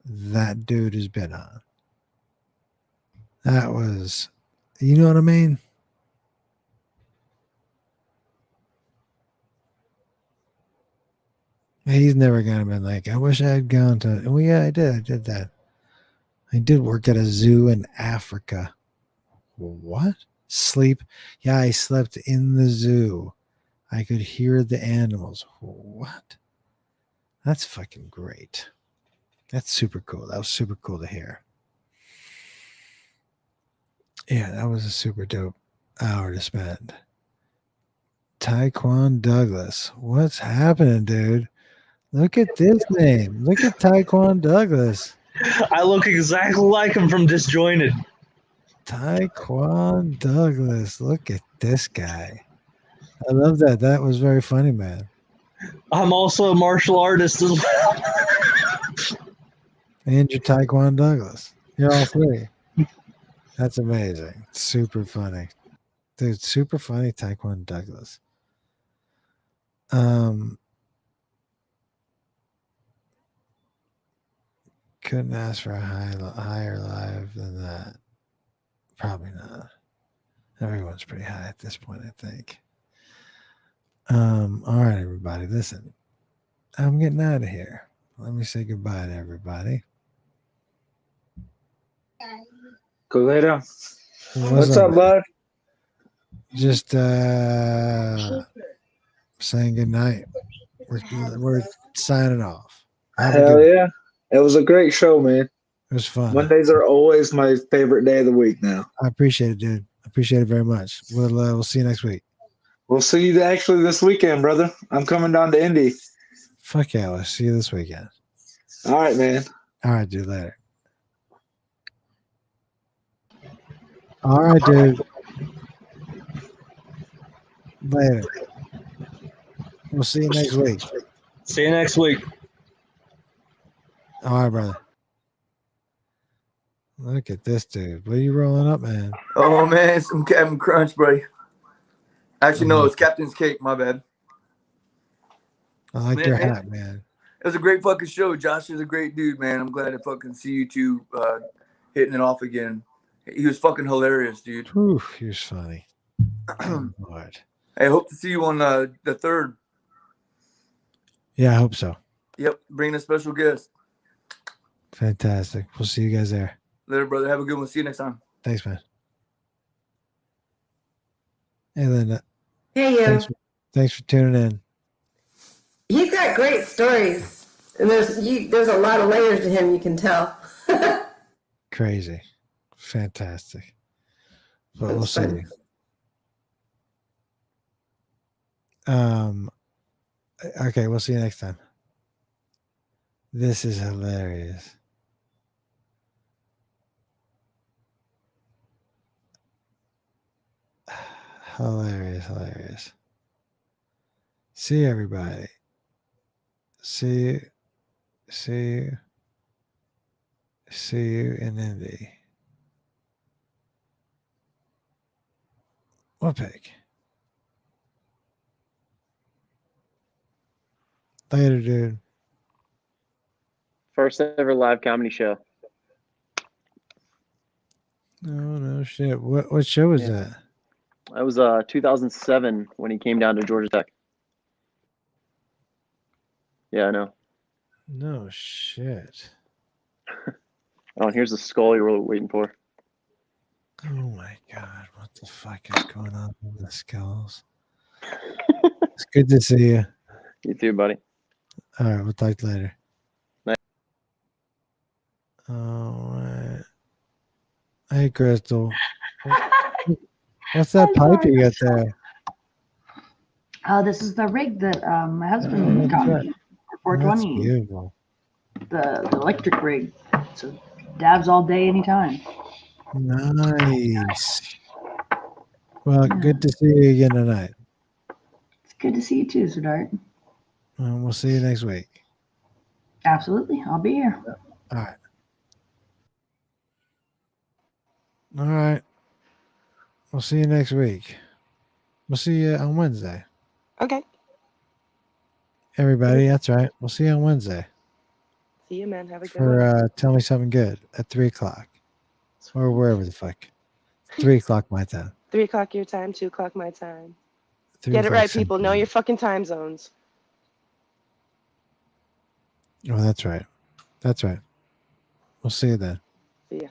that dude has been on. That was, you know what I mean? He's never gonna be like, I wish I had gone to. Oh yeah, I did. I did that. I did work at a zoo in Africa. What? Sleep? Yeah, I slept in the zoo. I could hear the animals. What? That's fucking great. That's super cool. That was super cool to hear. Yeah, that was a super dope hour to spend. Taekwon Douglas. What's happening, dude? Look at this name. Look at Taekwon Douglas. I look exactly like him from Disjointed. Taekwon Douglas. Look at this guy. I love that. That was very funny, man. I'm also a martial artist as well. And you're Taekwon Douglas. You're all three. That's amazing. Super funny. Dude, super funny Taekwon Douglas. Couldn't ask for a higher live than that. Probably not. Everyone's pretty high at this point, I think. All right, everybody. Listen, I'm getting out of here. Let me say goodbye to everybody. Go later. What's up, bud? Just saying goodnight. We're signing off. Hell yeah. It was a great show, man. It was fun. Mondays are always my favorite day of the week now. I appreciate it, dude. I appreciate it very much. We'll see you next week. We'll see you actually this weekend, brother. I'm coming down to Indy. Fuck yeah, we'll see you this weekend. All right, man. All right, dude. Later. All right, dude. Later. We'll see you next week. See you next week. All right, brother. Look at this dude. What are you rolling up, man? Oh man, some Captain Crunch, buddy. Actually, no, it's Captain's Cake. My bad. I like your hat, man. It was a great fucking show. Josh is a great dude, man. I'm glad to fucking see you two hitting it off again. He was fucking hilarious, dude. Whew, he was funny. Oh, Lord. I hope to see you on the 3rd. Yeah, I hope so. Yep, bringing a special guest. Fantastic. We'll see you guys there. Later, brother. Have a good one. See you next time. Thanks, man. Hey, Linda. Hey, you. Thanks for tuning in. He's got great stories, and there's a lot of layers to him. You can tell. Crazy. Fantastic. But we'll see you. Okay, we'll see you next time. This is hilarious. Hilarious. See you, everybody. See you in Indy. What pick? Later, dude. First ever live comedy show. No shit. What show was that? That was 2007 when he came down to Georgia Tech. Yeah, I know. No shit. Oh, and here's the skull you were waiting for. Oh my god, what the fuck is going on with the skulls? It's good to see you. You too, buddy. All right, we'll talk later. Bye. All right. Hey, Crystal. What's that pipe you got there? This is the rig that my husband got me for 420. That's beautiful. The electric rig. So dabs all day, anytime. Nice. Well, good to see you again tonight. It's good to see you too, Siddharth. We'll see you next week. Absolutely. I'll be here. All right. All right. We'll see you next week. We'll see you on Wednesday. Okay. Everybody, that's right. We'll see you on Wednesday. See you, man. Have a good one. For Tell Me Something Good at 3 o'clock. Or wherever the fuck. 3 o'clock my time. 3 o'clock your time, 2 o'clock my time. 3 Get it o'clock right, people. Know your fucking time zones. Oh, that's right. That's right. We'll see you then. See ya.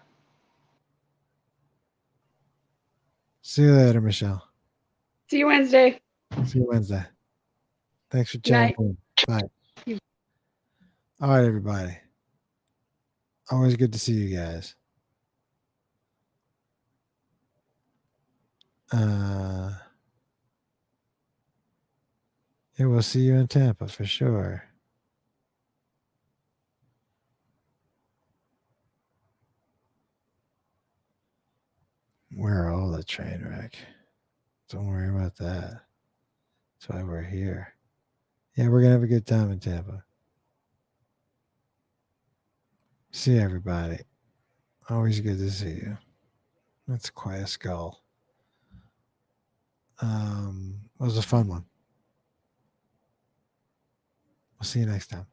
See you later, Michelle. See you Wednesday. See you Wednesday. Thanks for Good night. chatting. Bye. All right, everybody. Always good to see you guys. Yeah, we'll see you in Tampa for sure. We're all a train wreck. Don't worry about that. That's why we're here. Yeah, we're going to have a good time in Tampa. See everybody. Always good to see you. That's quite a skull. It was a fun one. We'll see you next time.